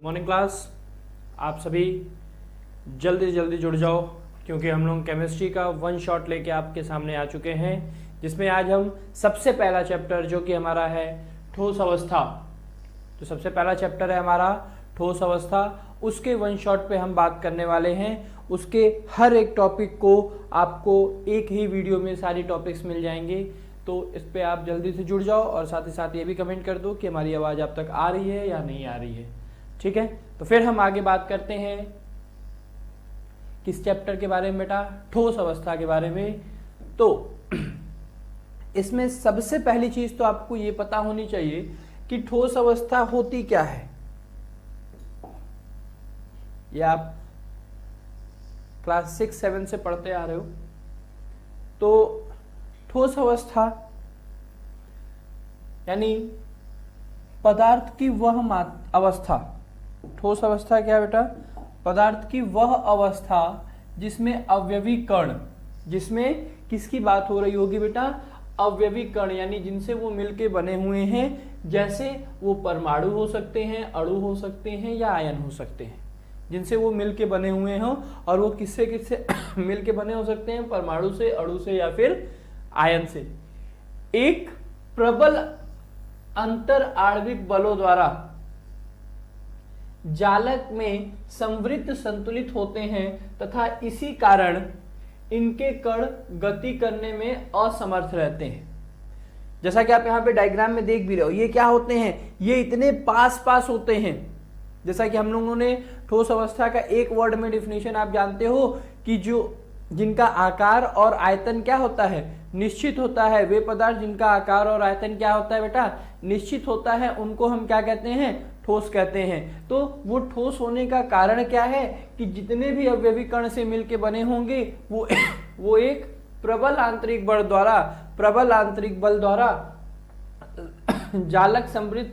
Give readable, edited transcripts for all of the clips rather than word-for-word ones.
Morning class. आप सभी जल्दी से जल्दी जुड़ जाओ क्योंकि हम लोग केमिस्ट्री का वन शॉट लेके आपके सामने आ चुके हैं, जिसमें आज हम सबसे पहला चैप्टर जो कि हमारा है ठोस अवस्था। तो सबसे पहला चैप्टर है हमारा ठोस अवस्था, उसके वन शॉट पे हम बात करने वाले हैं। उसके हर एक टॉपिक को आपको एक ही वीडियो में सारी टॉपिक्स मिल जाएंगे, तो इस पे आप जल्दी से जुड़ जाओ और साथ ही साथ ये भी कमेंट कर दो कि हमारी आवाज़ आप तक आ रही है या नहीं आ रही है। ठीक है, तो फिर हम आगे बात करते हैं किस चैप्टर के बारे में बेटा, ठोस अवस्था के बारे में। तो इसमें सबसे पहली चीज तो आपको ये पता होनी चाहिए कि ठोस अवस्था होती क्या है। ये आप क्लास 6-7 से पढ़ते आ रहे हो। तो ठोस अवस्था यानी पदार्थ की वह अवस्था। ठोस अवस्था क्या है बेटा? पदार्थ की वह अवस्था जिसमें अवयवी कण, जिसमें किसकी बात हो रही होगी बेटा? अवयवी कण, यानी जिनसे वो मिलके बने हुए हैं। जैसे वो परमाणु हो सकते हैं, अणु हो सकते हैं या आयन हो सकते हैं, जिनसे वो मिलके बने हुए हों। और वो किससे किससे मिलके बने हो सकते हैं? परमाणु से, अणु से या फिर आयन से। एक प्रबल अंतर आणविक बलों द्वारा जालक में संवृत्त संतुलित होते हैं तथा इसी कारण इनके कण गति करने में असमर्थ रहते हैं। जैसा कि आप यहां पे डायग्राम में देख भी रहे हो, ये क्या होते हैं? ये इतने पास पास होते हैं। जैसा कि हम लोगों ने ठोस अवस्था का एक वर्ड में डिफिनेशन आप जानते हो कि जिनका आकार और आयतन क्या होता है? निश्चित होता है। वे पदार्थ जिनका आकार और आयतन क्या होता है बेटा? निश्चित होता है, उनको हम क्या कहते हैं? ठोस कहते हैं। तो वो ठोस होने का कारण क्या है कि जितने भी अवयवी कण से मिलके बने होंगे वो एक प्रबल आंतरिक बल द्वारा जालक समृद्ध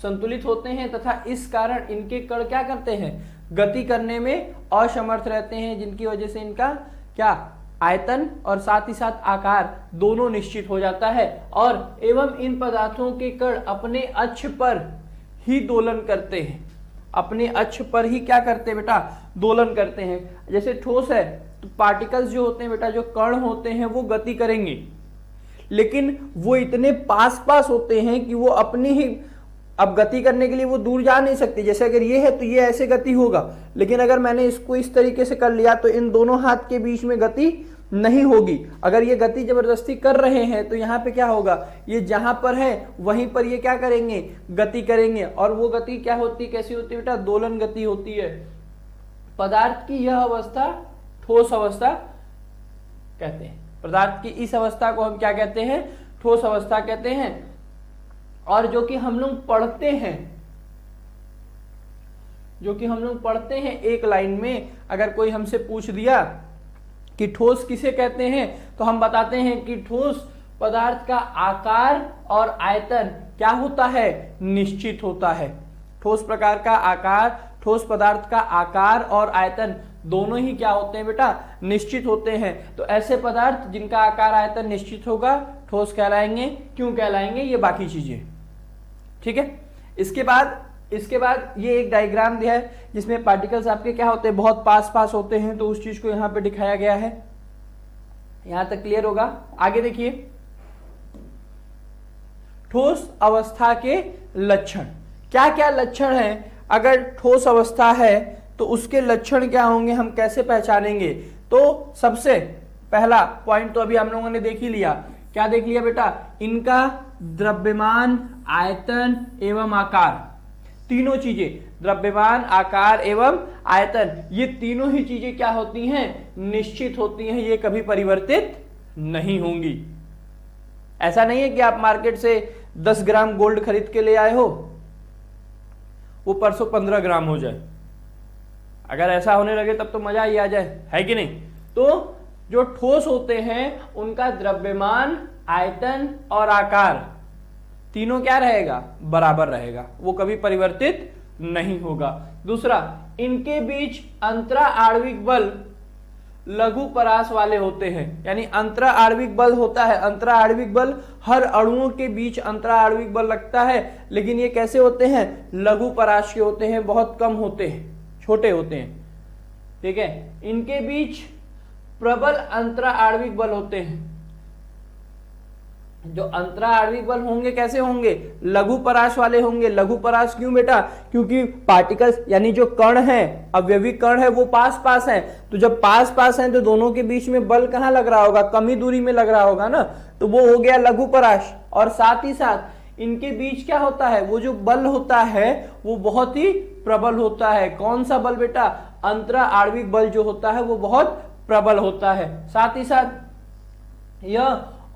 संतुलित होते हैं तथा इस कारण इनके कण क्या करते हैं? गति करने में असमर्थ रहते हैं, जिनकी वजह से इनका क्या आयतन और साथ ही साथ आकार दोनों निश्चित हो जाता है। और एवं इन पदार्थों के कण अपने अक्ष पर ही दोलन करते हैं। अपने अक्ष पर ही क्या करते हैं बेटा? दोलन करते हैं। जैसे ठोस है तो पार्टिकल्स जो होते हैं बेटा, जो कण होते हैं, वो गति करेंगे, लेकिन वो इतने पास पास होते हैं कि वो अपनी ही अब गति करने के लिए वो दूर जा नहीं सकते। जैसे अगर ये है तो ये ऐसे गति होगा, लेकिन अगर मैंने इसको इस तरीके से कर लिया तो इन दोनों हाथ के बीच में गति नहीं होगी। अगर ये गति जबरदस्ती कर रहे हैं तो यहाँ पे क्या होगा? ये जहां पर है वहीं पर ये क्या करेंगे? गति करेंगे। और वो गति क्या होती, कैसी होती है बेटा? दोलन गति होती है। पदार्थ की यह अवस्था ठोस अवस्था कहते हैं। पदार्थ की इस अवस्था को हम क्या कहते हैं? ठोस अवस्था कहते हैं। और जो कि हम लोग पढ़ते हैं एक लाइन में, अगर कोई हमसे पूछ दिया कि ठोस किसे कहते हैं, तो हम बताते हैं कि ठोस पदार्थ का आकार और आयतन क्या होता है? निश्चित होता है। ठोस पदार्थ का आकार और आयतन दोनों ही क्या होते हैं बेटा? निश्चित होते हैं। तो ऐसे पदार्थ जिनका आकार आयतन निश्चित होगा ठोस कहलाएंगे। क्यों कहलाएंगे? ये बाकी चीजें। ठीक है, इसके बाद ये एक डायग्राम दिया है जिसमें पार्टिकल्स आपके क्या होते हैं? बहुत पास पास होते हैं। तो उस चीज को यहां पे दिखाया गया है। यहां तक क्लियर होगा? आगे देखिए, ठोस अवस्था के लक्षण। क्या क्या लक्षण हैं? अगर ठोस अवस्था है तो उसके लक्षण क्या होंगे, हम कैसे पहचानेंगे? तो सबसे पहला पॉइंट तो अभी हम लोगों ने देख ही लिया। क्या देख लिया बेटा? इनका द्रव्यमान, आयतन एवं आकार, तीनों चीजें, द्रव्यमान, आकार एवं आयतन, ये तीनों ही चीजें क्या होती हैं? निश्चित होती हैं। ये कभी परिवर्तित नहीं होंगी। ऐसा नहीं है कि आप मार्केट से 10 ग्राम गोल्ड खरीद के ले आए हो, वो परसों 15 ग्राम हो जाए। अगर ऐसा होने लगे तब तो मजा ही आ जाए, है कि नहीं? तो जो ठोस होते हैं उनका द्रव्यमान, आयतन और आकार तीनों क्या रहेगा? बराबर रहेगा। वो कभी परिवर्तित नहीं होगा। दूसरा, इनके बीच अंतरा आणविक बल लघु परास वाले होते हैं। यानी अंतरा आणविक बल होता है, अंतरा आणविक बल हर अणुओं के बीच अंतरा आणविक बल लगता है, लेकिन ये कैसे होते हैं, लघु परास के होते हैं, बहुत कम होते हैं, छोटे होते हैं। ठीक है, इनके बीच प्रबल अंतरा आणविक बल होते हैं। जो अंतरा आणविक बल होंगे कैसे होंगे, लघु परास वाले होंगे। लघु परास क्यों बेटा, क्योंकि पार्टिकल्स यानी जो कण है, अवयवी कण है, वो पास पास है। तो जब पास पास है तो दोनों के बीच में बल कहाँ लग रहा होगा, कम ही दूरी में लग रहा होगा ना, तो वो हो गया लघु परास। और साथ ही साथ इनके बीच क्या होता है, वो जो बल होता है वो बहुत ही प्रबल होता है। कौन सा बल बेटा, अंतरा आणविक बल जो होता है वो बहुत प्रबल होता है। साथ ही साथ यह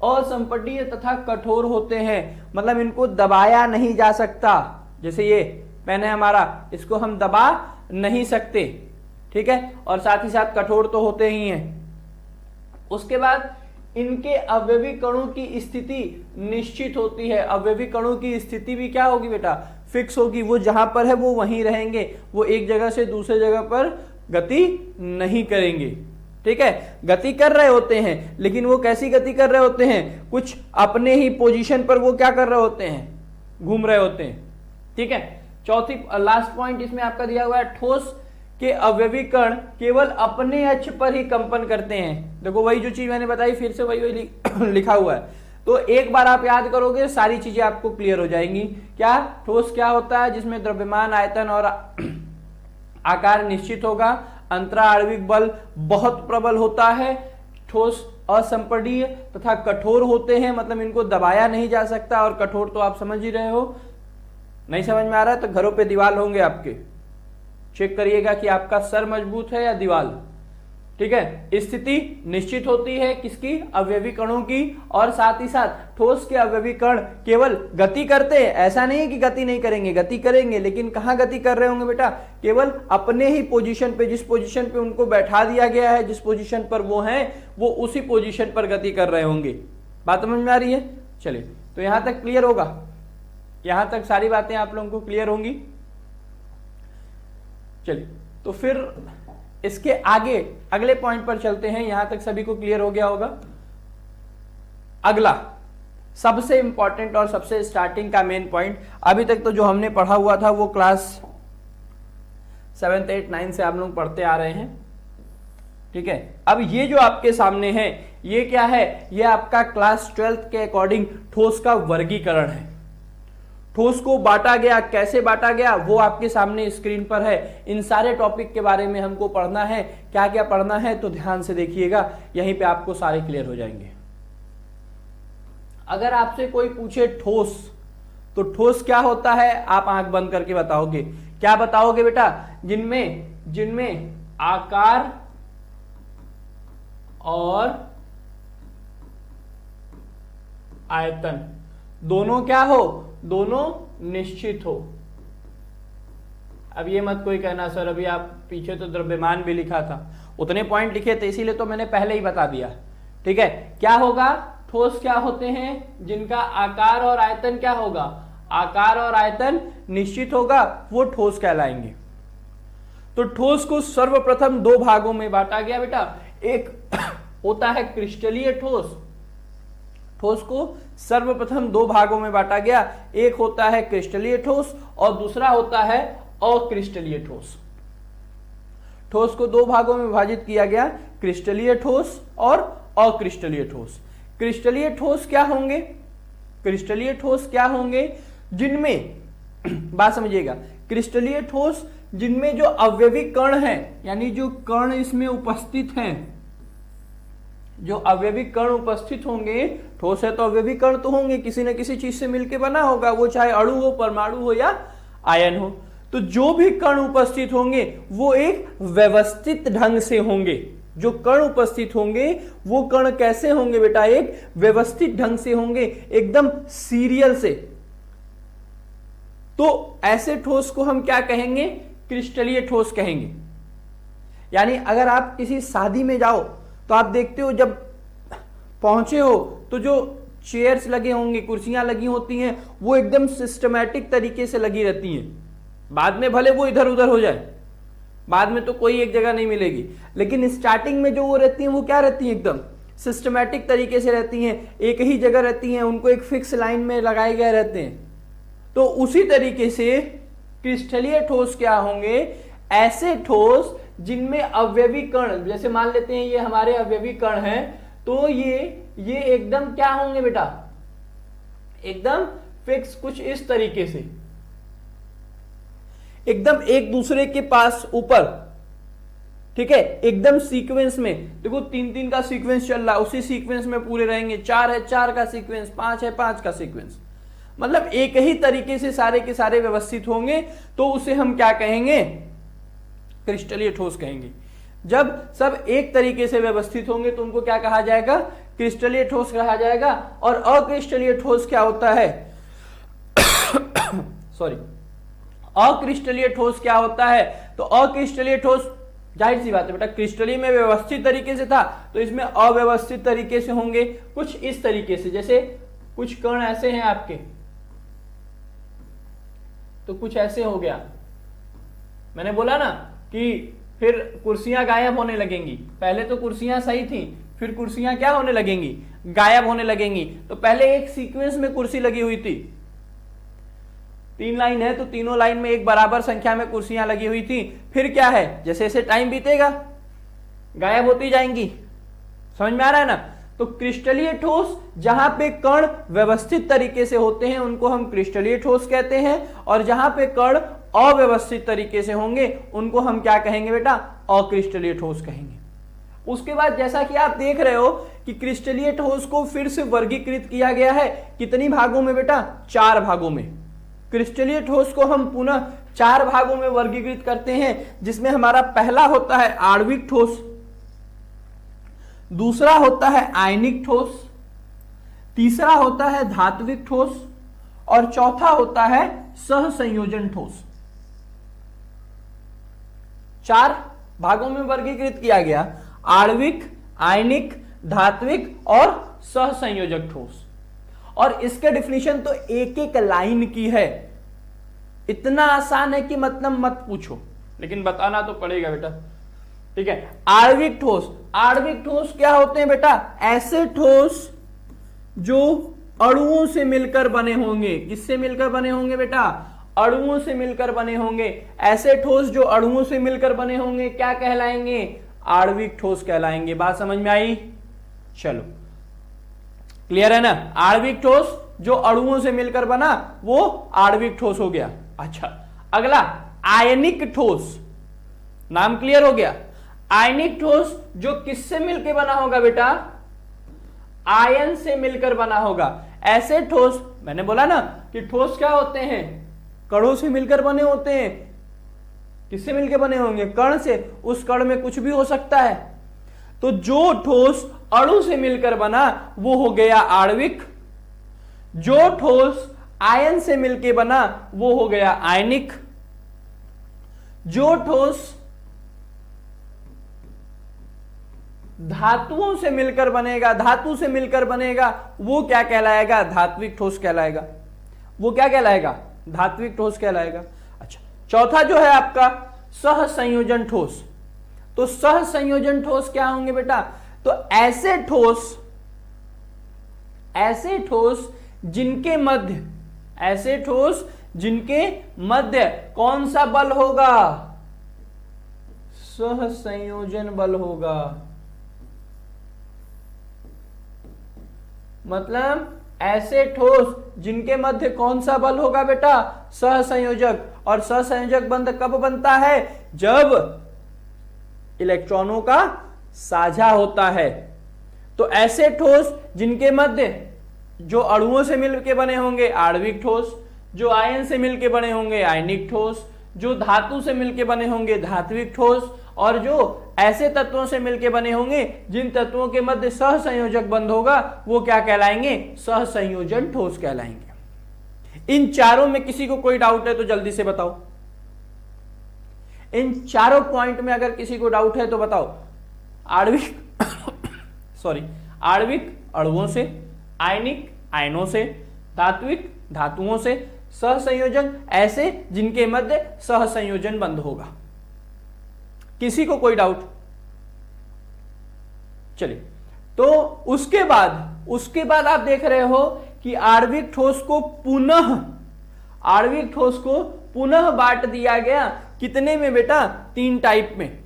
असंपटीय तथा कठोर होते हैं, मतलब इनको दबाया नहीं जा सकता। जैसे ये पेन है हमारा, इसको हम दबा नहीं सकते। ठीक है, और साथ ही साथ कठोर तो होते ही हैं। उसके बाद इनके अवयवी कणों की स्थिति निश्चित होती है। अवयवी कणों की स्थिति भी क्या होगी बेटा, फिक्स होगी। वो जहां पर है वो वहीं रहेंगे, वो एक जगह से दूसरे जगह पर गति नहीं करेंगे। ठीक है, गति कर रहे होते हैं, लेकिन वो कैसी गति कर रहे होते हैं, कुछ अपने ही पोजीशन पर वो क्या कर रहे होते हैं, घूम रहे होते हैं। ठीक है, चौथी लास्ट पॉइंट इसमें आपका दिया हुआ है, ठोस के अवयवी कण केवल अपने अक्ष पर ही कंपन करते हैं। देखो वही जो चीज मैंने बताई, फिर से वही लिखा हुआ है। तो एक बार आप याद करोगे सारी चीजें आपको क्लियर हो जाएंगी। क्या ठोस क्या होता है, जिसमें द्रव्यमान, आयतन और आकार निश्चित होगा। अंतरा आणविक बल बहुत प्रबल होता है। ठोस असंपटीय तथा कठोर होते हैं, मतलब इनको दबाया नहीं जा सकता। और कठोर तो आप समझ ही रहे हो, नहीं समझ में आ रहा है तो घरों पे दीवार होंगे आपके, चेक करिएगा कि आपका सर मजबूत है या दीवार। ठीक है, स्थिति निश्चित होती है किसकी, अवयवी कणों की। और साथ ही साथ ठोस के अवयवी कण केवल गति करते हैं, ऐसा नहीं है कि गति नहीं करेंगे, गति करेंगे, लेकिन कहां गति कर रहे होंगे बेटा, केवल अपने ही पोजीशन पे, जिस पोजीशन पे उनको बैठा दिया गया है, जिस पोजीशन पर वो हैं, वो उसी पोजीशन पर गति कर रहे होंगे। बात समझ में आ रही है? चलिए, तो यहां तक क्लियर होगा, यहां तक सारी बातें आप लोगों को क्लियर होंगी। चलिए, तो फिर इसके आगे अगले पॉइंट पर चलते हैं। यहां तक सभी को क्लियर हो गया होगा। अगला सबसे इंपॉर्टेंट और सबसे स्टार्टिंग का मेन पॉइंट, अभी तक तो जो हमने पढ़ा हुआ था वो क्लास 7th 8th 9th से आप लोग पढ़ते आ रहे हैं। ठीक है, अब ये जो आपके सामने है ये क्या है, ये आपका क्लास 12th के अकॉर्डिंग ठोस का वर्गीकरण है। ठोस को बांटा गया, कैसे बांटा गया वो आपके सामने स्क्रीन पर है। इन सारे टॉपिक के बारे में हमको पढ़ना है। क्या क्या पढ़ना है तो ध्यान से देखिएगा, यहीं पे आपको सारे क्लियर हो जाएंगे। अगर आपसे कोई पूछे ठोस, तो ठोस क्या होता है आप आंख बंद करके बताओगे। क्या बताओगे बेटा, जिनमें आकार और आयतन दोनों क्या हो, दोनों निश्चित हो। अब ये मत कोई कहना सर अभी आप पीछे तो द्रव्यमान भी लिखा था, उतने पॉइंट लिखे थे इसीलिए तो मैंने पहले ही बता दिया। ठीक है, क्या होगा, ठोस क्या होते हैं, जिनका आकार और आयतन क्या होगा, आकार और आयतन निश्चित होगा, वो ठोस कहलाएंगे। तो ठोस को सर्वप्रथम दो भागों में बांटा गया बेटा। एक होता है क्रिस्टलीय ठोस, ठोस को सर्वप्रथम दो भागों में बांटा गया। एक होता है क्रिस्टलीय ठोस और दूसरा होता है अक्रिस्टलीय ठोस। ठोस को दो भागों में विभाजित किया गया, क्रिस्टलीय ठोस और अक्रिस्टलीय ठोस। क्रिस्टलीय ठोस क्या होंगे, क्रिस्टलीय ठोस क्या होंगे, जिनमें बात समझिएगा, क्रिस्टलीय ठोस जिनमें जो अवयवी कण हैं, यानी जो कण इसमें उपस्थित हैं, जो अवयवी कण उपस्थित होंगे, ठोस है तो अवयवी कण तो होंगे, किसी न किसी चीज से मिलकर बना होगा, वो चाहे अणु हो, परमाणु हो या आयन हो। तो जो भी कण उपस्थित होंगे वो एक व्यवस्थित ढंग से होंगे। जो कण उपस्थित होंगे वो कण कैसे होंगे बेटा, एक व्यवस्थित ढंग से होंगे, एकदम सीरियल से। तो ऐसे ठोस को हम क्या कहेंगे, क्रिस्टलीय ठोस कहेंगे। यानी अगर आप किसी शादी में जाओ तो आप देखते हो जब पहुंचे हो तो जो चेयर्स लगे होंगे, कुर्सियां लगी होती हैं, वो एकदम सिस्टमैटिक तरीके से लगी रहती हैं। बाद में भले वो इधर उधर हो जाए, बाद में तो कोई एक जगह नहीं मिलेगी, लेकिन स्टार्टिंग में जो वो रहती हैं वो क्या रहती हैं, एकदम सिस्टमैटिक तरीके से रहती हैं, एक ही जगह रहती हैं, उनको एक फिक्स लाइन में लगाए गए रहते हैं। तो उसी तरीके से क्रिस्टलीय ठोस क्या होंगे, ऐसे ठोस जिनमें अवयवी कण, जैसे मान लेते हैं ये हमारे अवयवी कण हैं, तो ये एकदम क्या होंगे बेटा, एकदम फिक्स, कुछ इस तरीके से एकदम एक दूसरे के पास ऊपर, ठीक है, एकदम सीक्वेंस में। देखो 3-3 का सीक्वेंस चल रहा है, उसी सीक्वेंस में पूरे रहेंगे। 4 है 4 का सीक्वेंस, 5 है 5 का सीक्वेंस, मतलब एक ही तरीके से सारे के सारे व्यवस्थित होंगे, तो उसे हम क्या कहेंगे, क्रिस्टलीय ठोस कहेंगे। जब सब एक तरीके से व्यवस्थित होंगे तो उनको क्या कहा जाएगा, क्रिस्टलीय ठोस कहा जाएगा। और अक्रिस्टलीय ठोस क्या होता है सॉरी, अक्रिस्टलीय ठोस क्या होता है, तो अक्रिस्टलीय ठोस जाहिर सी बात है बेटा, क्रिस्टलीय में व्यवस्थित तरीके से था, तो इसमें अव्यवस्थित तरीके से होंगे, कुछ इस तरीके से। जैसे कुछ कण ऐसे हैं आपके, तो कुछ ऐसे हो गया। मैंने बोला ना कि फिर कुर्सियां गायब होने लगेंगी, पहले तो कुर्सियां सही थी, फिर कुर्सियां क्या होने लगेंगी, गायब होने लगेंगी। तो पहले एक सीक्वेंस में कुर्सी लगी हुई थी, 3 लाइन है तो तीनों लाइन में एक बराबर संख्या में कुर्सियां लगी हुई थी। फिर क्या है, जैसे जैसे टाइम बीतेगा गायब होती जाएंगी। समझ में आ रहा है ना। तो क्रिस्टलीय ठोस जहां पे कण व्यवस्थित तरीके से होते हैं उनको हम क्रिस्टलीय ठोस कहते हैं, और जहां पे कण अव्यवस्थित तरीके से होंगे उनको हम क्या कहेंगे बेटा, अक्रिस्टलीय ठोस कहेंगे। उसके बाद जैसा कि आप देख रहे हो कि क्रिस्टलीय ठोस को फिर से वर्गीकृत किया गया है, कितनी भागों में बेटा, 4 भागों में। क्रिस्टलीय ठोस को हम पुनः 4 भागों में वर्गीकृत करते हैं, जिसमें हमारा पहला होता है आणविक ठोस, दूसरा होता है आयनिक ठोस, तीसरा होता है धात्विक ठोस, और चौथा होता है सहसंयोजन ठोस। 4 भागों में वर्गीकृत किया गया, आणविक, आयनिक, धात्विक और सहसंयोजक ठोस। और इसके डिफिनीशन तो एक एक लाइन की है, इतना आसान है कि मतलब मत पूछो, लेकिन बताना तो पड़ेगा बेटा, ठीक है। आणविक ठोस, आणविक ठोस क्या होते हैं बेटा, ऐसे ठोस जो अणुओं से मिलकर बने होंगे। किससे मिलकर बने होंगे बेटा, अणुओं से मिलकर बने होंगे। ऐसे ठोस जो अणुओं से मिलकर बने होंगे क्या कहलाएंगे, आणविक ठोस कहलाएंगे। बात समझ में आई, चलो क्लियर है ना। आणविक ठोस जो अणुओं से मिलकर बना वो आणविक ठोस हो गया। अच्छा, अगला आयनिक ठोस, नाम क्लियर हो गया। आयनिक ठोस जो किससे मिलकर बना होगा बेटा, आयन से मिलकर बना होगा। ऐसे ठोस, मैंने बोला ना कि ठोस क्या होते हैं, कणों से मिलकर बने होते हैं। किससे मिलकर बने होंगे, कण से। उस कण में कुछ भी हो सकता है। तो जो ठोस अणु से मिलकर बना वो हो गया आणविक, जो ठोस आयन से मिलकर बना वो हो गया आयनिक, जो ठोस धातुओं से मिलकर बनेगा, धातु से मिलकर बनेगा, वो क्या कहलाएगा, धात्विक ठोस कहलाएगा। वो क्या कहलाएगा, धात्विक ठोस कहलाएगा। अच्छा, चौथा जो है आपका सहसंयोजन ठोस। तो सहसंयोजन ठोस क्या होंगे बेटा, तो ऐसे ठोस, ऐसे ठोस जिनके मध्य, ऐसे ठोस जिनके मध्य कौन सा बल होगा, सहसंयोजन बल होगा। मतलब ऐसे ठोस जिनके मध्य कौन सा बल होगा बेटा, सहसंयोजक। और सहसंयोजक बंध कब बनता है, जब इलेक्ट्रॉनों का साझा होता है। तो ऐसे ठोस जिनके मध्य जो अणुओं से मिलकर बने होंगे आणविक ठोस, जो आयन से मिलकर बने होंगे आयनिक ठोस, जो धातु से मिलकर बने होंगे धात्विक ठोस, और जो ऐसे तत्वों से मिलकर बने होंगे जिन तत्वों के मध्य सहसंयोजक बंध होगा वो क्या कहलाएंगे, सहसंयोजन ठोस कहलाएंगे। इन चारों में किसी को कोई डाउट है तो जल्दी से बताओ। इन चारों पॉइंट में अगर किसी को डाउट है तो बताओ। आणविक सॉरी, आणविक अणुओं से, आयनिक आयनों से, धात्विक धातुओं से, सहसंयोजन ऐसे जिनके मध्य सहसंयोजन बंध होगा। किसी को कोई डाउट? चलिए, तो उसके बाद आप देख रहे हो कि आणविक ठोस को पुनः बांट दिया गया कितने में बेटा? 3 टाइप में।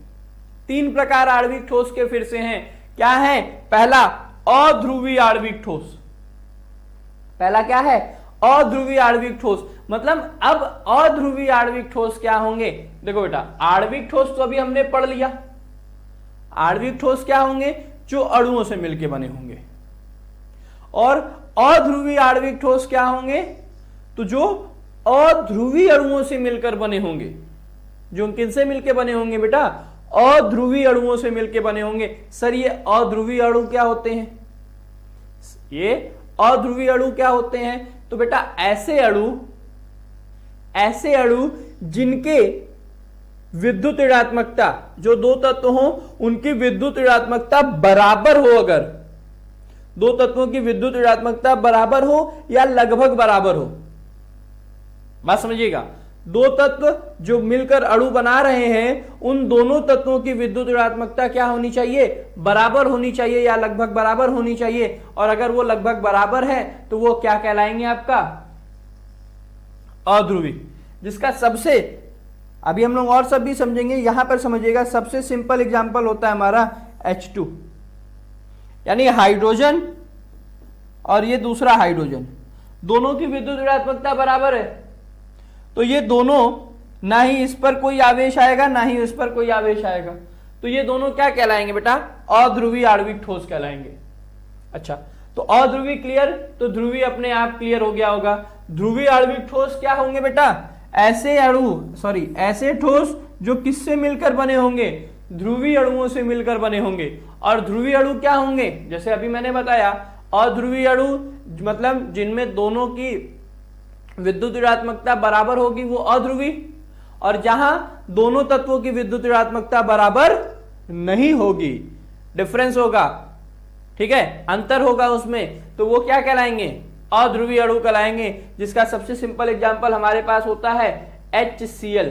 3 प्रकार आणविक ठोस के फिर से हैं। क्या है? पहला अध्रुवीय आणविक ठोस। पहला क्या है? अध्रुवीय आणविक ठोस। मतलब अब अध्रुवीय आणविक ठोस क्या होंगे? देखो बेटा, आणविक ठोस तो अभी हमने पढ़ लिया। आणविक ठोस क्या होंगे? जो अणुओं से मिलकर बने होंगे। और अध्रुवीय आणविक ठोस क्या होंगे? तो जो अध्रुवीय अणुओं से मिलकर बने होंगे। जो किनसे मिलकर बने होंगे बेटा? अध्रुवीय अणुओं से मिलकर बने होंगे। सर ये अध्रुवीय अणु क्या होते हैं? ये अध्रुवीय अणु क्या होते हैं? तो बेटा ऐसे अणु जिनके विद्युत ऋणात्मकता, जो 2 तत्व हो उनकी विद्युत ऋणात्मकता बराबर हो, अगर 2 तत्वों की विद्युत ऋणात्मकता बराबर हो या लगभग बराबर हो। बात समझिएगा, 2 तत्व जो मिलकर अणु बना रहे हैं उन दोनों तत्वों की विद्युत ऋणात्मकता क्या होनी चाहिए? बराबर होनी चाहिए या लगभग बराबर होनी चाहिए। और अगर वो लगभग बराबर है तो वो क्या कहलाएंगे? आपका अध्रुवीय। जिसका सबसे, अभी हम लोग और सब भी समझेंगे, यहां पर समझिएगा सबसे सिंपल एग्जांपल होता है हमारा H2, यानी हाइड्रोजन और ये दूसरा हाइड्रोजन, दोनों की विद्युत ऋणात्मकता बराबर है। तो ये दोनों, ना ही इस पर कोई आवेश आएगा ना ही उस पर कोई आवेश आएगा, तो ये दोनों क्या कहलाएंगे बेटा? अध्रुवीय आणविक ठोस कहलाएंगे। अच्छा, तो अध्रुवीय क्लियर, तो ध्रुवीय अपने आप क्लियर हो गया होगा। ध्रुवीय आणविक ठोस क्या होंगे बेटा? ऐसे ठोस जो किससे मिलकर बने होंगे? ध्रुवीय अणुओं से मिलकर बने होंगे। और ध्रुवीय अणु क्या होंगे? जैसे अभी मैंने बताया, अध्रुवीय अणु मतलब जिनमें दोनों की विद्युत ऋणात्मकता बराबर होगी वो अध्रुवीय, और जहां दोनों तत्वों की विद्युत ऋणात्मकता बराबर नहीं होगी, डिफरेंस होगा, ठीक है, अंतर होगा उसमें, तो वो क्या कहलाएंगे? अध्रुवीय अणु कहलाएंगे। जिसका सबसे सिंपल एग्जांपल हमारे पास होता है HCl।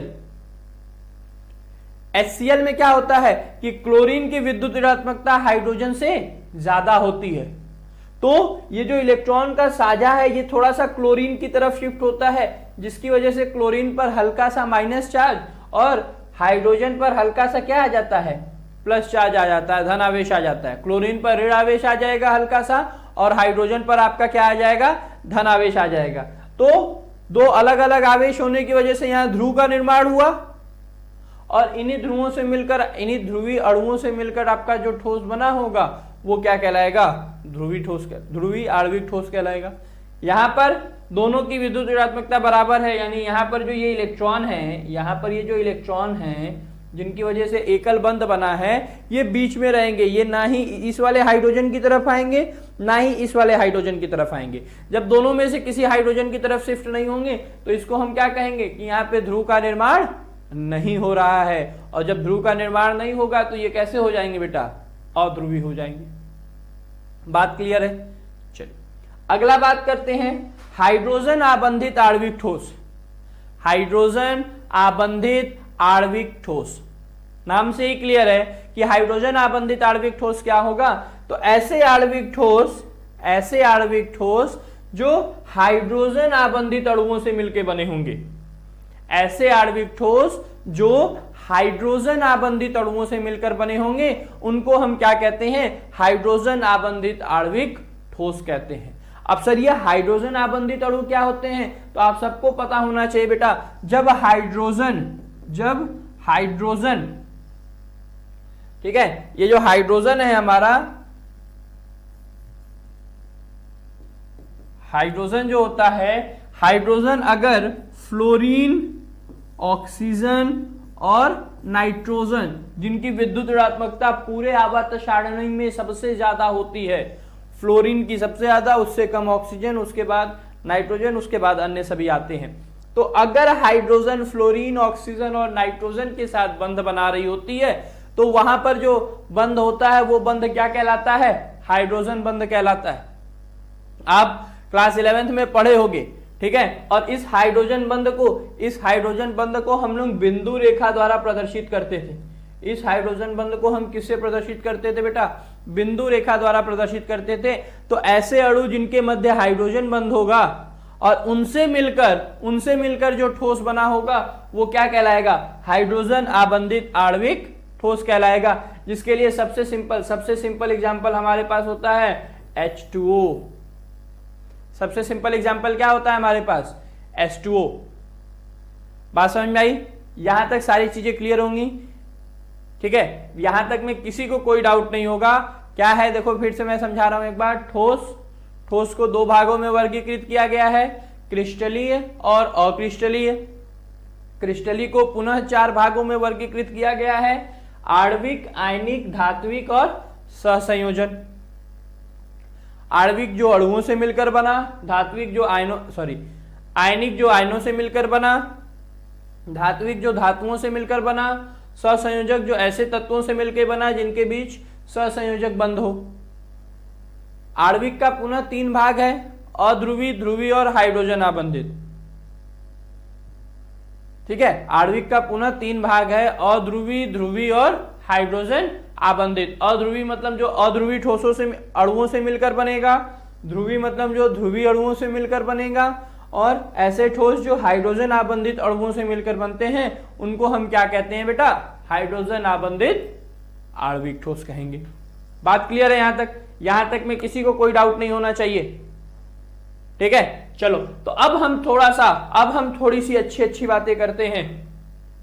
HCl में क्या होता है कि क्लोरीन की विद्युत ऋणात्मकता हाइड्रोजन से ज्यादा होती है, तो ये जो इलेक्ट्रॉन का साझा है ये थोड़ा सा क्लोरीन की तरफ शिफ्ट होता है, जिसकी वजह से क्लोरीन पर हल्का सा माइनस चार्ज और हाइड्रोजन पर हल्का सा क्या आ जाता है? प्लस चार्ज आ जाता है, धन आवेश आ जाता है। क्लोरीन पर ऋण आवेश आ जाएगा हल्का सा, और हाइड्रोजन पर आपका क्या आ जाएगा? धन आवेश आ जाएगा। तो 2 अलग अलग आवेश होने की वजह से यहां ध्रुव का निर्माण हुआ, और इन्हीं ध्रुवों से मिलकर, इन्हीं ध्रुवीय अणुओं से मिलकर आपका जो ठोस बना होगा वो क्या कहलाएगा? ध्रुवीय आणविक ठोस कहलाएगा। यहां पर दोनों की विद्युत ऋणात्मकता बराबर है, यानी यहां पर जो ये इलेक्ट्रॉन है, यहां पर ये जो इलेक्ट्रॉन है जिनकी वजह से एकल बंध बना है, ये बीच में रहेंगे। ये ना ही इस वाले हाइड्रोजन की तरफ आएंगे ना ही इस वाले हाइड्रोजन की तरफ आएंगे। जब दोनों में से किसी हाइड्रोजन की तरफ शिफ्ट नहीं होंगे तो इसको हम क्या कहेंगे कि यहाँ पे ध्रुव का निर्माण नहीं हो रहा है। और जब ध्रुव का निर्माण नहीं होगा तो ये कैसे हो जाएंगे बेटा? अध्रुवीय हो जाएंगे। बात क्लियर है? चलिए अगला बात करते हैं हाइड्रोजन आबंधित आणविक ठोस। हाइड्रोजन आबंधित आणविक ठोस, नाम से ही क्लियर है कि हाइड्रोजन आबंधित आणविक ठोस क्या होगा? तो ऐसे आणविक ठोस जो हाइड्रोजन आबंधित अणुओं से मिलकर बने होंगे। ऐसे आणविक ठोस जो हाइड्रोजन आबंधित अणुओं से मिलकर बने होंगे उनको हम क्या कहते हैं? हाइड्रोजन आबंधित आणविक ठोस कहते हैं। अब सर ये हाइड्रोजन आबंधित अणु क्या होते हैं? तो आप सबको पता होना चाहिए बेटा, जब हाइड्रोजन, ठीक है, ये जो हाइड्रोजन है हमारा, हाइड्रोजन जो होता है, हाइड्रोजन अगर फ्लोरीन, ऑक्सीजन और नाइट्रोजन जिनकी विद्युत ऋणात्मकता पूरे आवर्त सारणी में सबसे ज्यादा होती है, फ्लोरीन की सबसे ज्यादा, उससे कम ऑक्सीजन, उसके बाद नाइट्रोजन, उसके बाद अन्य सभी आते हैं। तो अगर हाइड्रोजन फ्लोरीन, ऑक्सीजन और नाइट्रोजन के साथ बंध बना रही होती है तो वहां पर जो बंध होता है वो बंध क्या कहलाता है? हाइड्रोजन बंध कहलाता है। आप क्लास 11th में पढ़े होंगे, ठीक है। और इस हाइड्रोजन बंध को हम लोग बिंदु रेखा द्वारा प्रदर्शित करते थे। इस हाइड्रोजन बंध को हम किससे प्रदर्शित करते थे बेटा? बिंदु रेखा द्वारा प्रदर्शित करते थे। तो ऐसे अणु जिनके मध्य हाइड्रोजन बंध होगा और उनसे मिलकर जो ठोस बना होगा वो क्या कहलाएगा? हाइड्रोजन आबंधित आणविक ठोस कहलाएगा। जिसके लिए सबसे सिंपल एग्जांपल हमारे पास होता है H2O। सबसे सिंपल एग्जांपल क्या होता है हमारे पास? H2O। बात समझ में आई? यहां तक सारी चीजें क्लियर होंगी, ठीक है? यहां तक में किसी को कोई डाउट नहीं होगा। क्या है देखो, फिर से मैं समझा रहा हूं एक बार। ठोस को दो भागों में वर्गीकृत किया गया है, क्रिस्टलीय और अक्रिस्टलीय। क्रिस्टलीय को पुनः 4 भागों में वर्गीकृत किया गया है, आणविक, आयनिक, धात्विक और सहसंयोजन। आणविक जो अणुओं से मिलकर बना, धात्विक जो आयनिक जो आयनों से मिलकर बना, धात्विक जो धातुओं से मिलकर बना, सहसंयोजक जो ऐसे तत्वों से मिलकर बना जिनके बीच सहसंयोजक बंध हो। आणविक का पुनः 3 भाग है, अध्रुवी, ध्रुवी और हाइड्रोजन आबंधित। ठीक है, आणविक का पुनः 3 भाग है, अध्रुवी, ध्रुवी और हाइड्रोजन आबंधित। अध्रुवी मतलब जो अध्रुवी ठोसों से अणुओं से मिलकर बनेगा, ध्रुवी मतलब जो ध्रुवी अणुओं से मिलकर बनेगा, और ऐसे ठोस जो हाइड्रोजन आबंधित अणुओं से मिलकर बनते हैं उनको हम क्या कहते हैं बेटा? हाइड्रोजन आबंधित आणविक ठोस कहेंगे। बात क्लियर है यहां तक में किसी को कोई डाउट नहीं होना चाहिए, ठीक है? चलो, तो अब हम थोड़ी सी अच्छी बातें करते हैं।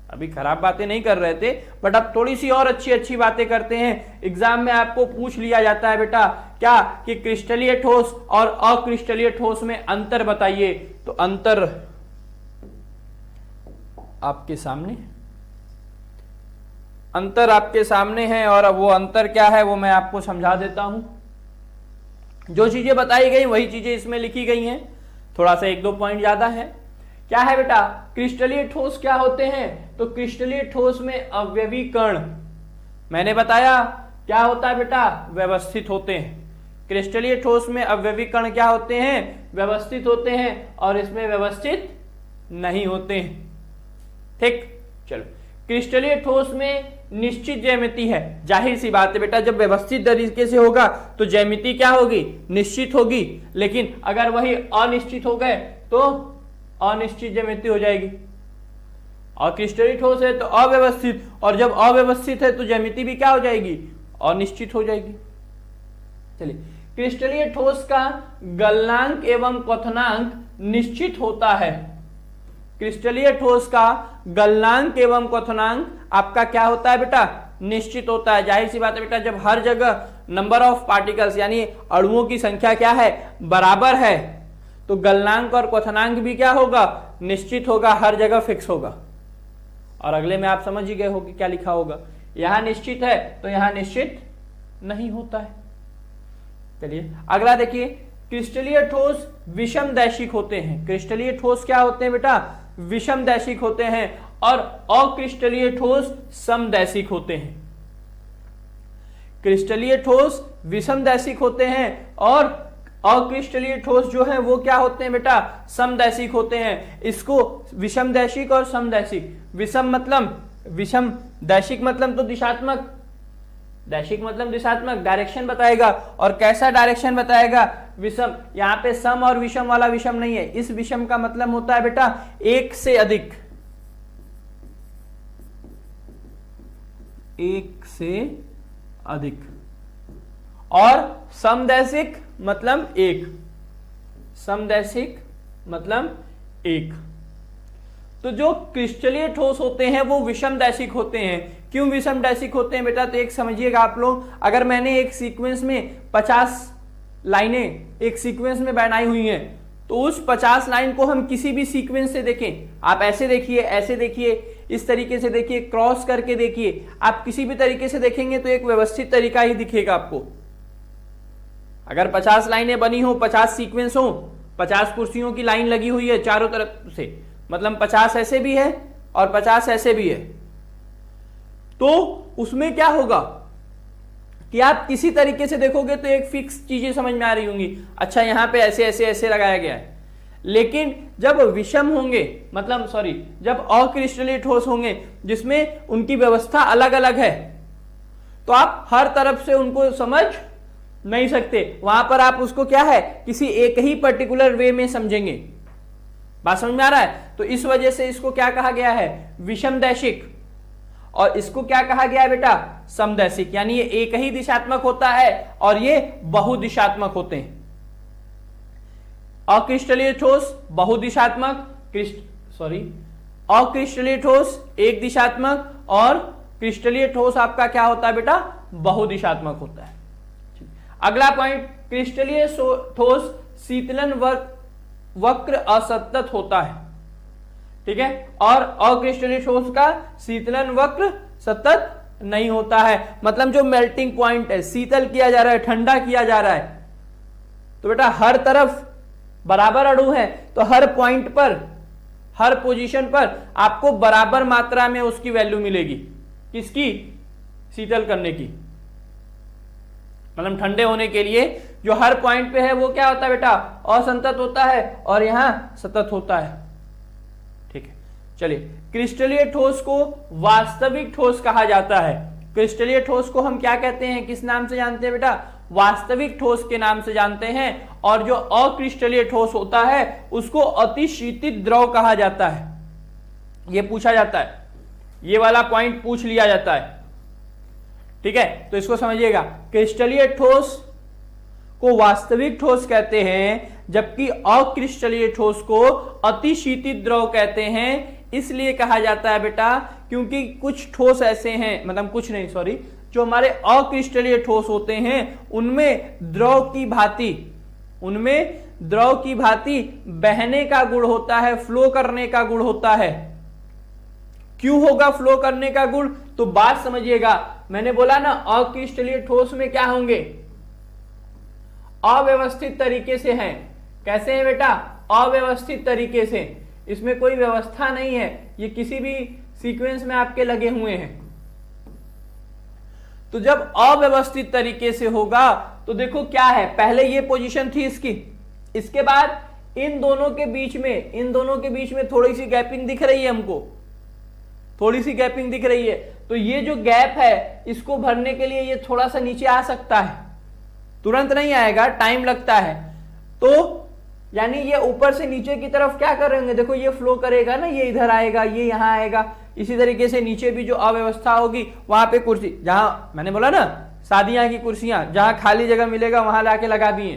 अभी खराब बातें नहीं कर रहे थे, बट अब थोड़ी सी और अच्छी बातें करते हैं। एग्जाम में आपको पूछ लिया जाता है बेटा क्या कि क्रिस्टलीय ठोस और अक्रिस्टलीय ठोस में अंतर बताइए। तो अंतर आपके सामने है, और अब वो अंतर क्या है वो मैं आपको समझा देता हूं। जो चीजें बताई गई वही चीजें इसमें लिखी गई हैं, थोड़ा सा 1-2 पॉइंट ज्यादा है। क्या है बेटा? क्रिस्टलीय ठोस क्या होते हैं? तो क्रिस्टलीय ठोस में अवयवी कण, मैंने बताया क्या होता है बेटा? व्यवस्थित होते हैं। क्रिस्टलीय ठोस में अवयवी कण क्या होते हैं? व्यवस्थित होते हैं, और इसमें व्यवस्थित नहीं होते हैं। ठीक, चलो। क्रिस्टलीय ठोस में निश्चित ज्यामिति है, जाहिर सी बात है बेटा, जब व्यवस्थित तरीके से होगा तो ज्यामिति क्या होगी? निश्चित होगी। लेकिन अगर वही अनिश्चित हो गए तो अनिश्चित ज्यामिति हो जाएगी। और क्रिस्टलीय ठोस है तो अव्यवस्थित, और जब अव्यवस्थित है तो ज्यामिति भी क्या हो जाएगी? अनिश्चित हो जाएगी। चलिए, क्रिस्टलीय ठोस का गलनांक एवं क्वथनांक निश्चित होता है। क्रिस्टलीय ठोस का गलनांक एवं क्वथनांक आपका क्या होता है बेटा? निश्चित होता है। जाहिर सी बात है बेटा, जब हर जगह नंबर ऑफ पार्टिकल्स यानी अणुओं की संख्या क्या है? बराबर है, तो गलनांक और क्वथनांक भी क्या होगा? निश्चित होगा, हर जगह फिक्स होगा। और अगले में आप समझ ही गए होंगे क्या लिखा होगा। यहां निश्चित है तो यहां निश्चित नहीं होता है। चलिए अगला देखिए, क्रिस्टलीय ठोस विषम दैशिक होते हैं। क्रिस्टलीय ठोस क्या होते हैं बेटा? विषम दैशिक होते हैं, और अक्रिस्टलीय ठोस समदैशिक होते हैं। क्रिस्टलीय ठोस विषम दैशिक होते हैं, और अक्रिस्टलीय ठोस जो है वो क्या होते हैं बेटा? समदैशिक होते हैं। इसको विषम दैशिक और समदैशिक, विषम दैशिक मतलब तो दिशात्मक, दैशिक मतलब दिशात्मक, डायरेक्शन बताएगा। और कैसा डायरेक्शन बताएगा? विषम। यहाँ पे सम और विषम वाला विषम नहीं है, इस विषम का मतलब होता है बेटा एक से अधिक, एक से अधिक। और समदैशिक मतलब एक, समदैशिक मतलब एक। तो जो क्रिस्टलीय ठोस होते हैं वो विषम दैशिक होते हैं। क्यों विषम दैशिक होते हैं बेटा? तो एक समझिएगा आप लोग, अगर मैंने एक सीक्वेंस में 50 लाइनें एक सीक्वेंस में बनाई हुई हैं, तो उस 50 लाइन को हम किसी भी सीक्वेंस से देखें, आप ऐसे देखिए, ऐसे देखिए, इस तरीके से देखिए, क्रॉस करके देखिए, आप किसी भी तरीके से देखेंगे तो एक व्यवस्थित तरीका ही दिखेगा आपको। अगर 50 लाइनें बनी हो, 50 सीक्वेंस हो, 50 कुर्सियों की लाइन लगी हुई है चारों तरफ से, मतलब 50 ऐसे भी है और 50 ऐसे भी है, तो उसमें क्या होगा कि आप किसी तरीके से देखोगे तो एक फिक्स चीजें समझ में आ रही होंगी। अच्छा, यहां पे ऐसे ऐसे ऐसे लगाया गया है, लेकिन जब विषम होंगे, मतलब सॉरी, जब अक्रिस्टलीय ठोस होंगे जिसमें उनकी व्यवस्था अलग अलग है, तो आप हर तरफ से उनको समझ नहीं सकते। वहां पर आप उसको क्या है, किसी एक ही पर्टिकुलर वे में समझेंगे। बात समझ में आ रहा है? तो इस वजह से इसको क्या कहा गया है, विषमदैशिक, और इसको क्या कहा गया है बेटा, समदैशिक। यानी ये एक ही दिशात्मक होता है और ये बहुदिशात्मक होते हैं। अक्रिस्टलीय ठोस बहुदिशात्मक, अक्रिस्टलीय ठोस एक दिशात्मक, और क्रिस्टलीय ठोस आपका क्या होता है बेटा, बहुदिशात्मक होता है। अगला पॉइंट, क्रिस्टलीय ठोस शीतलन वक्र असतत होता है, ठीक है, और अक्रिस्टलीय ठोस का शीतलन वक्र सतत नहीं होता है। मतलब जो मेल्टिंग पॉइंट है, शीतल किया जा रहा है, ठंडा किया जा रहा है, तो बेटा हर तरफ बराबर अणु है, तो हर पॉइंट पर, हर पोजीशन पर आपको बराबर मात्रा में उसकी वैल्यू मिलेगी। किसकी, शीतल करने की, मतलब ठंडे होने के लिए जो हर पॉइंट पे है वो क्या होता है बेटा, असंतत होता है, और यहां सतत होता है। ठीक है, चलिए, क्रिस्टलीय ठोस को वास्तविक ठोस कहा जाता है। क्रिस्टलीय ठोस को हम क्या कहते हैं, किस नाम से जानते हैं बेटा, वास्तविक ठोस के नाम से जानते हैं। और जो अक्रिस्टलीय ठोस होता है उसको अतिशीतित द्रव कहा जाता है। ये पूछा जाता है, ये वाला पॉइंट पूछ लिया जाता है, ठीक है, तो इसको समझिएगा। क्रिस्टलीय ठोस को वास्तविक ठोस कहते हैं, जबकि अक्रिस्टलीय ठोस को अतिशीतित द्रव कहते हैं। इसलिए कहा जाता है बेटा क्योंकि कुछ ठोस ऐसे हैं, मतलब कुछ नहीं, सॉरी, जो हमारे अक्रिस्टलीय ठोस होते हैं उनमें द्रव की भांति बहने का गुण होता है, फ्लो करने का गुण होता है। क्यों होगा फ्लो करने का गुण, तो बात समझिएगा। मैंने बोला ना, अक्रिस्टलीय ठोस में क्या होंगे, अव्यवस्थित तरीके से हैं। कैसे हैं बेटा, अव्यवस्थित तरीके से, इसमें कोई व्यवस्था नहीं है, ये किसी भी सीक्वेंस में आपके लगे हुए हैं। तो जब अव्यवस्थित तरीके से होगा तो देखो क्या है, पहले ये पोजीशन थी इसकी, इसके बाद इन दोनों के बीच में थोड़ी सी गैपिंग दिख रही है हमको, थोड़ी सी गैपिंग दिख रही है। तो ये जो गैप है इसको भरने के लिए ये थोड़ा सा नीचे आ सकता है, तुरंत नहीं आएगा, टाइम लगता है। तो यानी ये ऊपर से नीचे की तरफ क्या करेंगे, देखो ये फ्लो करेगा ना, ये इधर आएगा, ये यहां आएगा। इसी तरीके से नीचे भी जो अव्यवस्था होगी वहां पे कुर्सी, जहां मैंने बोला ना शादियां की कुर्सियां, जहां खाली जगह मिलेगा वहां लाके लगा दिए।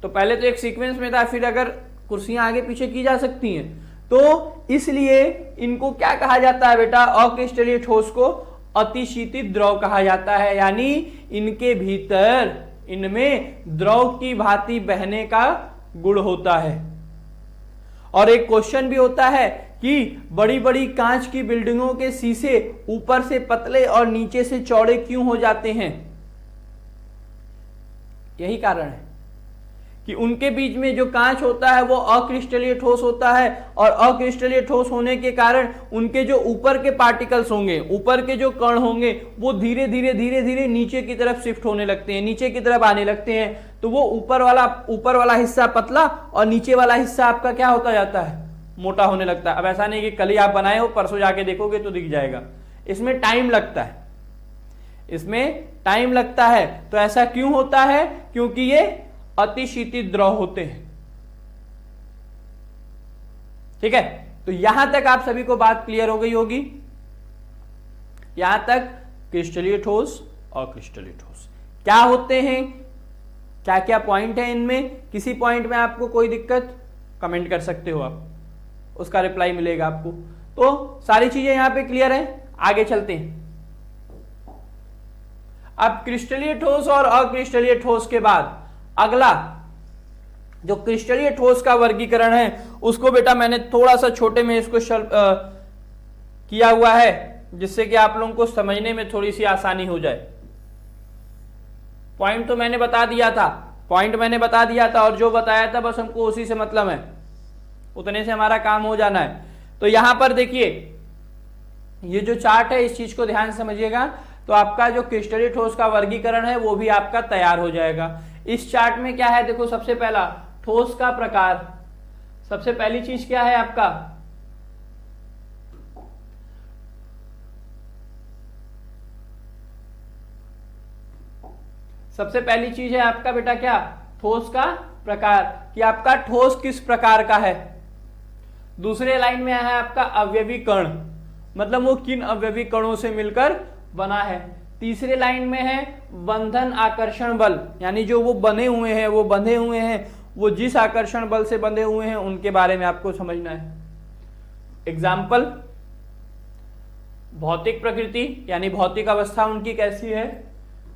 तो पहले तो एक सीक्वेंस में था, फिर अगर कुर्सियां आगे पीछे की जा सकती हैं, तो इसलिए इनको क्या कहा जाता है बेटा, अक्रिस्टलीय ठोस को अतिशीतित द्रव कहा जाता है। यानी इनके भीतर, इनमें द्रव की भांति बहने का गुण होता है। और एक क्वेश्चन भी होता है कि बड़ी बड़ी कांच की बिल्डिंगों के शीशे ऊपर से पतले और नीचे से चौड़े क्यों हो जाते हैं? यही कारण है कि उनके बीच में जो कांच होता है वो अक्रिस्टलीय ठोस होता है, और अक्रिस्टलीय ठोस होने के कारण उनके जो ऊपर के पार्टिकल्स होंगे, ऊपर के जो कण होंगे, वो धीरे धीरे नीचे की तरफ शिफ्ट होने लगते हैं, नीचे की तरफ आने लगते हैं। तो वो ऊपर वाला हिस्सा पतला और नीचे वाला हिस्सा आपका क्या होता जाता है, मोटा होने लगता है। अब ऐसा नहीं कि कल ही आप बनाए हो, परसों जाके देखोगे तो दिख जाएगा, इसमें टाइम लगता है, इसमें टाइम लगता है। तो ऐसा क्यों होता है, क्योंकि ये अतिशीतित द्रव होते हैं। ठीक है, तो यहां तक आप सभी को बात क्लियर हो गई होगी। यहां तक क्रिस्टलीय ठोस और क्रिस्टलीय ठोस क्या होते हैं, क्या क्या पॉइंट है इनमें। किसी पॉइंट में आपको कोई दिक्कत, कमेंट कर सकते हो आप, उसका रिप्लाई मिलेगा आपको। तो सारी चीजें यहां पे क्लियर है, आगे चलते हैं। अब क्रिस्टलीय ठोस और अक्रिस्टलीय ठोस के बाद अगला जो क्रिस्टलीय ठोस का वर्गीकरण है उसको बेटा मैंने थोड़ा सा छोटे में इसको किया हुआ है, जिससे कि आप लोगों को समझने में थोड़ी सी आसानी हो जाए। पॉइंट तो मैंने बता दिया था, और जो बताया था बस हमको उसी से मतलब है, उतने से हमारा काम हो जाना है। तो यहां पर देखिए, ये जो चार्ट है इस चीज को ध्यान से समझिएगा, तो आपका जो क्रिस्टलीय ठोस का वर्गीकरण है वो भी आपका तैयार हो जाएगा। इस चार्ट में क्या है, देखो सबसे पहला ठोस का प्रकार। सबसे पहली चीज क्या है आपका, सबसे पहली चीज है आपका बेटा क्या, ठोस का प्रकार, कि आपका ठोस किस प्रकार का है। दूसरे लाइन में है आपका अवयवी कण, मतलब वो किन अवयवी कणों से मिलकर बना है। तीसरे लाइन में है बंधन आकर्षण बल, यानी जो वो बने हुए हैं, वो बंधे हुए हैं, वो जिस आकर्षण बल से बंधे हुए हैं उनके बारे में आपको समझना है। एग्जाम्पल, भौतिक प्रकृति यानी भौतिक अवस्था उनकी कैसी है,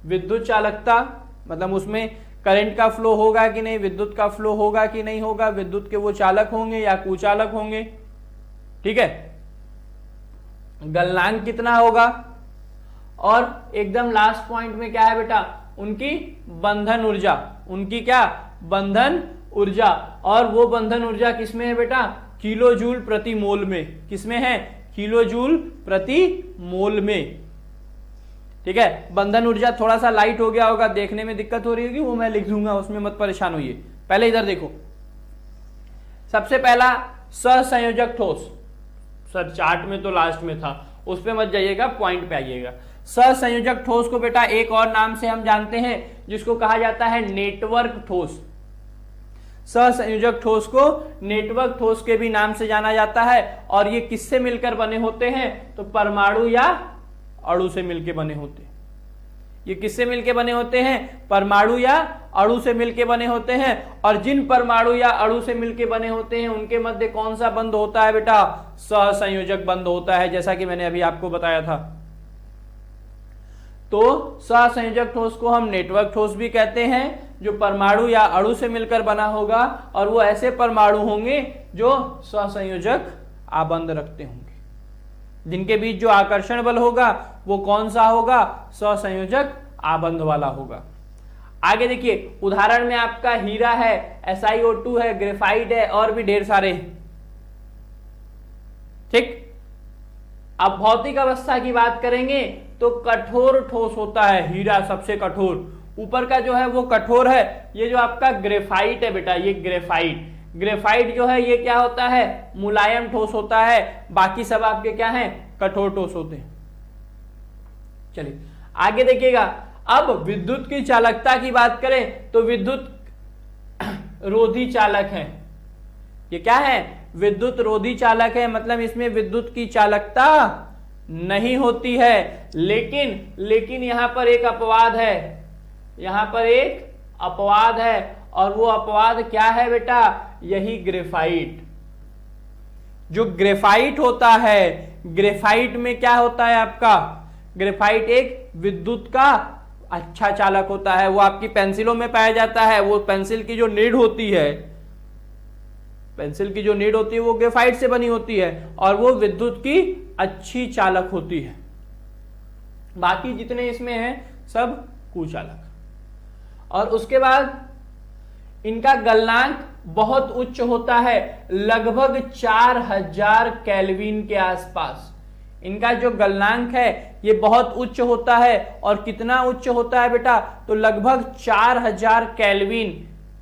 विद्युत चालकता, मतलब उसमें करंट का फ्लो होगा कि नहीं, विद्युत का फ्लो होगा कि नहीं होगा, विद्युत के वो चालक होंगे या कुचालक होंगे, ठीक है। गलनांक कितना होगा, और एकदम लास्ट पॉइंट में क्या है बेटा, उनकी बंधन ऊर्जा, उनकी क्या, बंधन ऊर्जा। और वो बंधन ऊर्जा किसमें है बेटा, किलो जूल प्रति मोल में। किसमें है, किलो जूल प्रति मोल में, ठीक है। बंधन ऊर्जा थोड़ा सा लाइट हो गया होगा, देखने में दिक्कत हो रही होगी, वो मैं लिख दूंगा, उसमें मत परेशान होइए। पहले इधर देखो, सबसे पहला सहसंयोजक ठोस, सर चार्ट में तो लास्ट में था, उस पे मत जाइएगा, पॉइंट पे आइएगा। सहसंयोजक ठोस को बेटा एक और नाम से हम जानते हैं जिसको कहा जाता है नेटवर्क ठोस। सहसंयोजक ठोस को नेटवर्क ठोस के भी नाम से जाना जाता है। और ये किससे मिलकर बने होते हैं, तो परमाणु या अणु से मिलकर बने होते हैं। ये किससे मिलके बने होते हैं, परमाणु या अणु से मिलके बने होते हैं। और जिन परमाणु या अणु से मिलके बने होते हैं उनके मध्य कौन सा बंध होता है बेटा, सहसंयोजक बंध होता है, जैसा कि मैंने अभी आपको बताया था। तो सहसंयोजक ठोस को हम नेटवर्क ठोस भी कहते हैं, जो परमाणु या अणु से मिलकर बना होगा, और वो ऐसे परमाणु होंगे जो सहसंयोजक आबंध रखते होंगे, जिनके बीच जो आकर्षण बल होगा वो कौन सा होगा, सहसंयोजक आबंध वाला होगा। आगे देखिए, उदाहरण में आपका हीरा है, SiO2 है, ग्रेफाइट है, और भी ढेर सारे, ठीक। अब भौतिक अवस्था की बात करेंगे तो कठोर ठोस होता है हीरा, सबसे कठोर। ऊपर का जो है वो कठोर है, ये जो आपका ग्रेफाइट है बेटा, ये ग्रेफाइट, ग्रेफाइट जो है ये क्या होता है, मुलायम ठोस होता है। बाकी सब आपके क्या हैं, कठोर ठोस होते हैं। चलिए आगे देखिएगा। अब विद्युत की चालकता की बात करें तो विद्युत रोधी चालक है। ये क्या है, विद्युत रोधी चालक है, मतलब इसमें विद्युत की चालकता नहीं होती है। लेकिन यहां पर एक अपवाद है, यहां पर एक अपवाद है, और वो अपवाद क्या है बेटा, यही ग्रेफाइट। जो ग्रेफाइट होता है, ग्रेफाइट में क्या होता है आपका, ग्रेफाइट एक विद्युत का अच्छा चालक होता है। वो आपकी पेंसिलों में पाया जाता है। वो पेंसिल की जो नीड होती है, पेंसिल की जो नीड होती है वो ग्रेफाइट से बनी होती है, और वो विद्युत की अच्छी चालक होती है। बाकी जितने इसमें हैं सब कुचालक। और उसके बाद इनका गलनांक बहुत उच्च होता है, लगभग 4000 केल्विन के आसपास। इनका जो गलनांक है ये बहुत उच्च होता है। और कितना उच्च होता है बेटा, तो लगभग 4000 केल्विन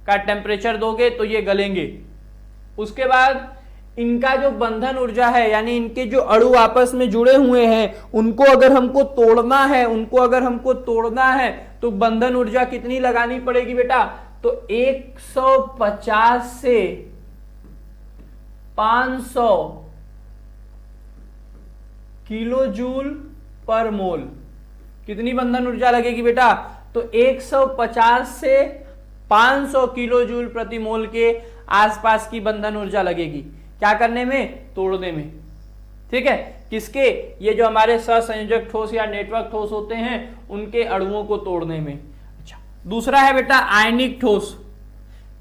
का टेम्परेचर दोगे तो ये गलेंगे। उसके बाद इनका जो बंधन ऊर्जा है, यानी इनके जो अणु आपस में जुड़े हुए हैं, उनको अगर हमको तोड़ना है तो बंधन ऊर्जा कितनी लगानी पड़ेगी बेटा, तो 150 से 500 किलो जूल पर मोल। कितनी बंधन ऊर्जा लगेगी बेटा, तो 150 से 500 किलो जूल प्रति मोल के आसपास की बंधन ऊर्जा लगेगी। क्या करने में, तोड़ने में, ठीक है। किसके, ये जो हमारे सहसंयोजक ठोस या नेटवर्क ठोस होते हैं उनके अणुओं को तोड़ने में। अच्छा, दूसरा है बेटा आयनिक ठोस।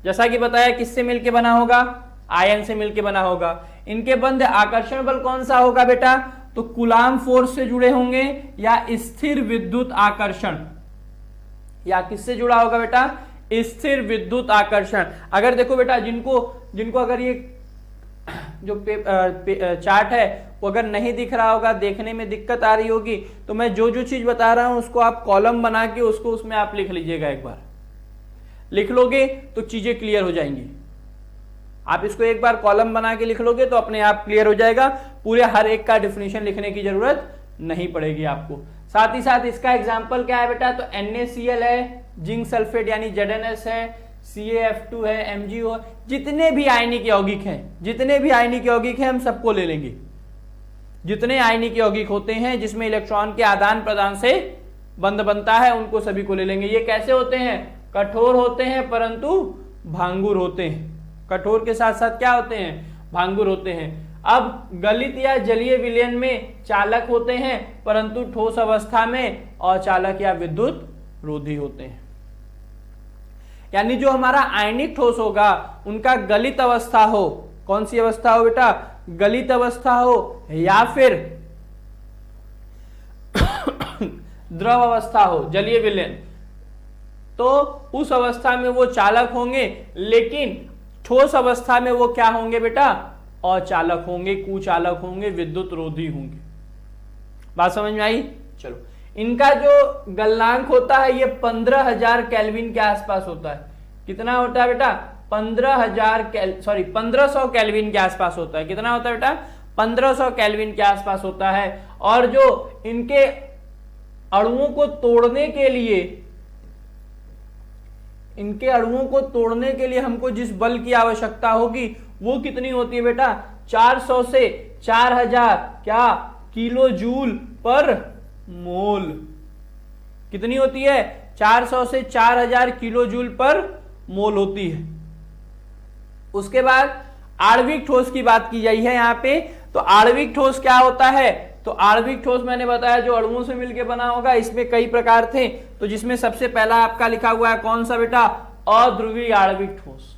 जैसा कि बताया किससे मिलके बना होगा, आयन से मिलके बना होगा। इनके बंध आकर्षण बल कौन सा होगा बेटा, तो कूलाम फोर्स से जुड़े होंगे या स्थिर विद्युत आकर्षण, या किससे जुड़ा होगा बेटा, स्थिर विद्युत आकर्षण। अगर देखो बेटा, जिनको अगर ये जो चार्ट है वो अगर नहीं दिख रहा होगा, देखने में दिक्कत आ रही होगी, तो मैं जो चीज बता रहा हूं उसको आप कॉलम बना के उसको उसमें आप लिख लीजिएगा। एक बार लिख लोगे तो चीजें क्लियर हो जाएंगी। आप इसको एक बार कॉलम बना के लिख लोगे तो अपने आप क्लियर हो जाएगा, पूरे हर एक का डिफिनेशन लिखने की जरूरत नहीं पड़ेगी आपको। साथ ही साथ इसका एग्जाम्पल क्या है बेटा, तो NaCl है, जिंक सल्फेट यानी ZnS है, CaF2 है, MgO, जितने भी आयनिक यौगिक हैं हम सबको ले लेंगे। जितने आयनिक यौगिक होते हैं जिसमें इलेक्ट्रॉन के आदान प्रदान से बंध बनता है उनको सभी को ले लेंगे। ये कैसे होते हैं, कठोर होते हैं परंतु भांगुर होते हैं। कठोर के साथ साथ क्या होते हैं, भांगुर होते हैं। अब गलित या जलीय विलयन में चालक होते हैं परंतु ठोस अवस्था में अचालक या विद्युत रोधी होते हैं। यानी जो हमारा आयनिक ठोस होगा उनका गलित अवस्था हो, कौन सी अवस्था हो बेटा, गलित अवस्था हो या फिर द्रव अवस्था हो, जलीय विलयन, तो उस अवस्था में वो चालक होंगे, लेकिन ठोस अवस्था में वो क्या होंगे बेटा, अचालक होंगे, कुचालक होंगे, विद्युत रोधी होंगे। बात समझ में आई। चलो, इनका जो गलनांक होता है ये 15,000 केल्विन के आसपास होता है। कितना होता है बेटा, 1500 केल्विन के आसपास होता है। कितना होता है बेटा, 1500 केल्विन के आसपास होता है। और जो इनके अणुओं को तोड़ने के लिए हमको जिस बल की आवश्यकता होगी वो कितनी होती है बेटा, 400 से 4000 क्या किलो जूल पर मोल। कितनी होती है, 400 से 4000 किलो जूल पर मोल होती है। उसके बाद आणविक ठोस की बात की गई है यहाँ पे। तो आणविक ठोस क्या होता है, तो आणविक ठोस मैंने बताया जो अणुओं से मिलकर बना होगा। इसमें कई प्रकार थे, तो जिसमें सबसे पहला आपका लिखा हुआ है कौन सा बेटा, अध्रुवीय आणविक ठोस।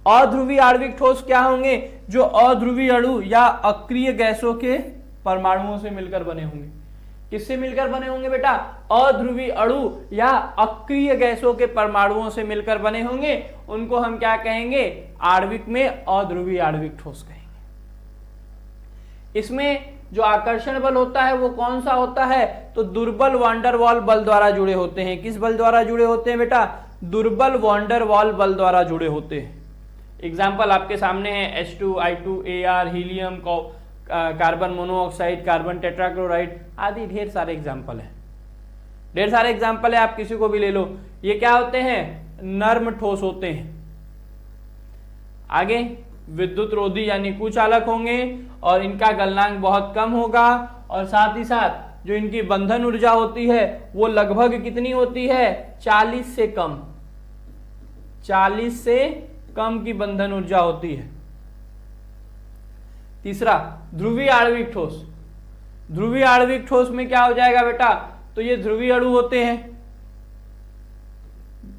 अध्रुवीय आणविक ठोस क्या होंगे, जो अध्रुवीय अणु या अक्रिय गैसों के परमाणुओं से मिलकर बने होंगे। किससे मिलकर बने होंगे बेटा, अध्रुवीय अणु या अक्रिय गैसों के परमाणुओं से मिलकर बने होंगे। उनको हम क्या कहेंगे, आणविक में अध्रुवीय आणविक ठोस कहेंगे। इसमें जो आकर्षण बल होता है वो कौन सा होता है, तो दुर्बल वान डेर वाल बल द्वारा जुड़े होते हैं। किस बल द्वारा जुड़े होते हैं बेटा, दुर्बल वान डेर वाल बल द्वारा जुड़े होते हैं। एग्जाम्पल आपके सामने है H2, helium, carbon monoxide, carbon tetrachloride आदि ढेर सारे एग्जाम्पल है, आप किसी को भी ले लो। ये क्या होते हैं, नर्म ठोस होते हैं। आगे विद्युत रोधी यानी कुचालक होंगे और इनका गलनांक बहुत कम होगा। और साथ ही साथ जो इनकी बंधन ऊर्जा होती है वो लगभग कितनी होती है, 40 से कम की बंधन ऊर्जा होती है। तीसरा ध्रुवीय आणविक ठोस। ध्रुवीय आणविक ठोस में क्या हो जाएगा बेटा, तो ये ध्रुवीय अणु होते हैं,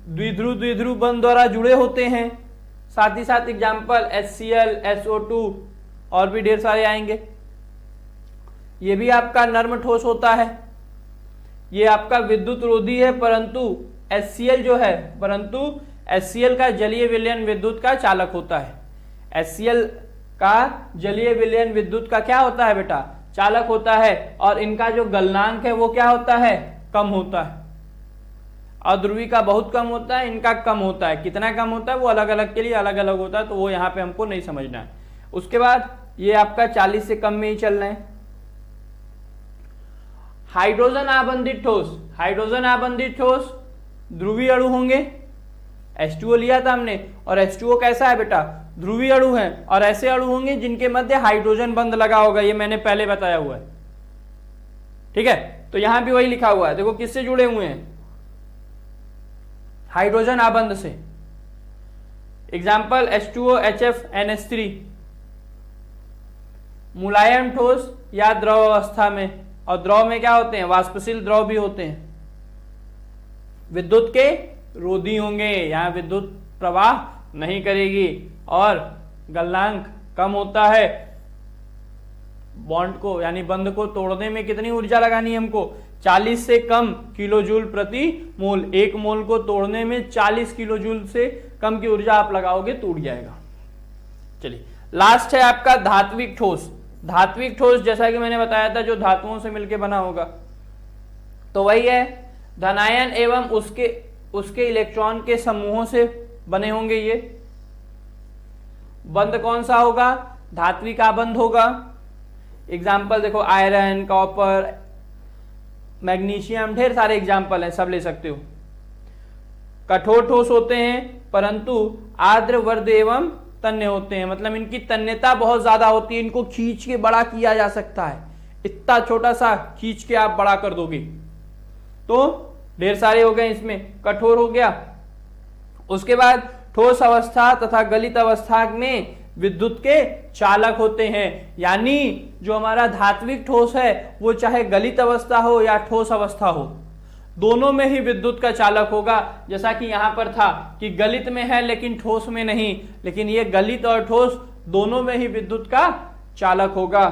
द्विध्रुव बंध द्वारा जुड़े होते हैं। साथ ही साथ एग्जाम्पल HCl, SO2 और भी ढेर सारे आएंगे। ये भी आपका नर्म ठोस होता है। ये आपका विद्युत रोधी है, परंतु HCl जो है, परंतु HCl का जलीय विलयन विद्युत का चालक होता है। HCl का जलीय विलयन विद्युत का क्या होता है बेटा, चालक होता है। और इनका जो गलनांक है वो क्या होता है, कम होता है। अध्रुवी का बहुत कम होता है, इनका कम होता है। कितना कम होता है वो अलग अलग के लिए अलग अलग होता है, तो वो यहाँ पे हमको नहीं समझना है। उसके बाद ये आपका 40 से कम में ही चलना है। हाइड्रोजन आबंधित ठोस। हाइड्रोजन आबंधित ठोस ध्रुवीय अणु होंगे। H2O लिया था हमने, और H2O कैसा है बेटा, ध्रुवीय अणु है। और ऐसे अणु होंगे जिनके मध्य हाइड्रोजन बंध लगा होगा, ये मैंने पहले बताया हुआ है। ठीक है, तो यहां भी वही लिखा हुआ है। देखो किससे जुड़े हुए हैं, हाइड्रोजन आबंध से। Example H2O, HF, NH3। मुलायम ठोस या द्रव अवस्था में, और द्रव में क्या होते हैं, वाष्पशील द्रव भी होते हैं। विद्युत के रोधी होंगे, यहां विद्युत प्रवाह नहीं करेगी। और गलनांक कम होता है। बॉन्ड को यानी बंध को तोड़ने में कितनी ऊर्जा लगानी है हमको, 40 से कम किलो जूल प्रति मोल। एक मोल को तोड़ने में 40 किलो जूल से कम की ऊर्जा आप लगाओगे, टूट जाएगा। चलिए लास्ट है आपका धात्विक ठोस। धात्विक ठोस जैसा कि मैंने बताया था, जो धातुओं से मिलकर बना होगा, तो वही है धनायन एवं उसके इलेक्ट्रॉन के समूहों से बने होंगे ये। बंध कौन सा होगा? धात्विक आबंध होगा। एग्जाम्पल देखो, आयरन, कॉपर, मैग्नीशियम, ढेर सारे एग्जाम्पल हैं, सब ले सकते हो। कठोर ठोस होते हैं परंतु आर्द्र वर्ध एवं तन्य होते हैं, मतलब इनकी तन्यता बहुत ज्यादा होती है, इनको खींच के बड़ा किया जा सकता है, इतना छोटा सा खींच के आप बड़ा कर दोगे। तो ढेर सारे हो गए, इसमें कठोर हो गया। उसके बाद ठोस अवस्था तथा गलित अवस्था में विद्युत के चालक होते हैं, यानी जो हमारा धात्विक ठोस है वो चाहे गलित अवस्था हो या ठोस अवस्था हो, दोनों में ही विद्युत का चालक होगा। जैसा कि यहां पर था कि गलित में है लेकिन ठोस में नहीं, लेकिन ये गलित और ठोस दोनों में ही विद्युत का चालक होगा।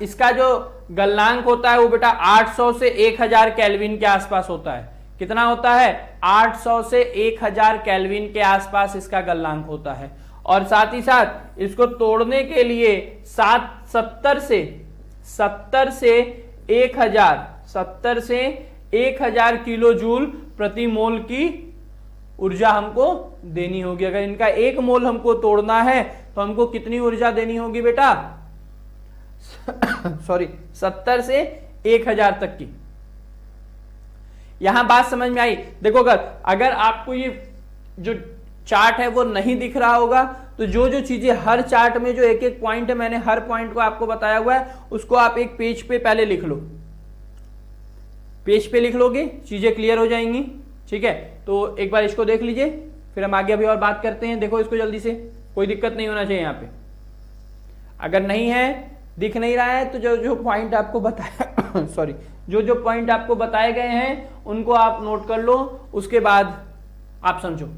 इसका जो गलनांक होता है वो बेटा 800 से 1000 केल्विन के आसपास होता है। कितना होता है? 800 से 1000 केल्विन के आसपास इसका गलनांक होता है। और साथ ही साथ इसको तोड़ने के लिए 70 से 1000 किलो जूल प्रति मोल की ऊर्जा हमको देनी होगी। अगर इनका 1 मोल हमको तोड़ना है तो हमको कितनी ऊर्जा देनी होगी बेटा? सॉरी, 70 से 1000 तक की। यहां बात समझ में आई? देखो, अगर आपको ये जो चार्ट है वो नहीं दिख रहा होगा तो जो जो चीजें हर चार्ट में जो एक एक पॉइंट है, मैंने हर पॉइंट को आपको बताया हुआ है, उसको आप एक पेज पे पहले लिख लो। पेज पे लिख लोगे, चीजें क्लियर हो जाएंगी। ठीक है, तो एक बार इसको देख लीजिए, फिर हम आगे अभी और बात करते हैं। देखो इसको जल्दी से, कोई दिक्कत नहीं होना चाहिए यहाँ पे। अगर नहीं है, दिख नहीं रहा है, तो जो जो पॉइंट आपको बताया सॉरी, जो पॉइंट आपको बताए गए हैं उनको आप नोट कर लो, उसके बाद आप समझो।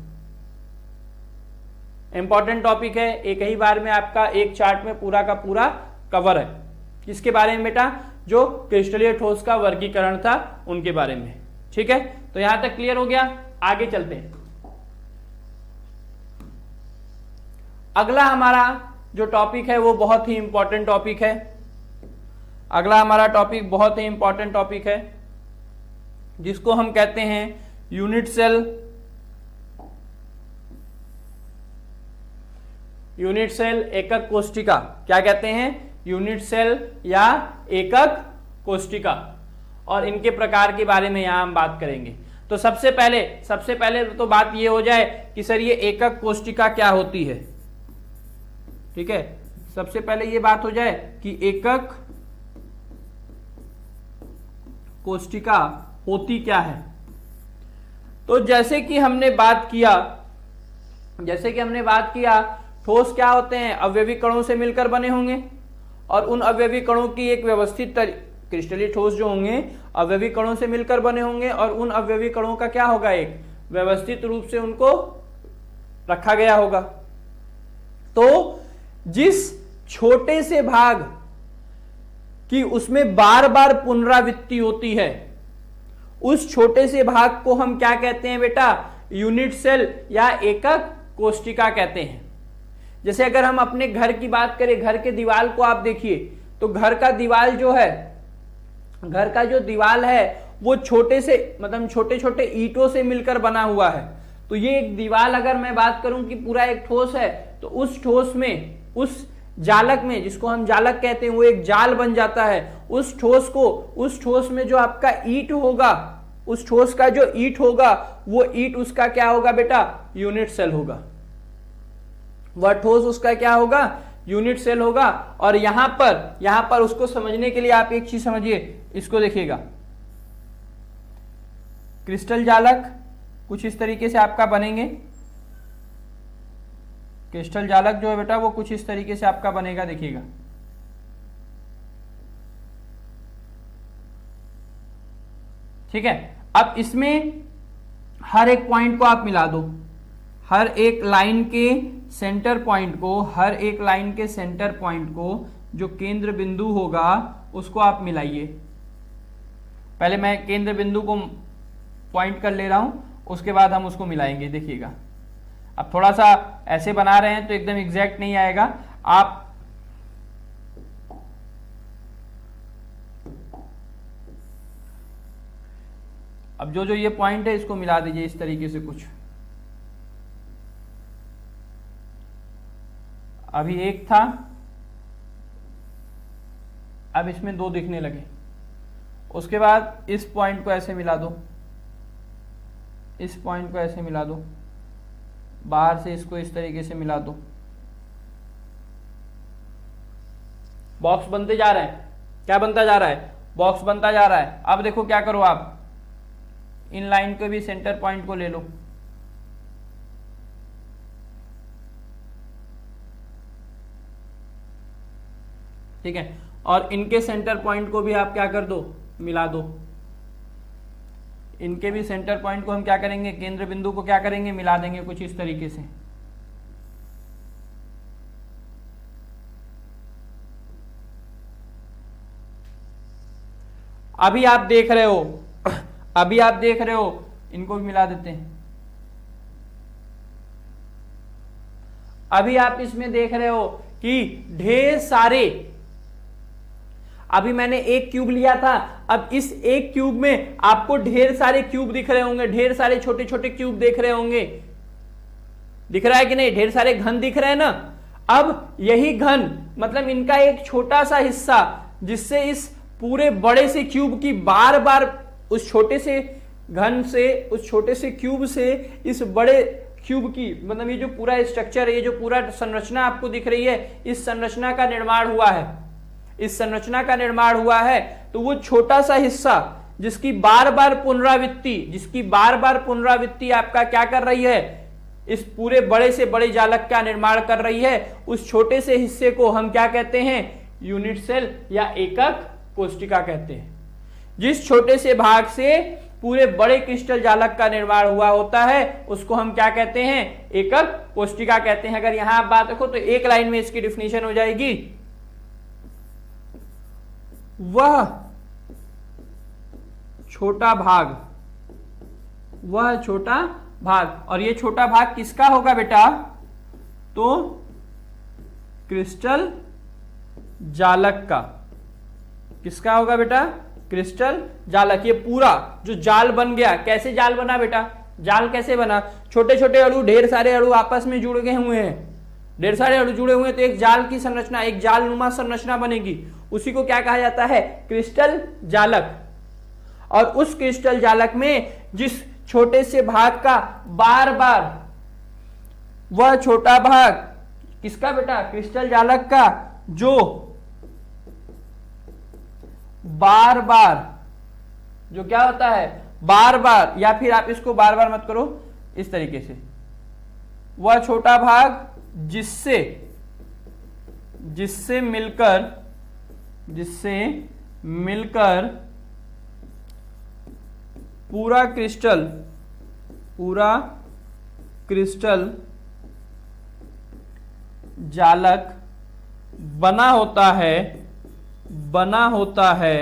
इंपॉर्टेंट टॉपिक है, एक ही बार में आपका एक चार्ट में पूरा का पूरा कवर है। किसके बारे में बेटा? जो क्रिस्टलीय ठोस का वर्गीकरण था उनके बारे में। ठीक है, तो यहां तक क्लियर हो गया। आगे चलते हैं। अगला हमारा जो टॉपिक है वो बहुत ही इंपॉर्टेंट टॉपिक है। अगला हमारा टॉपिक बहुत ही इंपॉर्टेंट टॉपिक है, जिसको हम कहते हैं यूनिट सेल। यूनिट सेल, एकक कोष्ठिका। क्या कहते हैं? यूनिट सेल या एकक कोष्ठिका। और इनके प्रकार के बारे में यहां हम बात करेंगे। तो सबसे पहले तो बात ये हो जाए कि सर ये एकक कोष्ठिका क्या होती है। ठीक है, सबसे पहले ये बात हो जाए कि एकक कोष्ठिका होती क्या है। तो जैसे कि हमने बात किया, ठोस क्या होते हैं? अवयवी कणों से मिलकर बने होंगे, और उन अवयवी कणों की एक व्यवस्थित क्रिस्टलीय ठोस जो होंगे अवयवी कणों से मिलकर बने होंगे, और उन अवयवी कणों का क्या होगा? एक व्यवस्थित रूप से उनको रखा गया होगा। तो जिस छोटे से भाग की उसमें बार बार पुनरावृत्ति होती है, उस छोटे से भाग को हम क्या कहते हैं बेटा? यूनिट सेल या एकक कोष्ठिका कहते हैं। जैसे अगर हम अपने घर की बात करें, घर के दीवार को आप देखिए, तो घर का दीवार जो है, घर का जो दीवार है वो छोटे से, मतलब छोटे छोटे ईंटों से मिलकर बना हुआ है। तो ये एक दीवार, अगर मैं बात करूं कि पूरा एक ठोस है, तो उस ठोस में, उस जालक में, जिसको हम जालक कहते हैं, वो एक जाल बन जाता है। उस ठोस में जो आपका ईंट होगा, उस ठोस का जो ईंट होगा, वो ईंट उसका क्या होगा बेटा? यूनिट सेल होगा। वह ठोस उसका क्या होगा? यूनिट सेल होगा। और यहां पर उसको समझने के लिए आप एक चीज समझिए, इसको देखिएगा। क्रिस्टल जालक कुछ इस तरीके से आपका बनेंगे। क्रिस्टल जालक जो है बेटा वो कुछ इस तरीके से आपका बनेगा, देखिएगा। ठीक है, अब इसमें हर एक पॉइंट को आप मिला दो, हर एक लाइन के सेंटर पॉइंट को, जो केंद्र बिंदु होगा उसको आप मिलाइए। पहले मैं केंद्र बिंदु को पॉइंट कर ले रहा हूं, उसके बाद हम उसको मिलाएंगे। देखिएगा, अब थोड़ा सा ऐसे बना रहे हैं तो एकदम एग्जैक्ट नहीं आएगा। आप अब जो ये पॉइंट है इसको मिला दीजिए इस तरीके से कुछ। अभी एक था, अब इसमें दो दिखने लगे। उसके बाद इस पॉइंट को ऐसे मिला दो, इस पॉइंट को ऐसे मिला दो, बाहर से इसको इस तरीके से मिला दो, बॉक्स बनते जा रहे हैं। क्या बनता जा रहा है? बॉक्स बनता जा रहा है। अब देखो क्या करो, आप इन लाइन को भी सेंटर पॉइंट को ले लो, ठीक है, और इनके सेंटर पॉइंट को भी आप क्या कर दो, मिला दो। इनके भी सेंटर पॉइंट को हम क्या करेंगे, केंद्र बिंदु को क्या करेंगे, मिला देंगे कुछ इस तरीके से। अभी आप देख रहे हो, अभी आप देख रहे हो, इनको भी मिला देते हैं। अभी आप इसमें देख रहे हो कि ढेर सारे, अभी मैंने एक क्यूब लिया था, अब इस एक क्यूब में आपको ढेर सारे क्यूब दिख रहे होंगे, ढेर सारे छोटे छोटे क्यूब देख रहे होंगे। दिख रहा है कि नहीं? ढेर सारे घन दिख रहे हैं ना। अब यही घन मतलब इनका एक छोटा सा हिस्सा, जिससे इस पूरे बड़े से क्यूब की बार बार उस छोटे से घन से, उस छोटे से क्यूब से इस बड़े क्यूब की, मतलब ये जो पूरा स्ट्रक्चर है, ये जो पूरा संरचना आपको दिख रही है, इस संरचना का निर्माण हुआ है, इस संरचना का निर्माण हुआ है। तो वो छोटा सा हिस्सा जिसकी बार बार पुनरावृत्ति, जिसकी बार बार पुनरावृत्ति आपका क्या कर रही है, इस पूरे बड़े से बड़े जालक का निर्माण कर रही है, उस छोटे से हिस्से को हम क्या कहते हैं, यूनिट सेल या एकक कोशिका कहते हैं। जिस छोटे से भाग से पूरे बड़े क्रिस्टल जालक का निर्माण हुआ होता है, उसको हम क्या कहते हैं, एकक कोशिका कहते हैं। अगर यहां आप बात रखो तो एक लाइन में इसकी डिफिनीशन हो जाएगी, वह छोटा भाग, वह छोटा भाग, और ये छोटा भाग किसका होगा बेटा, तो क्रिस्टल जालक का। किसका होगा बेटा, क्रिस्टल जालक। ये पूरा जो जाल बन गया, कैसे जाल बना बेटा, जाल कैसे बना, छोटे छोटे अणु, ढेर सारे अणु आपस में जुड़ गए हुए हैं, ढेर सारे अणु जुड़े हुए हैं, तो एक जाल की संरचना, एक जाल नुमा संरचना बनेगी। उसी को क्या कहा जाता है, क्रिस्टल जालक। और उस क्रिस्टल जालक में जिस छोटे से भाग का बार बार, वह छोटा भाग किसका बेटा, क्रिस्टल जालक का, जो बार बार, जो क्या होता है, बार बार, या फिर आप इसको बार बार मत करो, इस तरीके से, वह छोटा भाग जिससे, जिससे मिलकर, जिससे मिलकर पूरा क्रिस्टल, पूरा क्रिस्टल जालक बना होता है, बना होता है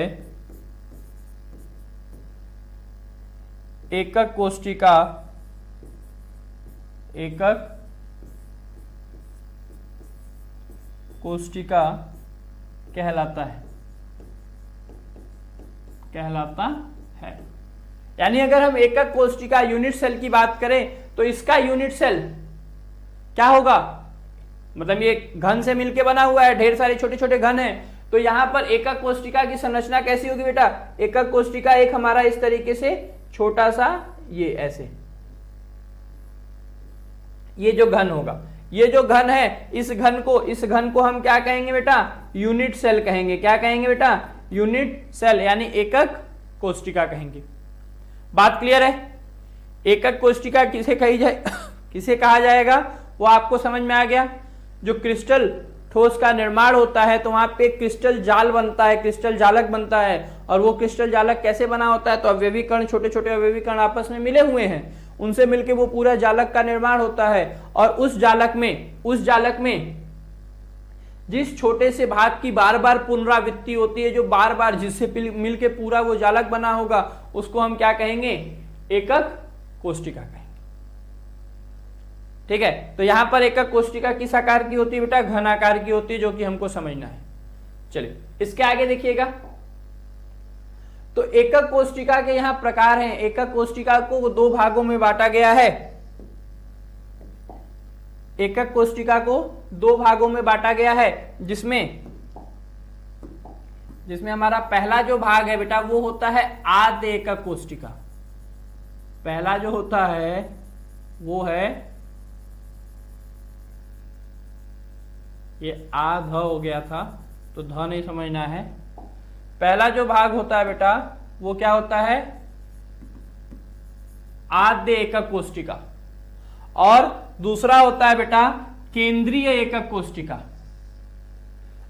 एकक कोशिका, एकक कोशिका कहलाता है, कहलाता है। यानी अगर हम एकक कोशिका यूनिट सेल की बात करें तो इसका यूनिट सेल क्या होगा, मतलब ये घन से मिलके बना हुआ है, ढेर सारे छोटे छोटे घन हैं, तो यहां पर एकक कोशिका की संरचना कैसी होगी बेटा, एकक कोशिका एक हमारा इस तरीके से छोटा सा, ये ऐसे, ये जो घन होगा, ये जो घन है, इस घन को हम क्या कहेंगे बेटा, यूनिट सेल कहेंगे। क्या कहेंगे बेटा, यूनिट सेल, यानी एकक कोशिका कहेंगे। बात क्लियर है? एकक कोशिका किसे कही जाए, किसे कहा जाएगा, वो आपको समझ में आ गया। जो क्रिस्टल ठोस का निर्माण होता है तो वहां पे क्रिस्टल जाल बनता है, क्रिस्टल जालक बनता है, और वो क्रिस्टल जालक कैसे बना होता है, तो अवयवी कण, छोटे छोटे अवयवी कण आपस में मिले हुए हैं, उनसे मिलके वो पूरा जालक का निर्माण होता है। और उस जालक में जिस छोटे से भाग की बार बार पुनरावृत्ति होती है, जो बार बार जिससे मिलके पूरा वो जालक बना होगा, उसको हम क्या कहेंगे, एकक कोशिका कहेंगे। ठीक है, तो यहां पर एकक कोशिका किस आकार की होती है बेटा, घन आकार की होती है, जो कि हमको समझना है। चलिए इसके आगे देखिएगा, तो एकक कोशिका के यहां प्रकार हैं। एकक कोशिका को दो भागों में बांटा गया है। एकक कोष्टिका को दो भागों में बांटा गया है, जिसमें हमारा पहला जो भाग है बेटा वो होता है आद्य एकक कोष्टिका। पहला जो होता है वो है, ये आध हो गया था तो ध नहीं समझना है। पहला जो भाग होता है बेटा वो क्या होता है, आद्य एकक कोष्टिका, और दूसरा होता है बेटा केंद्रीय एकक कोष्टिका।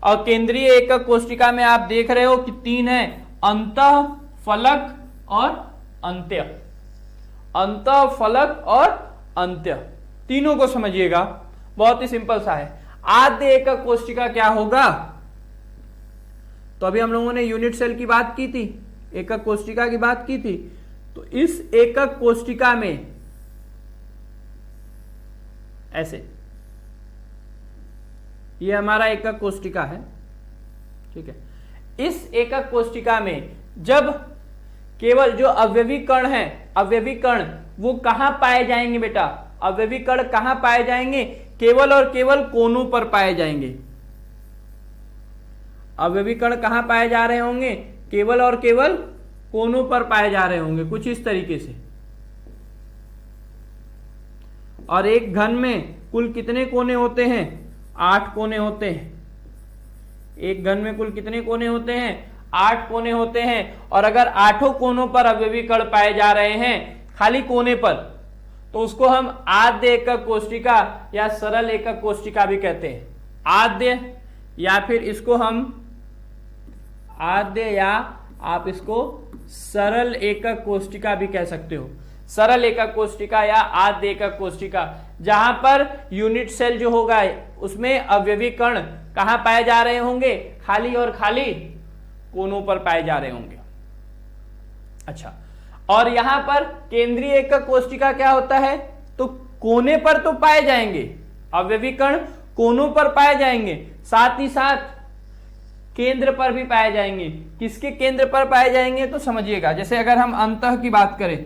और केंद्रीय एकक कोष्टिका में आप देख रहे हो कि तीन है, अंतः, फलक और अंत्य। अंतः, फलक और अंत्य, तीनों को समझिएगा, बहुत ही सिंपल सा है। आद्य एकक कोष्टिका क्या होगा, तो अभी हम लोगों ने यूनिट सेल की बात की थी, एकक कोष्टिका की बात की थी। तो इस एकक कोष्टिका में ऐसे, ये हमारा एकक कोष्टिका है, ठीक है। इस एकक कोष्टिका में जब केवल जो अवयवी कण है, अवयवी कण वो कहां पाए जाएंगे बेटा, अवयवी कण कहां पाए जाएंगे, केवल और केवल कोनों पर पाए जाएंगे। अवयवी कण कहां पाए जा रहे होंगे, केवल और केवल कोनों पर पाए जा रहे होंगे, कुछ इस तरीके से। और एक घन में कुल कितने कोने होते हैं, 8 कोने होते हैं। एक घन में कुल कितने कोने होते हैं, 8 कोने होते हैं। और अगर 8 कोनों पर अवयवी कण पाए जा रहे हैं खाली कोने पर, तो उसको हम आद्य एकक कोष्टिका या सरल एकक कोष्टिका भी कहते हैं। आद्य, या फिर इसको हम आद्य, या आप इसको सरल एकक कोष्टिका भी कह सकते हो। सरल एकक कोष्टिका या आद्य एकक कोष्टिका, जहां पर यूनिट सेल जो होगा उसमें अवयवी कण कहां पाए जा रहे होंगे, खाली और खाली कोनों पर पाए जा रहे होंगे। अच्छा, और यहां पर केंद्रीय एकक कोष्टिका क्या होता है, तो कोने पर तो पाए जाएंगे अवयवी कण, कोनों पर पाए जाएंगे, साथ ही साथ केंद्र पर भी पाए जाएंगे। किसके केंद्र पर पाए जाएंगे तो समझिएगा, जैसे अगर हम अंतः की बात करें,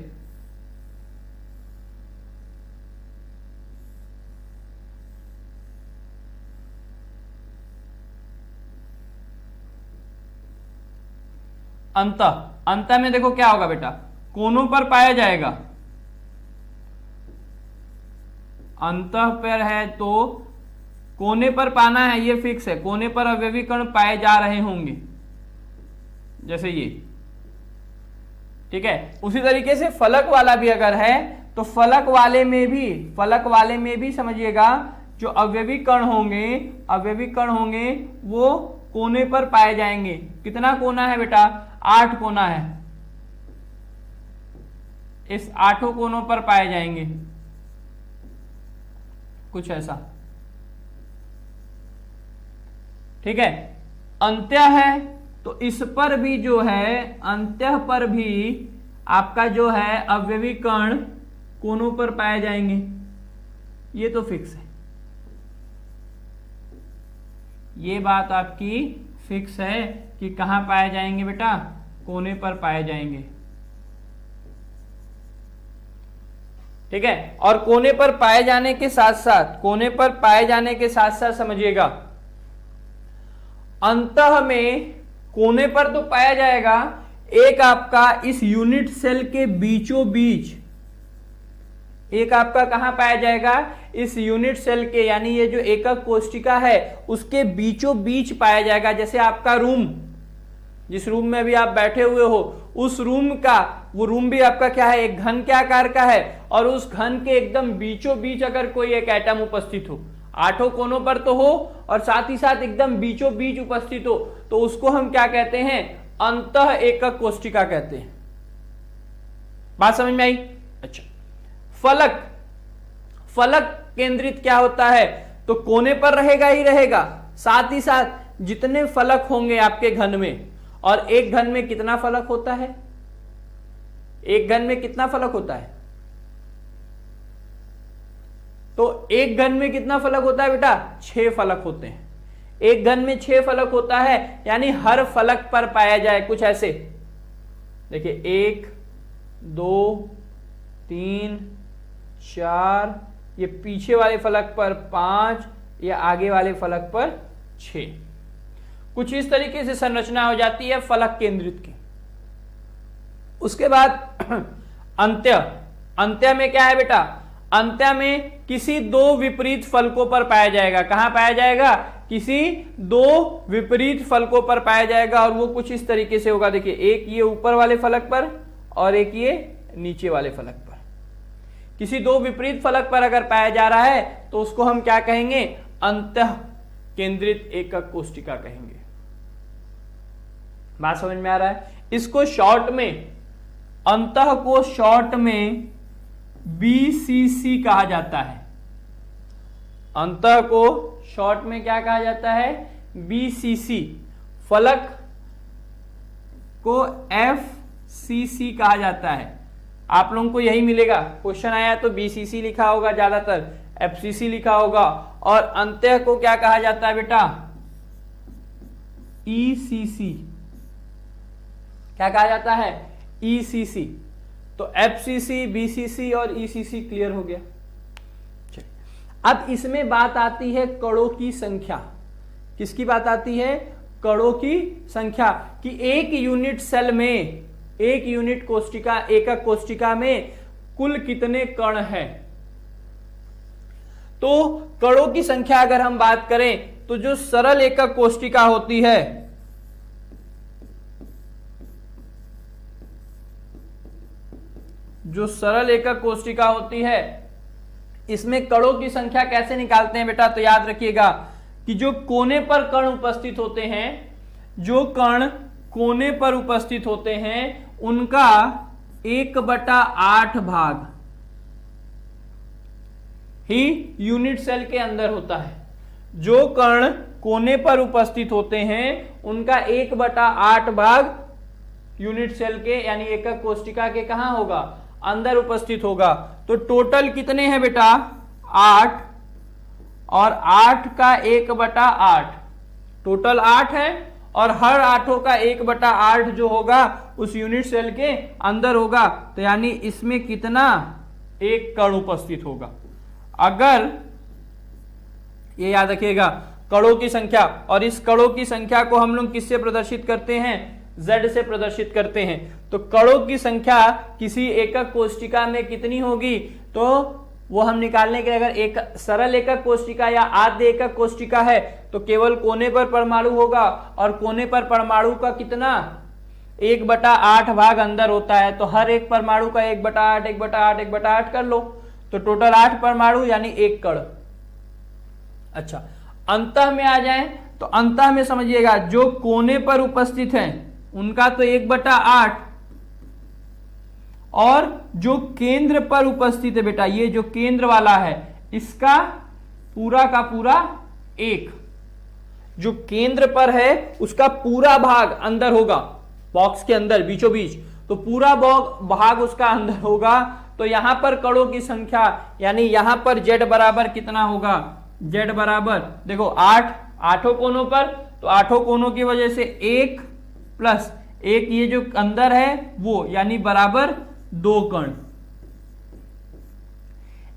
अंतः में देखो क्या होगा बेटा, कोनों पर पाया जाएगा। अंतः पर है तो कोने पर पाना है, ये फिक्स है, कोने पर अवयवी कण पाए जा रहे होंगे, जैसे ये, ठीक है। उसी तरीके से फलक वाला भी अगर है तो फलक वाले में भी समझिएगा, जो अवयवी कण होंगे वो कोने पर पाए जाएंगे। कितना कोना है बेटा, 8 कोना है, इस 8 कोनों पर पाए जाएंगे, कुछ ऐसा, ठीक है। अंत्य है तो इस पर भी जो है, अंत्य पर भी आपका जो है अवयवी कण कोनों पर पाए जाएंगे, ये तो फिक्स है, ये बात आपकी फिक्स है कि कहां पाए जाएंगे बेटा, कोने पर पाए जाएंगे, ठीक है। और कोने पर पाए जाने के साथ साथ समझिएगा, अंतः में कोने पर तो पाया जाएगा, एक आपका इस यूनिट सेल के बीचों बीच, एक आपका कहां पाया जाएगा, इस यूनिट सेल के, यानी ये जो एकक कोष्टिका है उसके बीचों बीच पाया जाएगा। जैसे आपका रूम, जिस रूम में भी आप बैठे हुए हो, उस रूम का, वो रूम भी आपका क्या है, एक घन के आकार का है, और उस घन के एकदम बीचों बीच अगर कोई एक एटम उपस्थित हो, 8 कोनों पर तो हो और साथ ही साथ एकदम बीचों बीच उपस्थित हो, तो उसको हम क्या कहते हैं, अंतः एकक कोष्टिका कहते हैं। बात समझ में आई? अच्छा, फलक केंद्रित क्या होता है, तो कोने पर रहेगा ही रहेगा, साथ ही साथ जितने फलक होंगे आपके घन में, और एक घन में कितना फलक होता है, एक घन में कितना फलक होता है, तो एक घन में कितना फलक होता है बेटा, 6 फलक होते हैं। एक घन में 6 फलक होता है, यानी हर फलक पर पाया जाए, कुछ ऐसे देखिए, 1 2 3 4 ये पीछे वाले फलक पर 5, या आगे वाले फलक पर 6। कुछ इस तरीके से संरचना हो जाती है फलक केंद्रित की। उसके बाद अंत्य में क्या है बेटा? अंत्य में किसी दो विपरीत फलकों पर पाया जाएगा। कहां पाया जाएगा? किसी दो विपरीत फलकों पर पाया जाएगा, और वो कुछ इस तरीके से होगा। देखिए, एक ये ऊपर वाले फलक पर और एक ये नीचे वाले फलक पर। किसी दो विपरीत फलक पर अगर पाया जा रहा है तो उसको हम क्या कहेंगे? अंतः केंद्रित एकक कोष्टिका कहेंगे। बात समझ में आ रहा है? इसको शॉर्ट में, अंतः को शॉर्ट में BCC कहा जाता है। अंतः को शॉर्ट में क्या कहा जाता है? BCC। फलक को FCC कहा जाता है। आप लोगों को यही मिलेगा, क्वेश्चन आया तो BCC लिखा होगा, ज्यादातर FCC लिखा होगा। और अंत्य को क्या कहा जाता है बेटा? ECC। क्या कहा जाता है? ECC। तो FCC, BCC और ECC क्लियर हो गया। अब इसमें बात आती है कणों की संख्या। किसकी बात आती है? कणों की संख्या, कि एक यूनिट सेल में, एक यूनिट कोशिका, एकक कोशिका में कुल कितने कण हैं। तो कणों की संख्या अगर हम बात करें तो जो सरल एकक कोशिका होती है, जो सरल एकक कोशिका होती है, इसमें कणों की संख्या कैसे निकालते हैं बेटा? तो याद रखिएगा कि जो कोने पर कण उपस्थित होते हैं, जो कण कोने पर उपस्थित होते हैं, उनका 1/8 भाग ही यूनिट सेल के अंदर होता है। जो कण कोने पर उपस्थित होते हैं उनका 1/8 भाग यूनिट सेल के, यानी एकक कोशिका के कहां होगा? अंदर उपस्थित होगा। तो टोटल कितने हैं बेटा? 8, और 8 का 1/8, टोटल 8 है, और हर 8 का 1/8 जो होगा उस यूनिट सेल के अंदर होगा। तो यानी इसमें कितना? 1 कण उपस्थित होगा। अगर ये याद रखिएगा, कणों की संख्या, और इस कणों की संख्या को हम लोग किससे प्रदर्शित करते हैं? Z से प्रदर्शित करते हैं। तो कणों की संख्या किसी एकक कोशिका में कितनी होगी? तो वो हम निकालने के लिए, अगर एक सरल एकक कोशिका या आद्य एकक कोशिका है तो केवल कोने पर परमाणु होगा, और कोने पर परमाणु का कितना? 1/8 भाग अंदर होता है। तो हर एक परमाणु का 1/8, 1/8, 1/8 कर लो, तो टोटल 8 परमाणु, यानी 1 कण। अच्छा, अंतः में आ जाए तो अंतः में समझिएगा, जो कोने पर उपस्थित हैं उनका तो 1/8, और जो केंद्र पर उपस्थित है बेटा, ये जो केंद्र वाला है, इसका पूरा का पूरा 1। जो केंद्र पर है उसका पूरा भाग अंदर होगा, बॉक्स के अंदर बीचों बीच, तो पूरा भाग उसका अंदर होगा। तो यहां पर कणों की संख्या, यानी यहां पर Z बराबर कितना होगा? Z बराबर देखो 8, 8 कोनों पर, तो 8 कोनों की वजह से 1 प्लस 1 ये जो अंदर है वो, यानी बराबर 2 कण।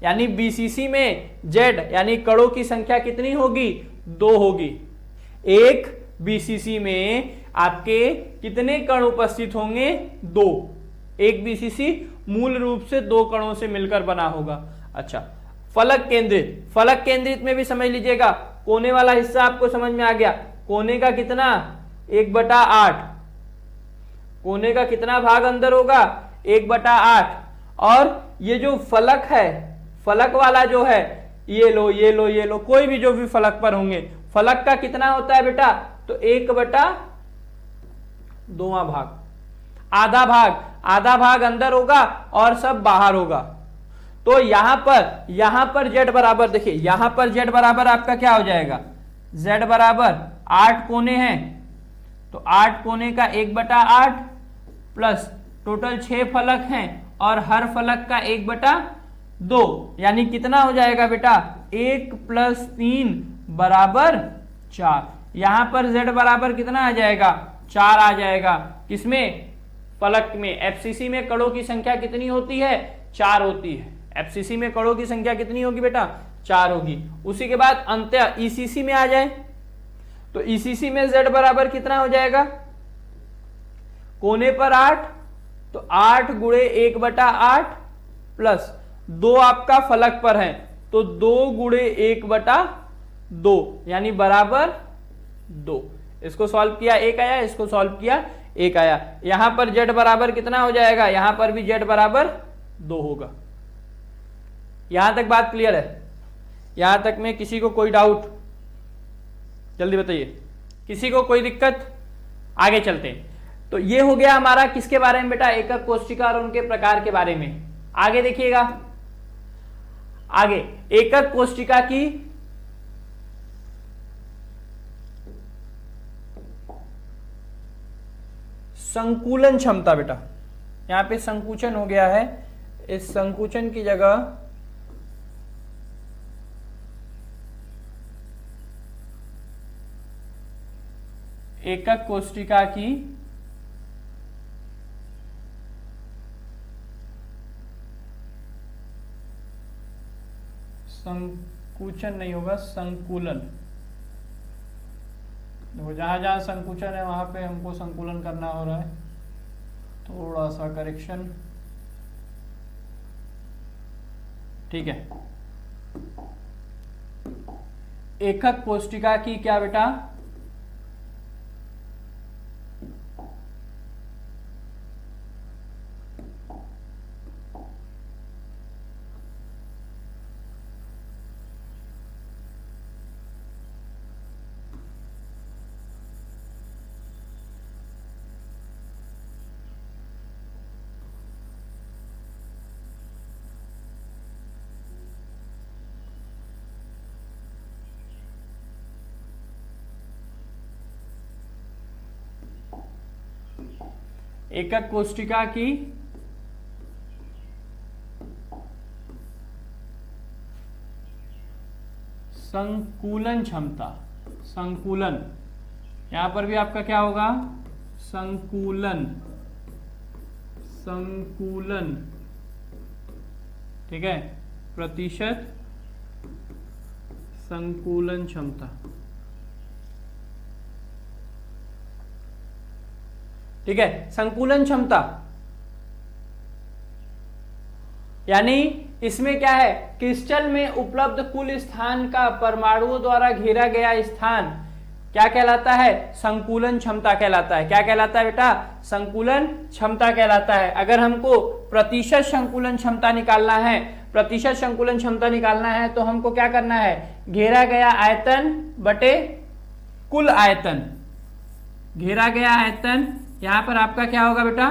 यानी BCC में Z यानी कणों की संख्या कितनी होगी? 2 होगी। एक BCC में आपके कितने कण उपस्थित होंगे? 2। एक BCC मूल रूप से 2 कणों से मिलकर बना होगा। अच्छा, फलक केंद्रित, फलक केंद्रित में भी समझ लीजिएगा, कोने वाला हिस्सा आपको समझ में आ गया। कोने का कितना? 1/8। कोने का कितना भाग अंदर होगा? 1/8। और ये जो फलक है, फलक वाला जो है, ये लो, ये लो, ये लो, कोई भी जो भी फलक पर होंगे, फलक का कितना होता है बेटा? तो 1/2 भाग, आधा भाग अंदर होगा और सब बाहर होगा। तो यहां पर Z बराबर, देखिए यहां पर Z बराबर आपका क्या हो जाएगा? Z बराबर 8 कोने हैं, तो 8 कोने का 1/8 प्लस टोटल 6 फलक हैं, और हर फलक का 1/2, यानी कितना हो जाएगा बेटा? 1 + 3 बराबर 4। यहां पर Z बराबर कितना आ जाएगा? 4 आ जाएगा। किसमें? फलक में। FCC में कणों की संख्या कितनी होती है? 4 होती है। एफसीसी में कणों की संख्या कितनी होगी बेटा, 4 होगी। उसी के बाद अंततः ईसीसी में आ जाए तो ईसीसी में z बराबर कितना हो जाएगा, कोने पर 8, तो 8 गुणे 1/8 प्लस 2 आपका फलक पर है तो 2 गुणे 1/2 यानी बराबर 2। इसको सॉल्व किया 1 आया, इसको सॉल्व किया 1 आया। यहां पर z बराबर कितना हो जाएगा, यहां पर भी z बराबर 2 होगा। यहां तक बात क्लियर है? यहां तक में किसी को कोई डाउट, जल्दी बताइए, किसी को कोई दिक्कत? आगे चलते हैं। तो ये हो गया हमारा किसके बारे में बेटा, एकक कोष्टिका और उनके प्रकार के बारे में। आगे देखिएगा, आगे एकक कोष्टिका की संकुलन क्षमता। बेटा यहां पे संकुचन हो गया है, इस संकुचन की जगह एकक कोष्टिका की संकुचन नहीं होगा, संकुलन। देखो जहां जहां संकुचन है वहां पे हमको संकुलन करना हो रहा है, थोड़ा सा करेक्शन, ठीक है। एकक कोष्टिका की क्या बेटा, एकक कोष्टिका की संकुलन क्षमता, संकुलन, यहां पर भी आपका क्या होगा, संकुलन, संकुलन, ठीक है, प्रतिशत संकुलन क्षमता, ठीक है। संकुलन क्षमता यानी इसमें क्या है, क्रिस्टल में उपलब्ध कुल स्थान का परमाणुओं द्वारा घेरा गया स्थान क्या कहलाता है, संकुलन क्षमता कहलाता है। क्या कहलाता है बेटा, संकुलन क्षमता कहलाता है। अगर हमको प्रतिशत संकुलन क्षमता निकालना है, प्रतिशत संकुलन क्षमता निकालना है तो हमको क्या करना है, घेरा गया आयतन बटे कुल आयतन, घेरा गया आयतन, यहां पर आपका क्या होगा बेटा,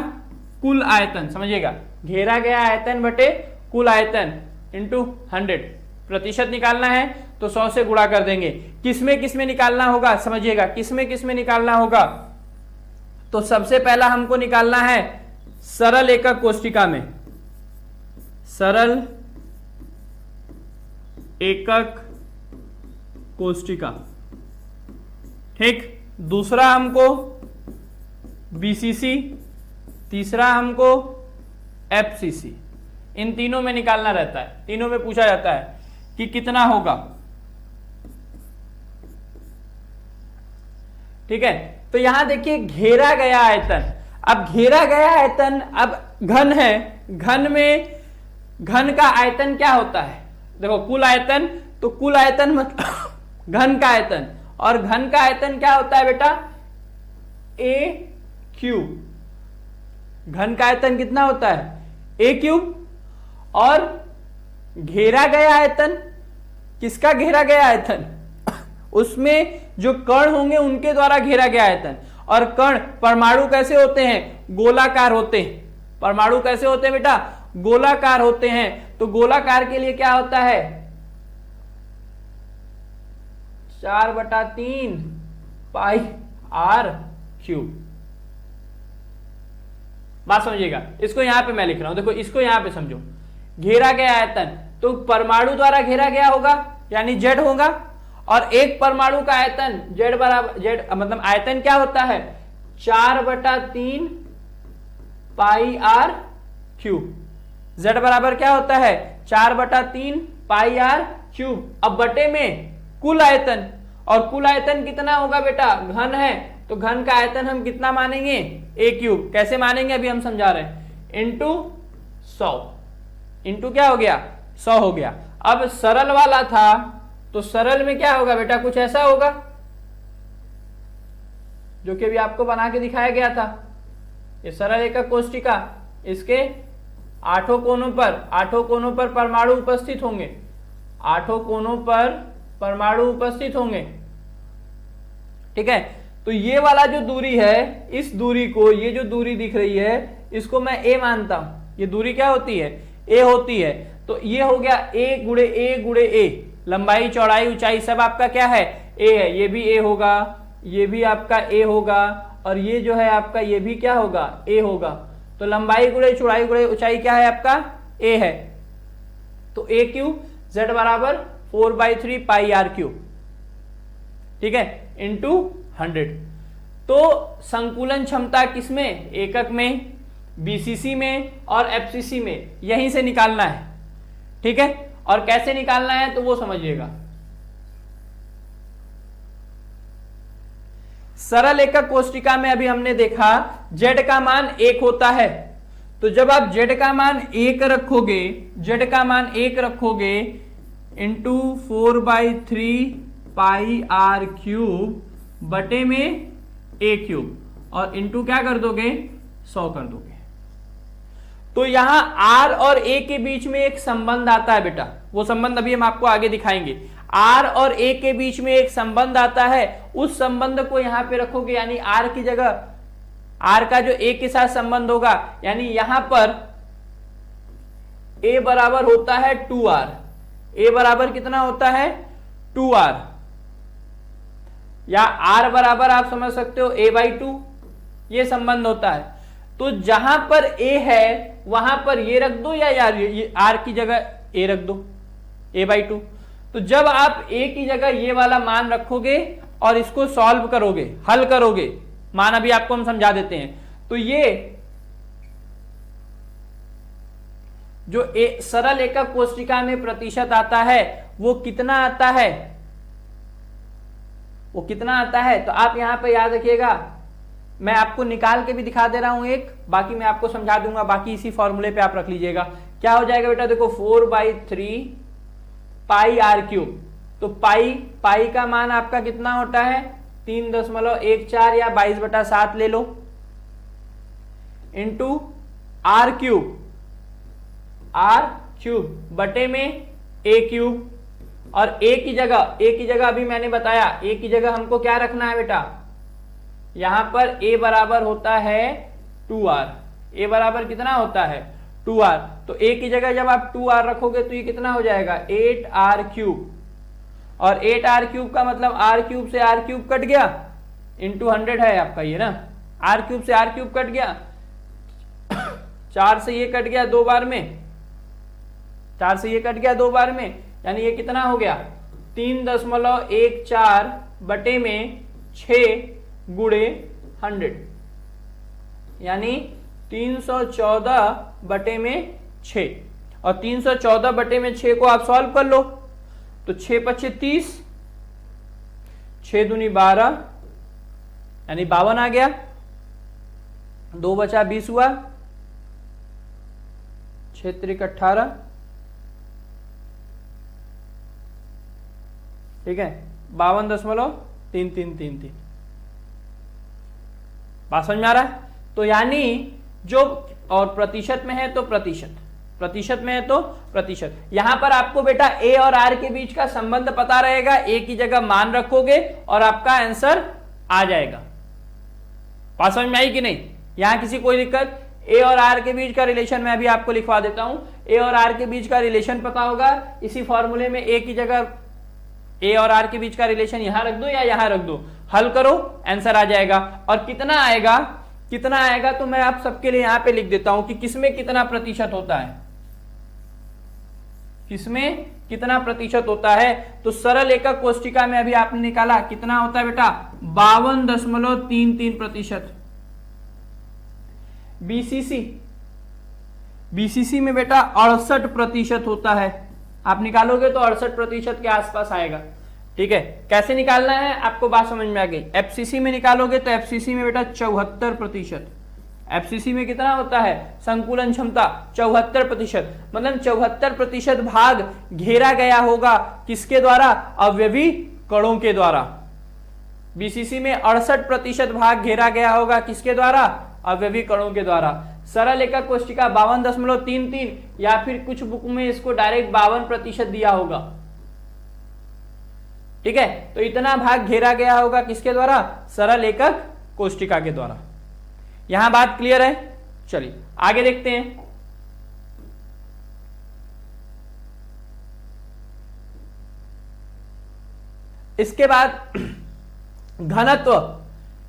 कुल आयतन, समझिएगा, घेरा गया आयतन बटे कुल आयतन इंटू 100। प्रतिशत निकालना है तो 100 से गुणा कर देंगे। किसमें किसमें निकालना होगा, समझिएगा, किसमें किसमें निकालना होगा, तो सबसे पहला हमको निकालना है सरल एकक कोष्टिका में, सरल एकक कोष्टिका, ठीक। दूसरा हमको बीसीसी, तीसरा हमको एफसीसी, इन तीनों में निकालना रहता है। तीनों में पूछा जाता है कि कितना होगा, ठीक है। तो यहां देखिए घेरा गया आयतन, अब घेरा गया आयतन, अब घन है, घन में घन का आयतन क्या होता है, देखो कुल आयतन, तो कुल आयतन मतलब घन का आयतन, और घन का आयतन क्या होता है बेटा, ए क्यूब। घन का आयतन कितना होता है, ए क्यूब। और घेरा गया आयतन, किसका घेरा गया आयतन, उसमें जो कण होंगे उनके द्वारा घेरा गया आयतन। और कण, परमाणु कैसे होते हैं, गोलाकार होते हैं। परमाणु कैसे होते हैं बेटा, गोलाकार होते हैं। तो गोलाकार के लिए क्या होता है, 4/3 पाई आर क्यूब। बात समझिएगा, इसको यहां पे मैं लिख रहा हूं, देखो इसको यहां पे समझो। घेरा गया आयतन तो परमाणु द्वारा घेरा गया होगा यानी जेड होगा, और एक परमाणु का आयतन जेड बराबर, जेड मतलब आयतन क्या होता है, 4/3 पाई आर क्यूब। z बराबर क्या होता है 4/3 पाई आर क्यूब। अब बटे में कुल आयतन, और कुल आयतन कितना होगा बेटा, घन है तो घन का आयतन हम कितना मानेंगे a क्यूब। कैसे मानेंगे अभी हम समझा रहे हैं, इंटू 100, इंटू क्या हो गया 100 हो गया। अब सरल वाला था तो सरल में क्या होगा बेटा, कुछ ऐसा होगा जो कि अभी आपको बना के दिखाया गया था। ये सरल एकक कोष्टिका, इसके आठों कोनों पर परमाणु उपस्थित होंगे, आठों कोनों पर परमाणु उपस्थित होंगे। ठीक है, तो ये वाला जो दूरी है, इस दूरी को, ये जो दूरी दिख रही है इसको मैं a मानता हूं। ये दूरी क्या होती है, a होती है। तो ये हो गया a गुणे a, लंबाई चौड़ाई ऊंचाई सब आपका क्या है a है। ये भी a होगा, ये भी आपका a होगा, और ये जो है आपका ये भी क्या होगा a होगा। तो लंबाई गुणे चौड़ाई गुणे ऊंचाई क्या है आपका a है। तो a क्यूब z बराबर 4/3 पाई आर क्यूब, ठीक है, इंटू 100। तो संकुलन क्षमता किसमें, एकक में, बीसीसी में और एफसीसी में, यहीं से निकालना है। ठीक है, और कैसे निकालना है तो वो समझिएगा। सरल एकक कोष्टिका में अभी हमने देखा z का मान 1 होता है। तो जब आप z का मान 1 रखोगे, z का मान 1 रखोगे इंटू 4/3 पाई आर क्यूब बटे में a क्यूब, और इंटू क्या कर दोगे 100 कर दोगे। तो यहां r और a के बीच में एक संबंध आता है बेटा, वो संबंध अभी हम आपको आगे दिखाएंगे। r और a के बीच में एक संबंध आता है, उस संबंध को यहां पे रखोगे, यानी r की जगह r का जो a के साथ संबंध होगा, यानी यहां पर a बराबर होता है 2r। a बराबर कितना होता है 2r, या r बराबर आप समझ सकते हो a/2, ये संबंध होता है। तो जहां पर a है वहां पर ये रख दो, या यार ये r की जगह a रख दो, a/2। तो जब आप a की जगह ये वाला मान रखोगे और इसको सॉल्व करोगे, हल करोगे, मान अभी आपको हम समझा देते हैं। तो ये जो सरल एकक कोष्टिका में प्रतिशत आता है वो कितना आता है, वो कितना आता है, तो आप यहां पे याद रखिएगा। मैं आपको निकाल के भी दिखा दे रहा हूं एक, बाकी मैं आपको समझा दूंगा, बाकी इसी फॉर्मूले पे आप रख लीजिएगा। क्या हो जाएगा बेटा, देखो 4/3 पाई आर क्यूब। तो पाई का मान आपका कितना होता है 3.14 या 22/7 ले लो, इंटू आर क्यूब बटे में a क्यूब। और a की जगह अभी मैंने बताया, a की जगह हमको क्या रखना है बेटा, यहां पर a बराबर होता है 2r। a बराबर कितना होता है 2r। तो a की जगह जब आप 2r रखोगे तो ये कितना हो जाएगा 8r क्यूब, और 8r क्यूब का मतलब r क्यूब से r क्यूब कट गया, इंटू 100 है आपका ये ना, r क्यूब से r क्यूब कट गया, 4 से ये कट गया 2 बार में, 4 से ये कट गया 2 बार में, यानी ये कितना हो गया 3.14 बटे में 6 गुणे 100, यानी 314 बटे में 6। और 314 बटे में 6 को आप सॉल्व कर लो, तो 6 × 30, 6 दूनी 12, यानी 52 आ गया, 2 बचा 20 हुआ, 6 × 18, ठीक है, 52.3333। बात समझ में आ रहा है। तो यानी जो, और प्रतिशत में है तो प्रतिशत में है तो प्रतिशत। यहां पर आपको बेटा a और r के बीच का संबंध पता रहेगा, a की जगह मान रखोगे और आपका आंसर आ जाएगा। बात समझ में आई कि नहीं, यहां किसी कोई दिक्कत। a और r के बीच का रिलेशन मैं अभी आपको लिखवा देता हूं। a और r के बीच का रिलेशन पता होगा, इसी फॉर्मूले में a की जगह a और r के बीच का रिलेशन यहां रख दो या यहां रख दो, हल करो, आंसर आ जाएगा। और कितना आएगा तो मैं आप सबके लिए यहां पे लिख देता हूं कि किसमें कितना प्रतिशत होता है, किसमें कितना प्रतिशत होता है। तो सरल एकक कोष्टिका में अभी आपने निकाला कितना होता है बेटा 52.33%। बीसीसी बीसीसी में बेटा 68% होता है। आप निकालोगे तो 68% के आसपास आएगा। ठीक है, कैसे निकालना है आपको बात समझ में आ गई। एफसीसी में निकालोगे तो एफसीसी में बेटा 74%। एफसीसी में कितना होता है संकुलन क्षमता 74%, मतलब 74% भाग घेरा गया होगा किसके द्वारा, अवयवी कणों के द्वारा। बीसीसी में 68% भाग घेरा गया होगा किसके द्वारा, अवयवी कणों के द्वारा। सरल एकक कोशिका 52.33 या फिर कुछ बुक में इसको डायरेक्ट 52% दिया होगा। ठीक है, तो इतना भाग घेरा गया होगा किसके द्वारा, सरल एकक कोशिका के द्वारा। यहां बात क्लियर है। चलिए आगे देखते हैं। इसके बाद घनत्व,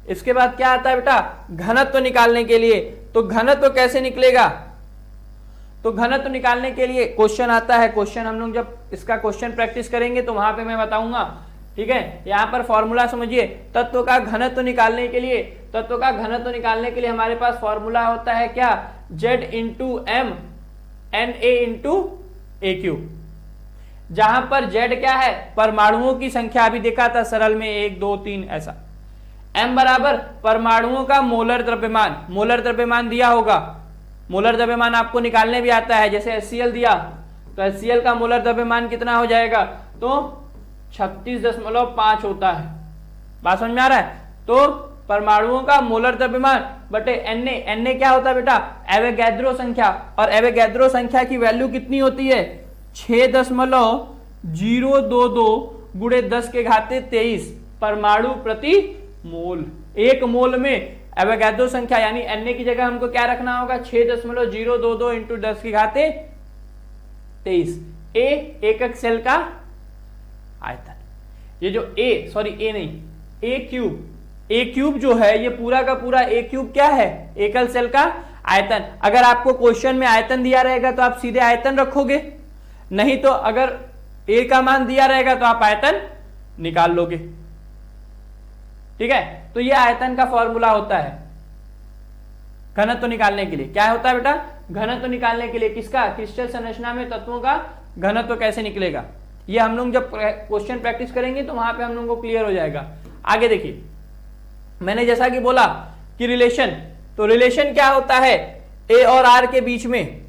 इसके बाद क्या आता है बेटा, घनत्व निकालने के लिए। तो घनत्व कैसे निकलेगा, तो घनत्व निकालने के लिए क्वेश्चन आता है। क्वेश्चन हम लोग जब इसका क्वेश्चन प्रैक्टिस करेंगे तो वहां पे मैं बताऊंगा। ठीक है, यहां पर फॉर्मूला समझिए। तत्व का घनत्व निकालने के लिए, तत्व का घनत्व निकालने के लिए हमारे पास फॉर्मूला होता है क्या, Z into M N A into A Q. जहां पर Z क्या है, परमाणुओं की संख्या, अभी देखा था सरल में 1 2 3 ऐसा। m बराबर परमाणुओं का मोलर द्रव्यमान, मोलर द्रव्यमान दिया होगा। मोलर द्रव्यमान आपको निकालने भी आता है, जैसे HCl दिया तो HCl का मोलर द्रव्यमान कितना हो जाएगा, तो 36.5 होता है। बात समझ में आ रहा है। तो परमाणुओं का मोलर द्रव्यमान बटे Na क्या होता है बेटा, एवोगैड्रो संख्या, और एवोगैड्रो संख्या की वैल्यू कितनी होती है, 6.022 गुणे 10⁻23 परमाणु प्रति मोल। एक मोल में एवोगैड्रो संख्या यानी Na की जगह हमको क्या रखना होगा, 6.022 इंटू 10⁻23। ए एकक सेल का आयतन। ये जो ए नहीं, ए क्यूब जो है, ये पूरा का पूरा ए क्यूब क्या है, एकल सेल का आयतन। अगर आपको क्वेश्चन में आयतन दिया रहेगा तो आप सीधे आयतन रखोगे, नहीं तो अगर ए का मान दिया रहेगा तो आप आयतन निकाल लोगे। ठीक है, तो ये आयतन का फॉर्मूला होता है घनत्व निकालने के लिए। क्या होता है बेटा, घनत्व निकालने के लिए किसका, क्रिस्टल संरचना में तत्वों का घनत्व कैसे निकलेगा। ये हम लोग जब क्वेश्चन प्रैक्टिस करेंगे तो वहां पे हम लोग को क्लियर हो जाएगा। आगे देखिए, मैंने जैसा कि बोला कि रिलेशन, तो रिलेशन क्या होता है, ए और आर के बीच में,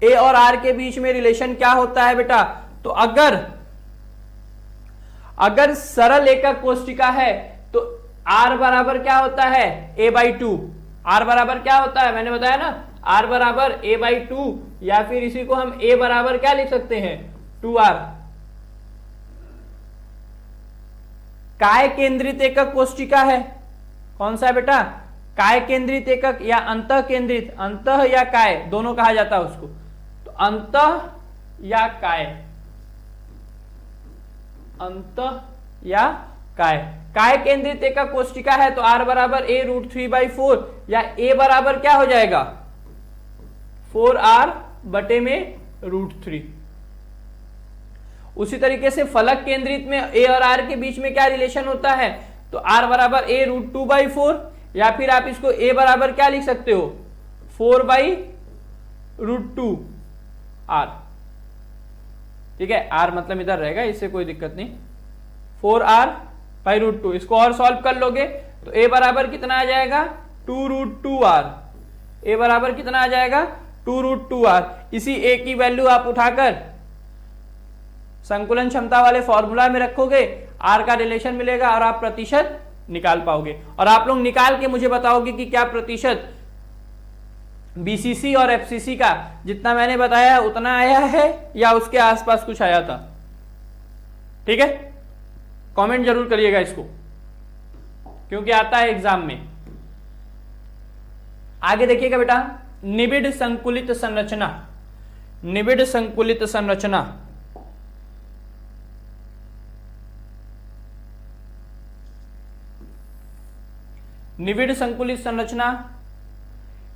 ए और आर के बीच में रिलेशन क्या होता है बेटा, तो अगर सरल एकक कोशिका है तो R बराबर क्या होता है, a/2। R बराबर क्या होता है, मैंने बताया ना, R बराबर a/2, या फिर इसी को हम a बराबर क्या लिख सकते हैं, 2R। काय केंद्रित एकक कोशिका है, कौन सा है बेटा, काय केंद्रित एकक या अंतः केंद्रित, अंतः या काय दोनों कहा जाता है उसको, तो अंतः या काय, अंतः या काय। काय केंद्रित एकक कोशिका है तो R बराबर a√3/4, या a बराबर क्या हो जाएगा, 4R बटे में √3। उसी तरीके से फलक केंद्रित में a और R के बीच में क्या रिलेशन होता है, तो R बराबर a√2/4, या फिर आप इसको a बराबर क्या लिख सकते हो, 4/√2R। ठीक है, R मतलब इधर रहेगा, इससे कोई दिक्कत नहीं, 4R/√2। इसको और सॉल्व कर लोगे तो a बराबर कितना आ जाएगा, 2√2R। a बराबर कितना आ जाएगा, 2√2R। इसी a की वैल्यू आप उठाकर संकुलन क्षमता वाले फॉर्मूला में रखोगे, R का रिलेशन मिलेगा और आप प्रतिशत निकाल पाओगे। और आप लोग निकाल के मुझे बताओगे कि क्या प्रतिशत बीसीसी और एफसीसी का जितना मैंने बताया उतना आया है या उसके आसपास कुछ आया था। ठीक है, कमेंट जरूर करिएगा इसको, क्योंकि आता है एग्जाम में। आगे देखिएगा बेटा, निबिड़ संकुलित संरचना, निबिड़ संकुलित संरचना। निबिड़ संकुलित संरचना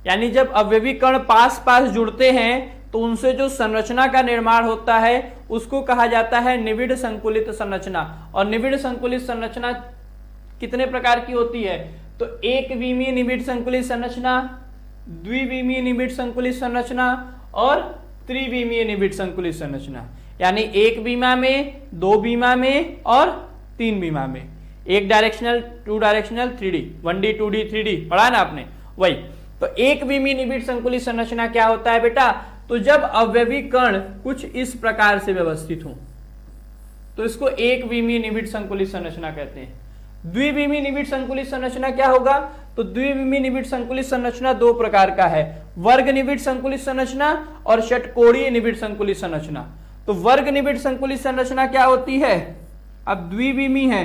यानी जब अवयवी कण पास पास जुड़ते हैं तो उनसे जो संरचना का निर्माण होता है उसको कहा जाता है निबिड़ संकुलित संरचना। और निबिड़ संकुलित संरचना कितने प्रकार की होती है, तो एक विमीय निबिड़ संकुलित संरचना, द्विविमीय निबिड़ संकुलित संरचना और त्रिविमीय निबिड़ संकुलित संरचना, यानी एक बीमा में, दो बीमा में और तीन बीमा में, एक directional, to directional, 3D, 1D 2D 3D पढ़ा ना आपने, वही। तो एक विमीय निबिड़ संकुलित संरचना क्या होता है बेटा, तो जब अवयवी कण कुछ इस प्रकार से व्यवस्थित हो तो इसको एक विमीय निबिड़ संकुलित संरचना कहते हैं। द्विविमीय निबिड़ संकुलित संरचना क्या होगा, तो द्विविमीय निबिड़ संकुलित संरचना दो प्रकार का है, वर्ग निबिड़ संकुलित संरचना और षटकोणीय निबिड़ संकुलित संरचना। तो वर्ग निबिड़ संकुलित संरचना क्या होती है, अब द्विविमीय है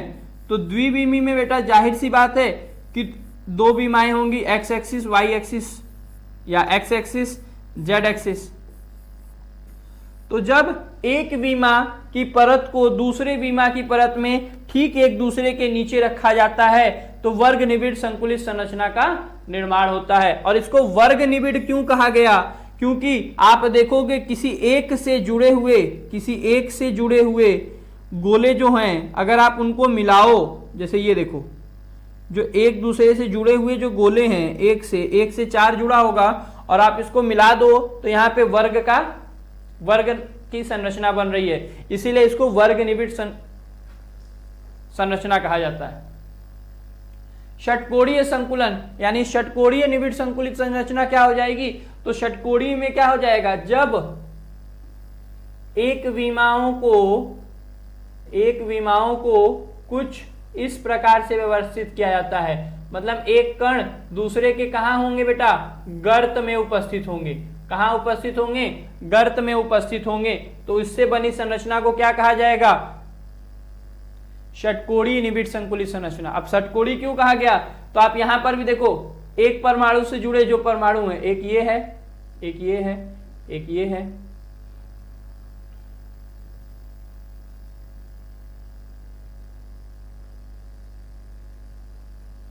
तो द्विविमीय में बेटा जाहिर सी बात है कि दो बीमाएं होंगी, एक्स एक्सिस वाई एक्सिस या एक्स एक्सिस जेड एक्सिस। तो जब एक बीमा की परत को दूसरे बीमा की परत में ठीक एक दूसरे के नीचे रखा जाता है तो वर्ग निबिड़ संकुलित संरचना का निर्माण होता है। और इसको वर्ग निबिड़ क्यों कहा गया, क्योंकि आप देखोगे किसी एक से जुड़े हुए गोले जो हैं अगर आप उनको मिलाओ, जैसे ये देखो जो एक दूसरे से जुड़े हुए जो गोले हैं, एक से चार जुड़ा होगा और आप इसको मिला दो तो यहाँ पे वर्ग की संरचना बन रही है, इसीलिए इसको वर्ग निबिड़ संरचना कहा जाता है। षटकोणीय संकुलन यानी षटकोणीय निबिड़ संकुलित संरचना क्या हो जाएगी, तो षटकोणीय में क्या हो जाएगा, जब एक विमाओं को कुछ इस प्रकार से व्यवस्थित किया जाता है, मतलब एक कण दूसरे के कहां होंगे बेटा, गर्त में उपस्थित होंगे। कहां उपस्थित होंगे, गर्त में उपस्थित होंगे, तो इससे बनी संरचना को क्या कहा जाएगा, षटकोणीय निबिड़ संकुलित संरचना। अब षटकोणीय क्यों कहा गया, तो आप यहां पर भी देखो एक परमाणु से जुड़े जो परमाणु है, एक ये है, एक ये है, एक ये है,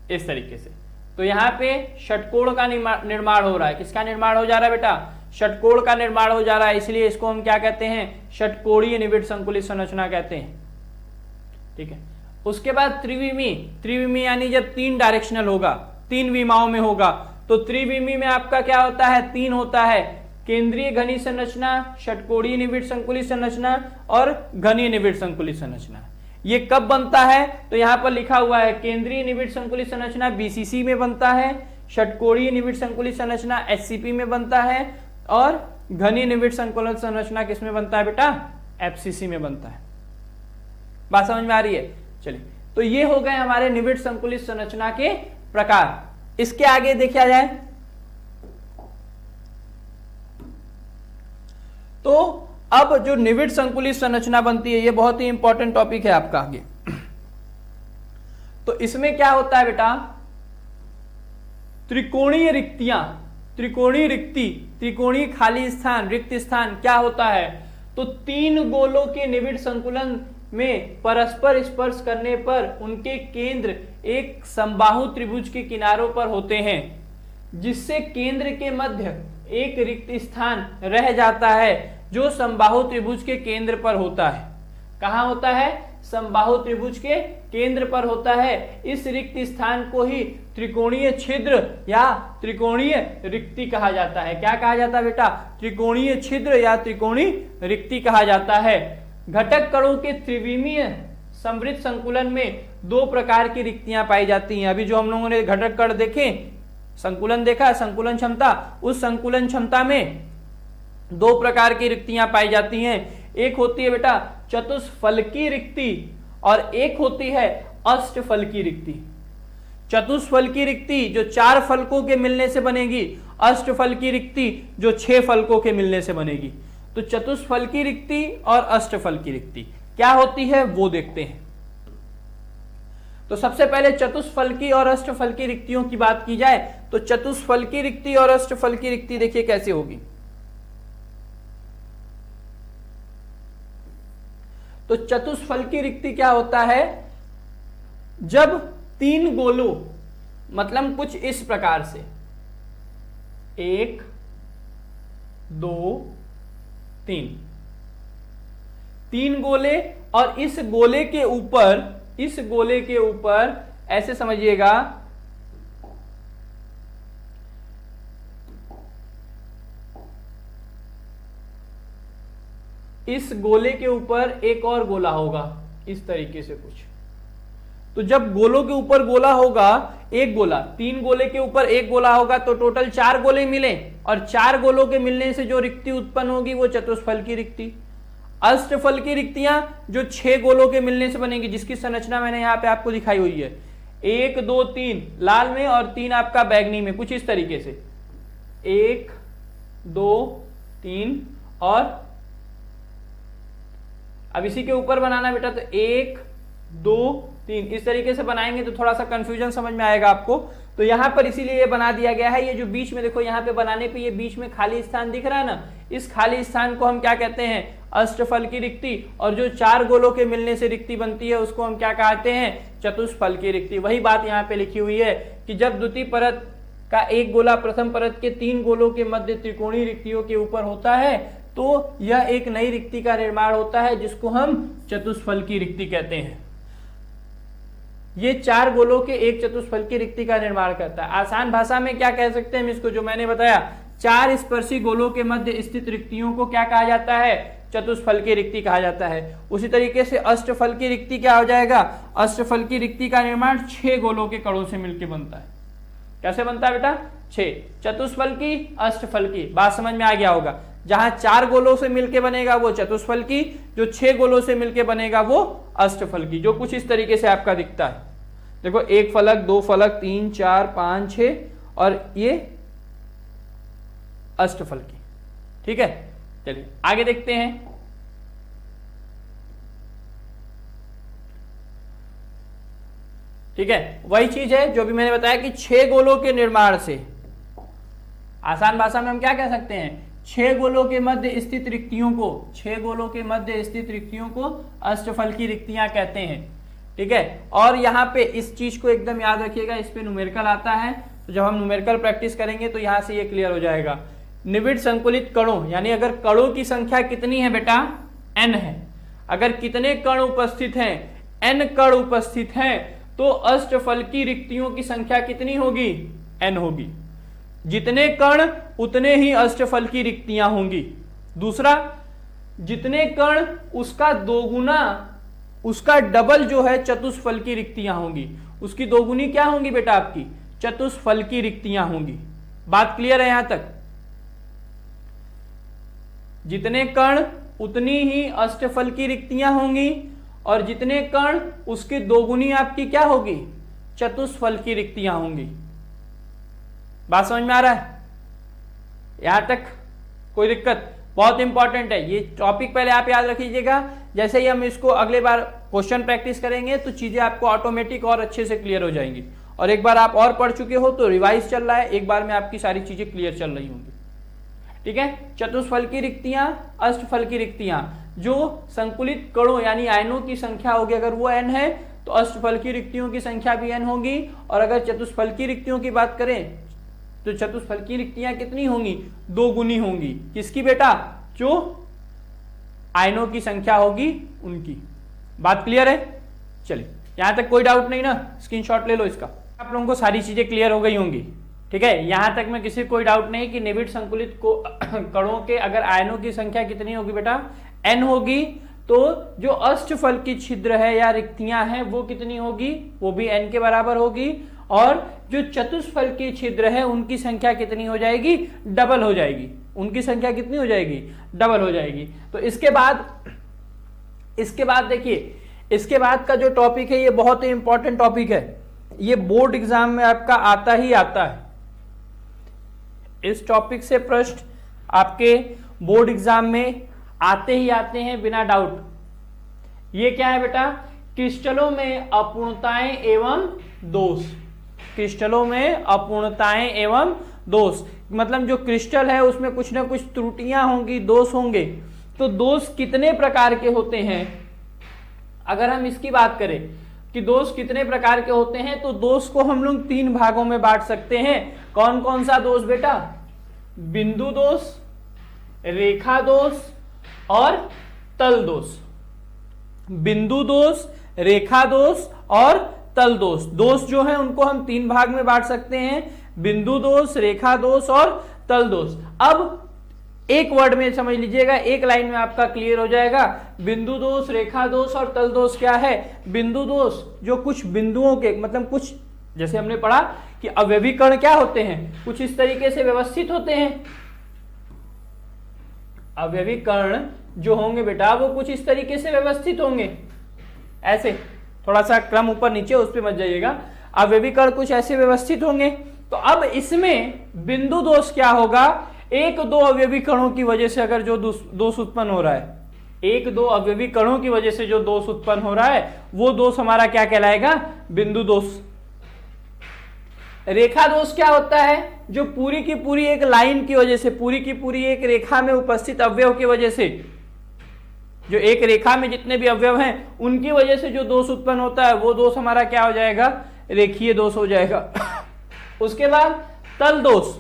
इस तरीके से। तो यहाँ पे षटकोण का निर्माण हो रहा है। किसका निर्माण हो जा रहा है बेटा, षटकोण का निर्माण हो जा रहा है, इसलिए इसको हम क्या कहते हैं, षटकोणीय निबिड़ संकुलित संरचना कहते हैं। ठीक है, उसके बाद त्रिविमीय यानी जब तीन डायरेक्शनल होगा, तीन विमाओं में होगा, तो त्रिविमीय में आपका क्या होता है, तीन होता है, केंद्रीय घनीय संरचना, षटकोणीय निबिड़ संकुलित संरचना और घनीय निबिड़ संकुलित संरचना। ये कब बनता है, तो यहां पर लिखा हुआ है केंद्रीय निबिड़ संकुलित संरचना बीसीसी में बनता है, षटकोणीय निबिड़ संकुलित संरचना एचसीपी में बनता है और घनीय निबिड़ संकुलित संरचना किसमें बनता है बेटा, एफसीसी में बनता है। बात समझ में आ रही है। चलिए, तो ये हो गए हमारे निबिड़ संकुलित संरचना के प्रकार। इसके आगे देखा जाए तो अब जो निबिड़ संकुलित संरचना बनती है, ये बहुत ही इंपॉर्टेंट टॉपिक है आपका आगे। तो इसमें क्या होता है बेटा, त्रिकोणीय रिक्तियां, त्रिकोणीय खाली स्थान, रिक्त स्थान क्या होता है, तो तीन गोलों के निबिड़ संकुलन में परस्पर स्पर्श करने पर उनके केंद्र एक समबाहु त्रिभुज के किनारों पर होते हैं, जिससे केंद्र के मध्य एक रिक्त स्थान रह जाता है जो समबाहु त्रिभुज के केंद्र पर होता है। कहां होता है, समबाहु त्रिभुज के केंद्र पर होता है। इस रिक्त स्थान को ही त्रिकोणीय छिद्र या त्रिकोणीय रिक्ति कहा जाता है। क्या कहा जाता है बेटा, त्रिकोणीय छिद्र या त्रिकोणीय रिक्ति कहा जाता है। घटक कणों के त्रिविमीय समृद्ध संकुलन में दो प्रकार की रिक्तियां पाई जाती हैं। अभी जो हम लोगों ने घटक कण देखे, संकुलन देखा, संकुलन क्षमता, उस संकुलन क्षमता में दो प्रकार की रिक्तियां पाई जाती हैं। एक होती है बेटा चतुष्फलकी रिक्ति और एक होती है अष्टफलकी रिक्ति। चतुष्फलकी रिक्ति जो 4 फलकों के मिलने से बनेगी, अष्टफलकी रिक्ति जो 6 फलकों के मिलने से बनेगी। तो चतुष्फलकी रिक्ति और अष्टफलकी रिक्ति क्या होती है वो देखते हैं। तो सबसे पहले चतुष्फलकी और अष्टफलकी रिक्तियों की बात की जाए तो चतुष्फलकी रिक्ति और अष्टफलकी रिक्ति देखिए कैसे होगी। तो चतुष्फलकी रिक्ति क्या होता है, जब तीन गोलों, मतलब कुछ इस प्रकार से 1 2 3, 3 गोले और इस गोले के ऊपर ऐसे समझिएगा इस गोले के ऊपर एक और गोला होगा, इस तरीके से कुछ। तो जब गोलों के ऊपर गोला होगा, एक गोला, 3 गोले के ऊपर एक गोला होगा, तो टोटल 4 गोले मिले, और 4 गोलों के मिलने से जो रिक्ति उत्पन्न होगी वो चतुष्फल की रिक्ति। अष्टफल की रिक्तियां जो 6 गोलों के मिलने से बनेगी, जिसकी संरचना मैंने यहाँ पे आपको दिखाई हुई है, 1 2 3 लाल में और 3 आपका बैगनी में, कुछ इस तरीके से 1 2 3, और अब इसी के ऊपर बनाना बेटा, तो 1 2 3 इस तरीके से बनाएंगे तो थोड़ा सा कंफ्यूजन समझ में आएगा आपको। तो यहां पर इसीलिए ये बना दिया गया है। ये जो बीच में देखो, यहाँ पे बनाने पे ये बीच में खाली स्थान दिख रहा है ना, इस खाली स्थान को हम क्या कहते हैं, अष्टफल की रिक्ति। और जो 4 गोलों के मिलने से रिक्ति बनती है उसको हम क्या कहते हैं, चतुष्फल की रिक्ति। वही बात यहाँ पे लिखी हुई है कि जब द्वितीय परत का एक गोला प्रथम परत के 3 गोलों के मध्य त्रिकोणीय रिक्तियों के ऊपर होता है, तो यह एक नई रिक्ति का निर्माण होता है, जिसको हम चतुष्फल की रिक्ति कहते हैं। ये 4 गोलों के एक चतुष्फल की रिक्ति का निर्माण करता है। आसान भाषा में क्या कह सकते हैं हम इसको, जो मैंने बताया, 4 स्पर्शी गोलों के मध्य स्थित रिक्तियों को क्या कहा जाता है, चतुष्फल की रिक्ति कहा जाता है। उसी तरीके से अष्टफल की रिक्ति क्या हो जाएगा, अष्टफल की रिक्ति का निर्माण 6 गोलों के कणों से मिलकर बनता है। कैसे बनता है बेटा, 6। चतुष्फल की, अष्टफल की, बात समझ में आ गया होगा। जहां 4 गोलों से मिलके बनेगा वो चतुष्फल की, जो 6 गोलों से मिलके बनेगा वो अष्टफल की, जो कुछ इस तरीके से आपका दिखता है। देखो, 1 फलक, 2 फलक, 3 4 5 6, और ये अष्टफल की। ठीक है, चलिए आगे देखते हैं। ठीक है, वही चीज है जो भी मैंने बताया कि 6 गोलों के निर्माण से, आसान भाषा में हम क्या कह सकते हैं, 6 गोलों के मध्य स्थित रिक्तियों को, 6 गोलों के मध्य स्थित रिक्तियों को अष्टफल की रिक्तियां कहते हैं। ठीक है, और यहाँ पे इस चीज को एकदम याद रखिएगा, इस पे न्यूमेरिकल आता है, तो जब हम न्यूमेरिकल प्रैक्टिस करेंगे तो यहाँ से ये क्लियर हो जाएगा। निविड़ संकुलित कणों, यानी अगर कणों की संख्या कितनी है बेटा, n है। अगर कितने कण उपस्थित हैं, n कण उपस्थित हैं, तो अष्टफल की रिक्तियों की संख्या कितनी होगी, n होगी। जितने कण उतने ही अष्टफल की रिक्तियां होंगी। दूसरा, जितने कण उसका दोगुना, उसका डबल जो है चतुष्फल की रिक्तियां होंगी। उसकी दोगुनी क्या होंगी बेटा, आपकी चतुष्फल की रिक्तियां होंगी। बात क्लियर है यहां तक। जितने कण उतनी ही अष्टफल की रिक्तियां होंगी, और जितने कण उसकी दोगुनी आपकी क्या होगी, चतुष्फल की रिक्तियां होंगी। बात समझ में आ रहा है यहां तक, कोई दिक्कत? बहुत इंपॉर्टेंट है ये टॉपिक, पहले आप याद रखिएगा। जैसे ही हम इसको अगले बार क्वेश्चन प्रैक्टिस करेंगे तो चीजें आपको ऑटोमेटिक और अच्छे से क्लियर हो जाएंगी। और एक बार आप और पढ़ चुके हो तो रिवाइज चल रहा है, एक बार में आपकी सारी चीजें क्लियर चल रही होंगी। ठीक है, चतुष्फल की रिक्तियां, अष्टफल की रिक्तियां, जो संकुलित कणों यानी आयनों की संख्या होगी, अगर वो n है तो अष्टफल की रिक्तियों की संख्या भी n होगी। और अगर चतुष्फल की रिक्तियों की बात करें तो चतुष्फल की रिक्तियां कितनी होंगी, 2 गुनी होंगी। किसकी बेटा, जो आयनों की संख्या होगी उनकी। बात क्लियर है? चलिए, यहां तक कोई डाउट नहीं ना, स्क्रीनशॉट ले लो इसका। आप लोगों को सारी चीजें क्लियर हो गई होंगी। ठीक है, यहां तक में किसी कोई डाउट नहीं कि निविड़ संकुलित कणों के अगर आयनों की संख्या कितनी होगी बेटा, n होगी, तो जो अष्टफल की छिद्र है या रिक्तियां हैं वो कितनी होगी, वो भी n के बराबर होगी। और जो चतुष्फल की छिद्र है उनकी संख्या कितनी हो जाएगी, डबल हो जाएगी। उनकी संख्या कितनी हो जाएगी, डबल हो जाएगी। तो इसके बाद देखिए, इसके बाद का जो टॉपिक है ये बहुत ही इंपॉर्टेंट टॉपिक है, ये बोर्ड एग्जाम में आपका आता ही आता है। इस टॉपिक से प्रश्न आपके बोर्ड एग्जाम में आते ही आते हैं बिना डाउट। ये क्या है बेटा, क्रिस्टलों में अपूर्णताएं एवं दोष। क्रिस्टलों में अपूर्णताएं एवं दोष मतलब जो क्रिस्टल है उसमें कुछ ना कुछ त्रुटियां होंगी, दोष होंगे। तो दोष कितने प्रकार के होते हैं, अगर हम इसकी बात करें कि दोष कितने प्रकार के होते हैं, तो दोष को हम लोग 3 भागों में बांट सकते हैं। कौन कौन सा दोष बेटा, बिंदु दोष, रेखा दोष और तल दोष। बिंदु दोष, रेखा दोष और तल दोष। दोष जो है उनको हम 3 भाग में बांट सकते हैं, बिंदु दोष, रेखा दोष और तल दोष। अब एक वर्ड में समझ लीजिएगा, एक लाइन में आपका क्लियर हो जाएगा। बिंदु दोष, रेखा दोष और तल दोष क्या है? बिंदु दोष जो कुछ बिंदुओं के मतलब कुछ, जैसे हमने पढ़ा कि अवयवी कण क्या होते हैं, कुछ इस तरीके से व्यवस्थित होते हैं। अवयवी कण जो होंगे बेटा वो कुछ इस तरीके से व्यवस्थित होंगे, ऐसे थोड़ा सा क्रम ऊपर नीचे उस पर मत जाइएगा। अवयवी कण कुछ ऐसे व्यवस्थित होंगे। तो अब इसमें बिंदु दोष क्या होगा? एक दो अवयवी कणों की वजह से अगर जो दोष उत्पन्न हो रहा है, एक दो अवयवी कणों की वजह से जो दोष उत्पन्न हो रहा है वो दोष हमारा क्या कहलाएगा? बिंदु दोष। रेखा दोष क्या होता है? जो पूरी की पूरी एक लाइन की वजह से, पूरी की पूरी एक रेखा में उपस्थित अवयव की वजह से, जो एक रेखा में जितने भी अवयव हैं उनकी वजह से जो दोष उत्पन्न होता है वो दोष हमारा क्या हो जाएगा? रेखीय दोष हो जाएगा। उसके बाद तल दोष।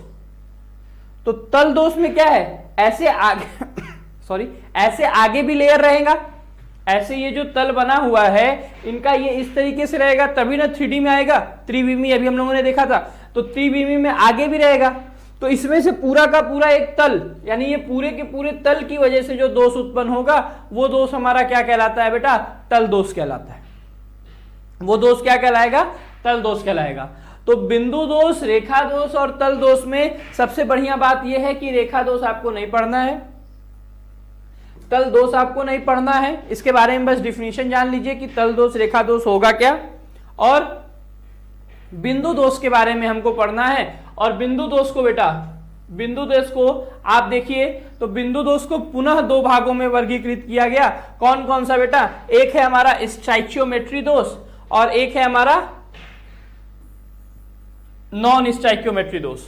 तो तल दोष में क्या है? ऐसे आगे ऐसे आगे भी लेयर रहेगा, ऐसे ये जो तल बना हुआ है इनका ये इस तरीके से रहेगा, तभी ना 3D में आएगा। त्रिविमी अभी हम लोगों ने देखा था, तो त्रिविमी में आगे भी रहेगा। तो इसमें से पूरा का पूरा एक तल, यानी ये पूरे के पूरे तल की वजह से जो दोष उत्पन्न होगा वो दोष हमारा क्या कहलाता है बेटा? तल दोष कहलाता है। वो दोष क्या कहलाएगा? तल दोष कहलाएगा। तो बिंदु दोष, रेखा दोष और तल दोष में सबसे बढ़िया बात यह है कि रेखा दोष आपको नहीं पढ़ना है, तल दोष आपको नहीं पढ़ना है। इसके बारे में बस डिफिनीशन जान लीजिए कि तल दोष, रेखा दोष होगा क्या, और बिंदु दोष के बारे में हमको पढ़ना है। और बिंदु दोष को बेटा, बिंदु दोष को आप देखिए तो बिंदु दोष को पुनः दो भागों में वर्गीकृत किया गया। कौन कौन सा बेटा? एक है हमारा स्टाइचियोमेट्री दोष और एक है हमारा नॉन स्टाइकियोमेट्री दोष।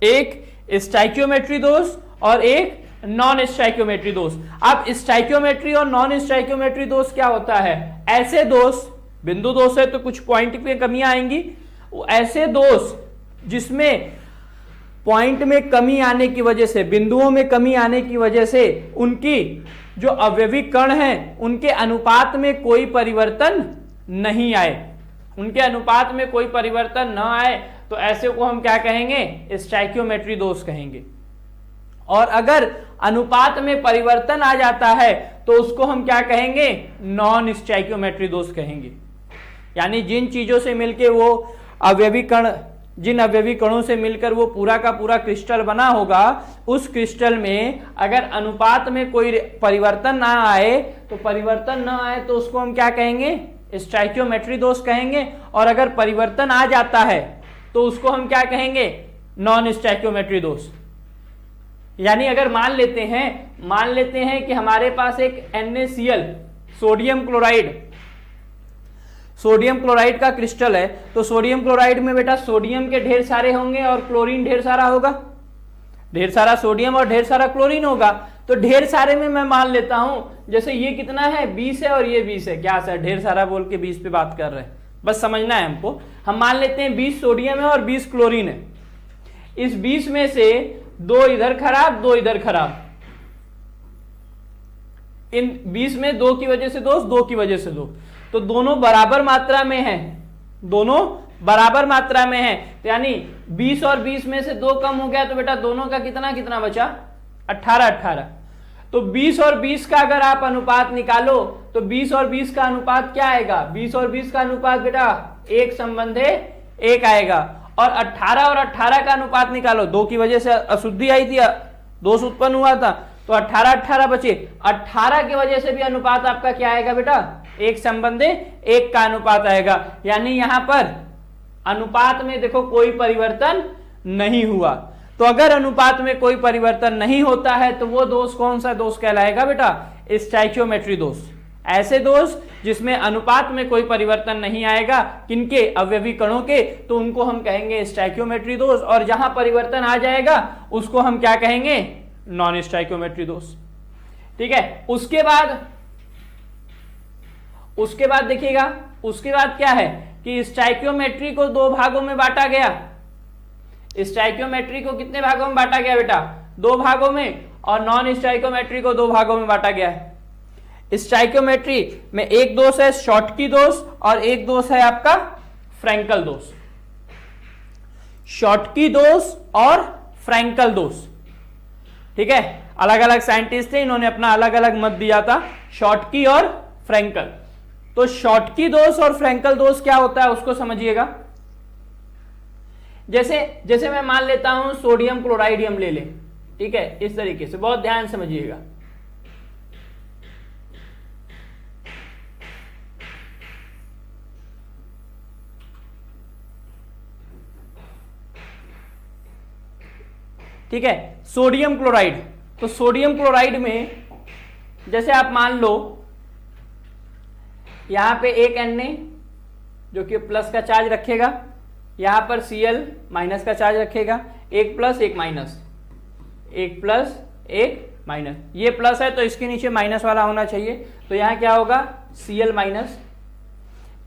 एक स्टाइकियोमेट्री दोष और एक नॉन स्टाइकियोमेट्री दोष। अब स्टाइकियोमेट्री और नॉन स्टाइकियोमेट्री दोष क्या होता है? ऐसे दोष, बिंदु दोष है तो कुछ पॉइंट पे कमियां आएंगी, ऐसे दोष जिसमें पॉइंट में कमी आने की वजह से, बिंदुओं में कमी आने की वजह से उनकी जो अवयवी कण हैं उनके अनुपात में कोई परिवर्तन नहीं आए, उनके अनुपात में कोई परिवर्तन न आए, तो ऐसे को हम क्या कहेंगे? स्टाइकियोमेट्री दोष कहेंगे। और अगर अनुपात में परिवर्तन आ जाता है तो उसको हम क्या कहेंगे? नॉन स्टाइकियोमेट्री दोष कहेंगे। यानी जिन चीजों से मिलकर वो अवयवी कण, जिन अवयवी कणों से मिलकर वो पूरा का पूरा क्रिस्टल बना होगा, उस क्रिस्टल में अगर अनुपात में कोई परिवर्तन ना आए, तो परिवर्तन ना आए तो उसको हम क्या कहेंगे? स्टाइकियोमेट्री दोष कहेंगे। और अगर परिवर्तन आ जाता है तो उसको हम क्या कहेंगे? नॉन स्टाइकियोमेट्री दोष। यानी अगर मान लेते हैं कि हमारे पास एक NaCl, सोडियम क्लोराइड का क्रिस्टल है, तो सोडियम क्लोराइड में बेटा सोडियम के ढेर सारे होंगे और क्लोरीन ढेर सारा होगा, ढेर सारा सोडियम और ढेर सारा क्लोरीन होगा। तो ढेर सारे में मैं मान लेता हूं, जैसे ये कितना है? 20 है और ये 20 है। क्या सर ढेर सारा बोल के 20 पे बात कर रहे हैं? बस समझना है हमको। हम मान लेते हैं 20 सोडियम है और 20 क्लोरीन है। इस 20 में से 2 इधर खराब, 2 इधर खराब। इन 20 में 2 की वजह से 2 की वजह से 2, तो दोनों बराबर मात्रा में है, दोनों बराबर मात्रा में है। तो यानी 20 और 20 में से 2 कम हो गया, तो बेटा दोनों का कितना कितना बचा? 18। तो 20 और 20 का अगर आप अनुपात निकालो तो 20 और 20 का अनुपात क्या आएगा? 20 और 20 का अनुपात बेटा 1 संबंधे 1 आएगा। और 18 और 18 का अनुपात निकालो, 2 की वजह से अशुद्धि आई थी, दोष उत्पन्न हुआ था, तो 18 बचे। 18 की वजह से भी अनुपात आपका क्या आएगा बेटा? 1 संबंधे 1 का अनुपात आएगा। यानी यहां पर अनुपात में देखो कोई परिवर्तन नहीं हुआ। तो अगर अनुपात में कोई परिवर्तन नहीं होता है तो वो दोष कौन सा दोष कहलाएगा बेटा? स्टाइकियोमेट्री दोष। ऐसे दोष जिसमें अनुपात में कोई परिवर्तन नहीं आएगा, किनके? अवयवी कणों के, तो उनको हम कहेंगे स्टाइकियोमेट्री दोष। और जहां परिवर्तन आ जाएगा उसको हम क्या कहेंगे? नॉन स्टाइकियोमेट्री दोष। ठीक है। उसके बाद देखिएगा, उसके बाद क्या है कि स्टाइकियोमेट्री को 2 भागों में बांटा गया। स्टाइकियोमेट्री को कितने भागों में बांटा गया बेटा? 2 भागों में। और नॉन स्टाइकियोमेट्री को 2 भागों में बांटा गया है। स्टाइकियोमेट्री में एक दोष है शॉटकी दोष और एक दोष है आपका फ्रैंकल दोष। शॉटकी दोष और फ्रैंकल दोष। ठीक है, अलग अलग साइंटिस्ट थे, इन्होंने अपना अलग अलग मत दिया था, शॉटकी और फ्रैंकल। तो शॉटकी दोष और फ्रैंकल दोष क्या होता है उसको समझिएगा। जैसे मैं मान लेता हूं सोडियम क्लोराइड हम ले लें, ठीक है, इस तरीके से, बहुत ध्यान समझिएगा। ठीक है, सोडियम क्लोराइड। तो सोडियम क्लोराइड में जैसे आप मान लो यहां पे एक Na जो कि प्लस का चार्ज रखेगा, यहां पर Cl माइनस का चार्ज रखेगा, एक प्लस एक माइनस, एक प्लस एक माइनस, ये प्लस है तो इसके नीचे माइनस वाला होना चाहिए, तो यहां क्या होगा Cl माइनस।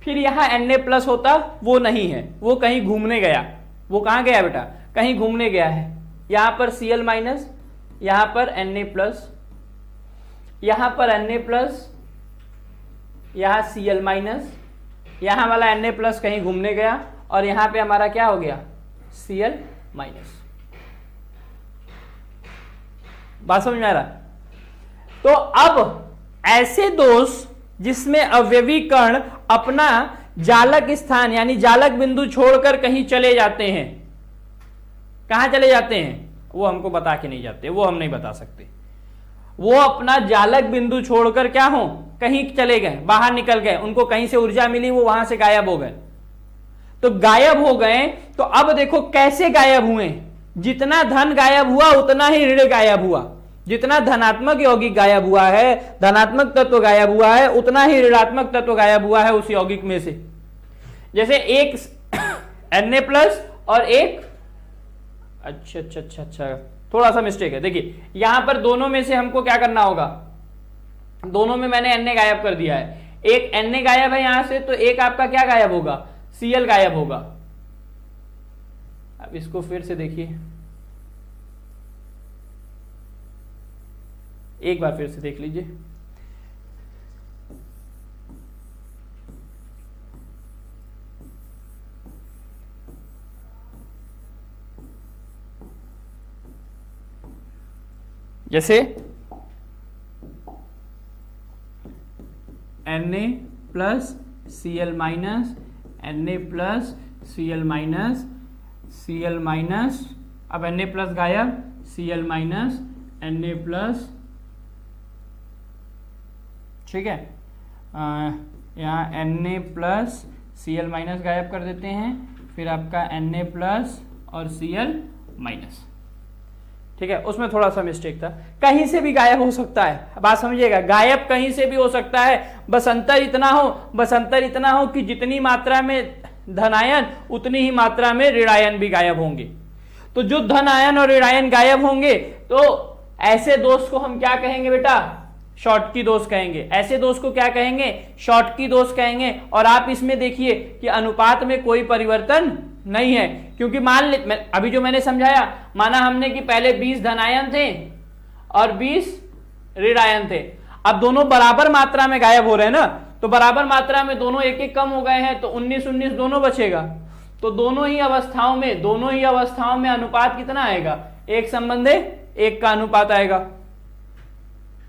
फिर यहां Na प्लस होता, वो नहीं है, वो कहीं घूमने गया। वो कहां गया बेटा, कहीं घूमने गया है। यहां पर Cl माइनस, यहां पर Na प्लस, यहां पर Na प्लस, यहां Cl माइनस, यहां वाला Na प्लस कहीं घूमने गया और यहां पे हमारा क्या हो गया Cl माइनस। बात समझ में आ रहा? तो अब ऐसे दोष जिसमें अवयवी कण अपना जालक स्थान यानी जालक बिंदु छोड़कर कहीं चले जाते हैं, कहां चले जाते हैं वो हमको बता के नहीं जाते, वो हम नहीं बता सकते। वो अपना जालक बिंदु छोड़कर क्या हो, कहीं चले गए, बाहर निकल गए, उनको कहीं से ऊर्जा मिली, वो वहां से गायब हो गए। तो गायब हो गए, तो अब देखो कैसे गायब हुए। जितना धन गायब हुआ उतना ही ऋण गायब हुआ। जितना धनात्मक यौगिक गायब हुआ है, धनात्मक तत्व गायब हुआ है, उतना ही ऋणात्मक तत्व गायब हुआ है उस यौगिक में से। जैसे एक Na प्लस और एक, अच्छा, थोड़ा सा मिस्टेक है। देखिए यहां पर दोनों में से हमको क्या करना होगा, दोनों में मैंने Na गायब कर दिया है, एक Na गायब है यहां से, तो एक आपका क्या गायब होगा, Cl गायब होगा। अब इसको फिर से देखिए, एक बार फिर से देख लीजिए। जैसे Na plus Cl minus, Na plus Cl minus, Cl minus, अब Na प्लस गायब, Cl माइनस, Na प्लस, ठीक है, यहाँ Na प्लस Cl माइनस गायब कर देते हैं, फिर आपका Na प्लस और Cl माइनस, ठीक है। उसमें थोड़ा सा मिस्टेक था, कहीं से भी गायब हो सकता है, बात समझिएगा, गायब कहीं से भी हो सकता है, बस अंतर इतना हो कि जितनी मात्रा में धनायन उतनी ही मात्रा में ऋणायन भी गायब होंगे। तो जो धन आयन और ऋणायन गायब होंगे तो ऐसे दोष को हम क्या कहेंगे बेटा, शॉटकी दोष कहेंगे। ऐसे दोष को क्या कहेंगे, शॉटकी दोष कहेंगे। और आप इसमें देखिए कि अनुपात में कोई परिवर्तन नहीं है, क्योंकि अभी जो मैंने समझाया, माना हमने कि पहले 20 धनायन थे और 20 ऋणायन थे, अब दोनों बराबर मात्रा में गायब हो रहे हैं ना, तो बराबर मात्रा में दोनों एक एक कम हो गए हैं, तो 19-19 दोनों बचेगा। तो दोनों ही अवस्थाओं में अनुपात कितना आएगा, 1:1 का अनुपात आएगा।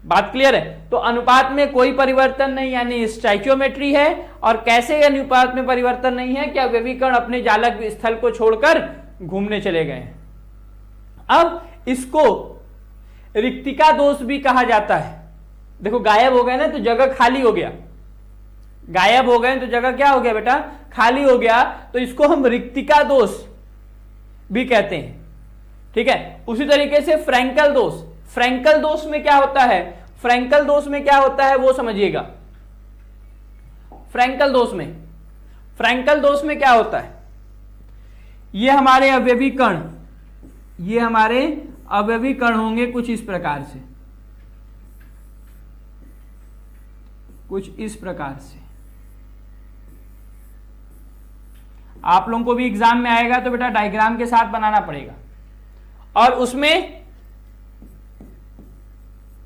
बात क्लियर है? तो अनुपात में कोई परिवर्तन नहीं, यानी स्टोइकियोमेट्री है। और कैसे अनुपात में परिवर्तन नहीं है, क्या अवयवीकरण अपने जालक स्थल को छोड़कर घूमने चले गए हैं। अब इसको रिक्तिका दोष भी कहा जाता है। देखो गायब हो गए ना तो जगह खाली हो गया, गायब हो गए तो जगह क्या हो गया बेटा, खाली हो गया, तो इसको हम रिक्तिका दोष भी कहते हैं, ठीक है। उसी तरीके से फ्रैंकल दोष, फ्रैंकल दोष में क्या होता है, फ्रैंकल दोष में क्या होता है वो समझिएगा। फ्रैंकल दोष में क्या होता है, ये हमारे अवयवी कण होंगे कुछ इस प्रकार से, आप लोगों को भी एग्जाम में आएगा तो बेटा डायग्राम के साथ बनाना पड़ेगा। और उसमें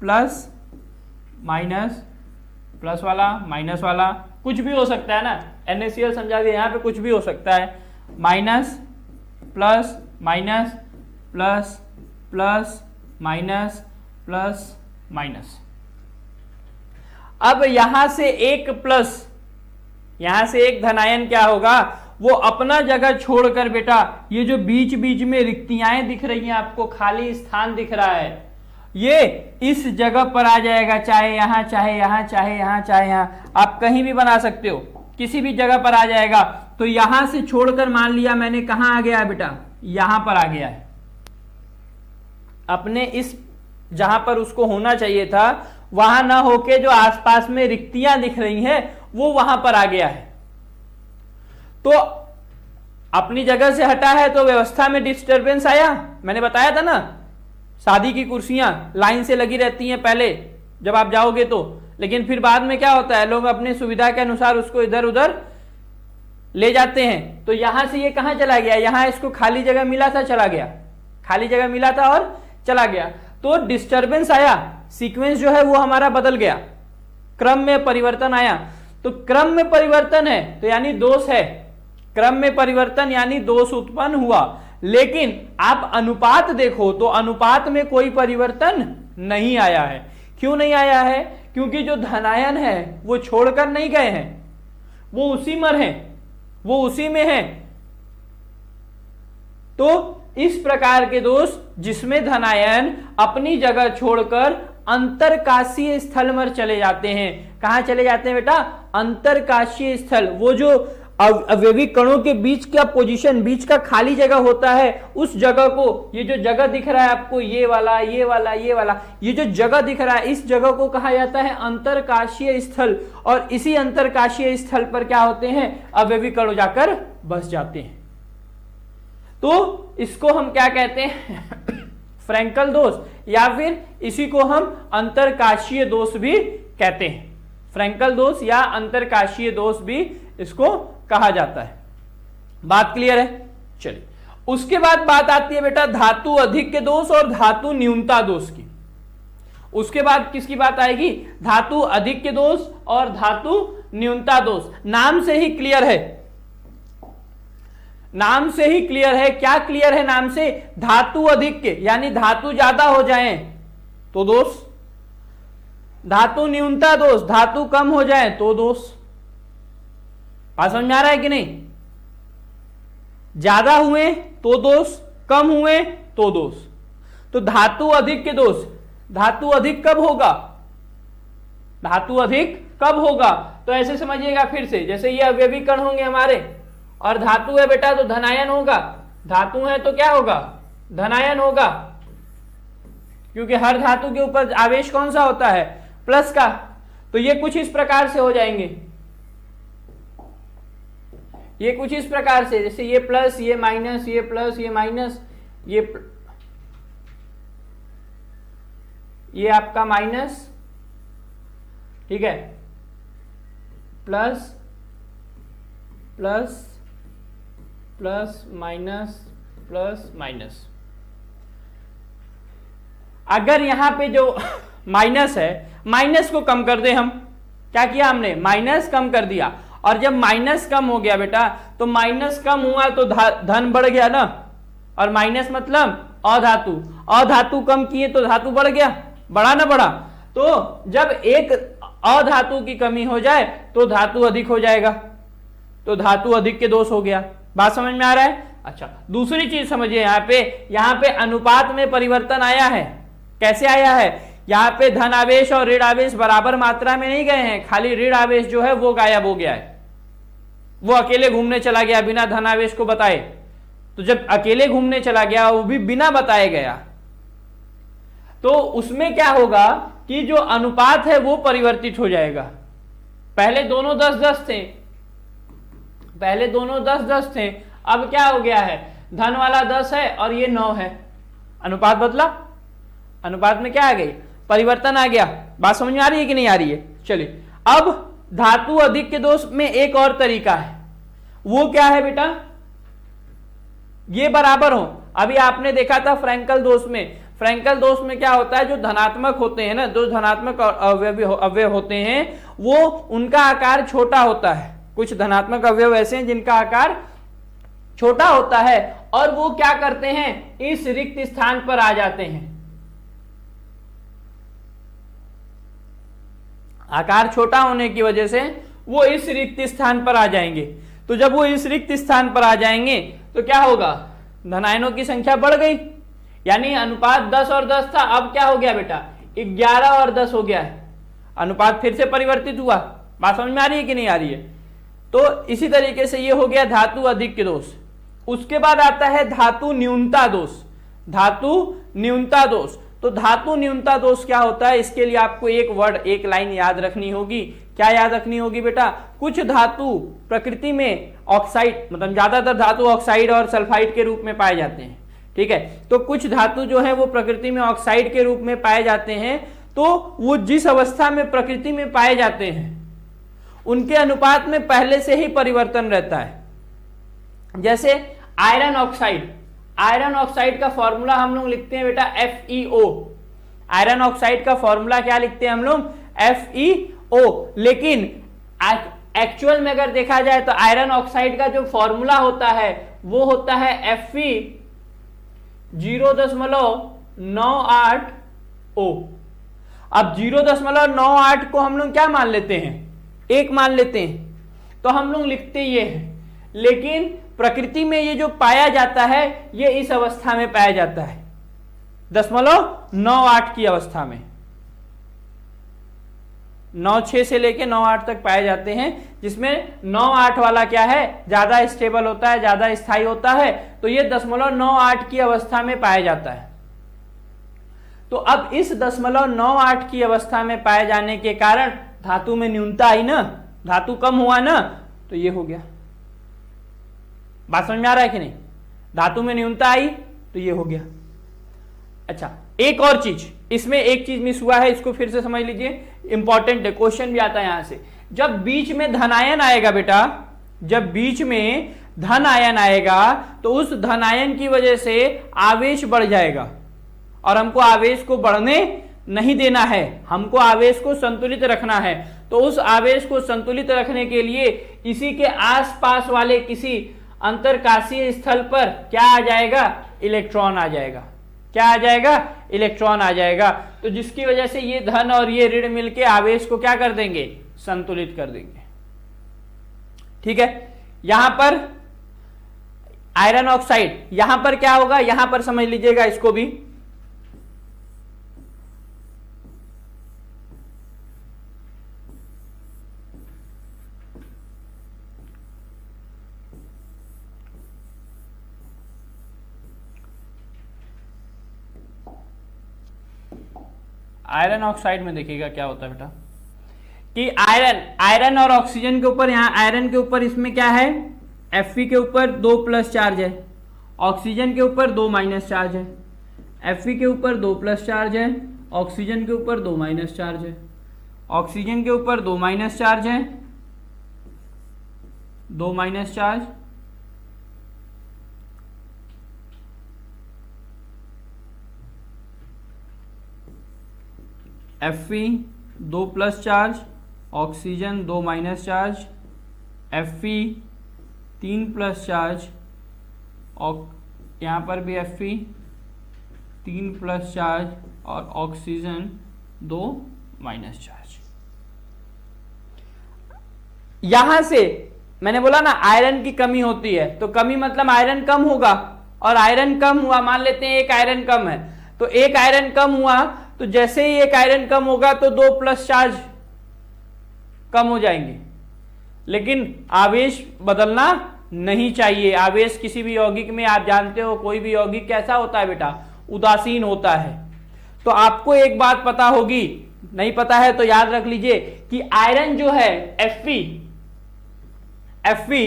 प्लस माइनस, प्लस वाला माइनस वाला कुछ भी हो सकता है ना, NaCl समझा दिया, यहां पे कुछ भी हो सकता है, minus plus minus plus plus minus plus minus. अब यहां से एक प्लस, यहां से एक धनायन क्या होगा, वो अपना जगह छोड़कर बेटा ये जो बीच बीच में रिक्तियां दिख रही हैं आपको, खाली स्थान दिख रहा है, ये इस जगह पर आ जाएगा, चाहे यहां चाहे यहां चाहे यहां चाहे यहां, आप कहीं भी बना सकते हो, किसी भी जगह पर आ जाएगा। तो यहां से छोड़कर मान लिया मैंने कहां आ गया है बेटा, यहां पर आ गया है, अपने इस जहां पर उसको होना चाहिए था वहां ना होके जो आसपास में रिक्तियां दिख रही हैं वो वहां पर आ गया है। तो अपनी जगह से हटा है तो व्यवस्था में डिस्टरबेंस आया। मैंने बताया था ना, शादी की कुर्सियां लाइन से लगी रहती हैं पहले जब आप जाओगे तो, लेकिन फिर बाद में क्या होता है, लोग अपनी सुविधा के अनुसार उसको इधर उधर ले जाते हैं। तो यहां से ये कहां चला गया, यहां इसको खाली जगह मिला था, चला गया, खाली जगह मिला था और चला गया। तो डिस्टरबेंस आया, सीक्वेंस जो है वो हमारा बदल गया, क्रम में परिवर्तन आया। तो क्रम में परिवर्तन है तो यानी दोष है, क्रम में परिवर्तन यानी दोष उत्पन्न हुआ। लेकिन आप अनुपात देखो तो अनुपात में कोई परिवर्तन नहीं आया है। क्यों नहीं आया है, क्योंकि जो धनायन है वो छोड़कर नहीं गए हैं, वो उसी में हैं, वो उसी में हैं। तो इस प्रकार के दोष जिसमें धनायन अपनी जगह छोड़कर अंतरकाशीय स्थल पर चले जाते हैं। कहां चले जाते हैं बेटा, अंतरकाशीय स्थल, वो जो अवयवी कणों के बीच का पोजीशन, बीच का खाली जगह होता है, उस जगह को, ये जो जगह दिख रहा है आपको, ये वाला ये वाला ये वाला, ये जो जगह दिख रहा है, इस जगह को कहा जाता है अंतरकाशीय स्थल। और इसी अंतरकाशीय स्थल पर क्या होते हैं, अवयवी कण जाकर बस जाते हैं। तो इसको हम क्या कहते हैं, फ्रैंकल दोष, या फिर इसी को हम अंतरकाशीय दोष भी कहते हैं। फ्रैंकल दोष या अंतरकाशीय दोष भी इसको कहा जाता है। बात क्लियर है। चलिए, उसके बाद बात आती है बेटा धातु अधिक के दोष और धातु न्यूनता दोष की। उसके बाद किसकी बात आएगी, धातु अधिक के दोष और धातु न्यूनता दोष। नाम से ही क्लियर है, नाम से ही क्लियर है। क्या क्लियर है नाम से, धातु अधिक के यानी धातु ज्यादा हो जाए तो दोष, धातु न्यूनता दोष, धातु कम हो जाए तो दोष। बात समझ में आ रहा है कि नहीं, ज्यादा हुए तो दोष, कम हुए तो दोष। तो धातु अधिक के दोष, धातु अधिक कब होगा, धातु अधिक कब होगा, तो ऐसे समझिएगा फिर से, जैसे ये अवयवी कण होंगे हमारे और धातु है बेटा तो धनायन होगा, धातु है तो क्या होगा, धनायन होगा, क्योंकि हर धातु के ऊपर आवेश कौन सा होता है, प्लस का। तो ये कुछ इस प्रकार से हो जाएंगे, ये कुछ इस प्रकार से, जैसे ये प्लस ये माइनस, ये प्लस ये माइनस, ये आपका माइनस, ठीक है, plus plus plus minus plus minus. अगर यहां पे जो माइनस है, माइनस को कम कर दे, हम क्या किया हमने, माइनस कम कर दिया। और जब माइनस कम हो गया बेटा, तो माइनस कम हुआ तो धन बढ़ गया ना, और माइनस मतलब अधातु, अधातु कम किए तो धातु बढ़ गया, बढ़ा ना बढ़ा। तो जब एक अधातु की कमी हो जाए तो धातु अधिक हो जाएगा, तो धातु अधिक के दोष हो गया। बात समझ में आ रहा है। अच्छा, दूसरी चीज समझिए, यहाँ पे अनुपात में परिवर्तन आया है। कैसे आया है, यहाँ पे धन आवेश और ऋण आवेश बराबर मात्रा में नहीं गए हैं, खाली ऋण आवेश जो है वो गायब हो गया है, वो अकेले घूमने चला गया बिना धन आवेश को बताए। तो जब अकेले घूमने चला गया, वो भी बिना बताए गया, तो उसमें क्या होगा कि जो अनुपात है वो परिवर्तित हो जाएगा। पहले दोनों 10-10 थे, पहले दोनों 10-10 थे, अब क्या हो गया है, धन वाला 10 है और ये 9 है, अनुपात बदला, अनुपात में क्या आ गई, परिवर्तन आ गया। बात समझ में आ रही है कि नहीं आ रही है। चलिए, अब धातु अधिक के दोष में एक और तरीका है, वो क्या है बेटा, ये बराबर हो। अभी आपने देखा था फ्रैंकल दोष में, फ्रैंकल दोष में क्या होता है, जो धनात्मक होते हैं ना, जो धनात्मक अवयव होते हैं, वो उनका आकार छोटा होता है। कुछ धनात्मक अवयव ऐसे हैं जिनका आकार छोटा होता है और वो क्या करते हैं, इस रिक्त स्थान पर आ जाते हैं, आकार छोटा होने की वजह से वो इस रिक्त स्थान पर आ जाएंगे। तो जब वो इस रिक्त स्थान पर आ जाएंगे तो क्या होगा, धनायनों की संख्या बढ़ गई, यानी अनुपात 10 और 10 था, अब क्या हो गया बेटा 11 और 10 हो गया है, अनुपात फिर से परिवर्तित हुआ। बात समझ में आ रही है कि नहीं आ रही है? तो इसी तरीके से ये हो गया धातु अधिक्य दोष। उसके बाद आता है धातु न्यूनता दोष। धातु न्यूनता दोष, तो धातु न्यूनता दोष क्या होता है, इसके लिए आपको एक वर्ड, एक लाइन याद रखनी होगी। क्या याद रखनी होगी बेटा, कुछ धातु प्रकृति में ऑक्साइड, मतलब ज्यादातर धातु ऑक्साइड और सल्फाइड के रूप में पाए जाते हैं, ठीक है। तो कुछ धातु जो है वो प्रकृति में ऑक्साइड के रूप में पाए जाते हैं, तो वो जिस अवस्था में प्रकृति में पाए जाते हैं उनके अनुपात में पहले से ही परिवर्तन रहता है। जैसे आयरन ऑक्साइड, आयरन ऑक्साइड का फॉर्मूला हम लोग लिखते हैं बेटा FeO। आयरन ऑक्साइड का फॉर्मूला क्या लिखते हैं हम लोग, FeO। लेकिन एक्चुअल में अगर देखा जाए तो आयरन ऑक्साइड का जो फॉर्मूला होता है वो होता है Fe 0.98O। अब 0.98 को हम लोग क्या मान लेते हैं, 1 मान लेते हैं, तो हम लोग लिखते ये हैं। लेकिन प्रकृति में ये जो पाया जाता है ये इस अवस्था में पाया जाता है 0.98 की अवस्था में, 9.6 से लेके 9.8 तक पाए जाते हैं, जिसमें 9.8 वाला क्या है, ज्यादा स्टेबल होता है, ज्यादा स्थायी होता है। तो ये 0.98 की अवस्था में पाया जाता है। तो अब इस 0.98 की अवस्था में पाए जाने के कारण धातु में न्यूनता आई ना, धातु कम हुआ ना, तो ये हो गया। बात समझ में आ रहा है कि नहीं, धातु में न्यूनता आई तो ये हो गया। अच्छा, एक और चीज, इसमें एक चीज मिस हुआ है, इसको फिर से समझ लीजिए, इंपॉर्टेंट है, क्वेश्चन भी आता है यहां से। जब बीच में धन आयन आएगा बेटा, जब बीच में धन आयन आएगा तो उस धन आयन की वजह से आवेश बढ़ जाएगा, और हमको आवेश को बढ़ने नहीं देना है, हमको आवेश को संतुलित रखना है। तो उस आवेश को संतुलित रखने के लिए इसी के आसपास वाले किसी अंतरकाशीय स्थल पर क्या आ जाएगा, इलेक्ट्रॉन आ जाएगा। क्या आ जाएगा, इलेक्ट्रॉन आ जाएगा। तो जिसकी वजह से ये धन और ये ऋण मिलके आवेश को क्या कर देंगे, संतुलित कर देंगे। ठीक है, यहां पर आयरन ऑक्साइड, यहां पर क्या होगा, यहां पर समझ लीजिएगा इसको भी। आयरन ऑक्साइड में देखिएगा क्या होता है बेटा, कि आयरन और ऑक्सीजन के ऊपर, यहां आयरन के ऊपर इसमें क्या है, Fe के ऊपर 2 प्लस चार्ज है, ऑक्सीजन के ऊपर 2 माइनस चार्ज है। Fe के ऊपर 2 प्लस चार्ज है, ऑक्सीजन के ऊपर 2 माइनस चार्ज है। ऑक्सीजन के ऊपर 2 माइनस चार्ज है, 2 minus charge, Fe 2 plus charge, oxygen 2 minus charge, Fe 3 plus charge, और यहाँ पर भी Fe 3 प्लस चार्ज और ऑक्सीजन 2 माइनस चार्ज। यहां से मैंने बोला ना आयरन की कमी होती है, तो कमी मतलब आयरन कम होगा, और आयरन कम हुआ, मान लेते हैं एक आयरन कम है, तो एक आयरन कम हुआ, तो जैसे ही एक आयरन कम होगा तो 2 प्लस चार्ज कम हो जाएंगे। लेकिन आवेश बदलना नहीं चाहिए। आवेश किसी भी यौगिक में, आप जानते हो कोई भी यौगिक कैसा होता है बेटा, उदासीन होता है। तो आपको एक बात पता होगी, नहीं पता है तो याद रख लीजिए कि आयरन जो है Fe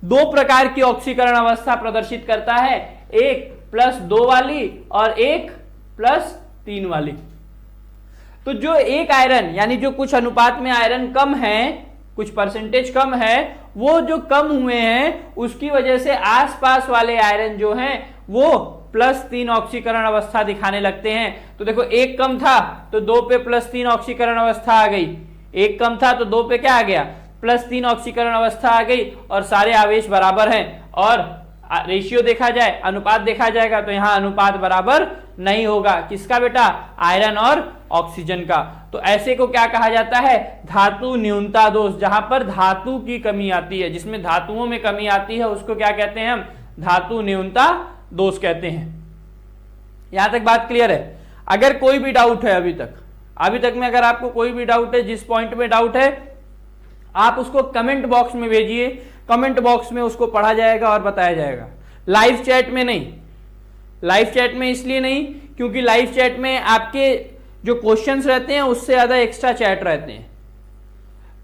2 प्रकार की ऑक्सीकरण अवस्था प्रदर्शित करता है, एक +2 वाली और एक +3 वाली। तो जो एक आयरन, यानी जो कुछ अनुपात में आयरन कम है, कुछ परसेंटेज कम है, वो जो कम हुए हैं उसकी वजह से आसपास वाले आयरन जो हैं वो +3 ऑक्सीकरण अवस्था दिखाने लगते हैं। तो देखो एक कम था तो 2 पे +3 ऑक्सीकरण अवस्था आ गई, एक कम था तो 2 पे क्या आ गया, +3 ऑक्सीकरण अवस्था आ गई, और सारे आवेश बराबर हैं। और रेशियो देखा जाए, अनुपात देखा जाएगा तो यहां अनुपात बराबर नहीं होगा, किसका बेटा, आयरन और ऑक्सीजन का। तो ऐसे को क्या कहा जाता है, धातु न्यूनता दोष। जहां पर धातु की कमी आती है, जिसमें धातुओं में कमी आती है, उसको क्या कहते हैं हम, धातु न्यूनता दोष कहते हैं। यहां तक बात क्लियर है। अगर कोई भी डाउट है अभी तक में अगर आपको कोई भी डाउट है, जिस पॉइंट में डाउट है, आप उसको कमेंट बॉक्स में भेजिए। कमेंट बॉक्स में उसको पढ़ा जाएगा और बताया जाएगा। लाइव चैट में नहीं। लाइव चैट में इसलिए नहीं क्योंकि लाइव चैट में आपके जो क्वेश्चंस रहते हैं उससे ज्यादा एक्स्ट्रा चैट रहते हैं,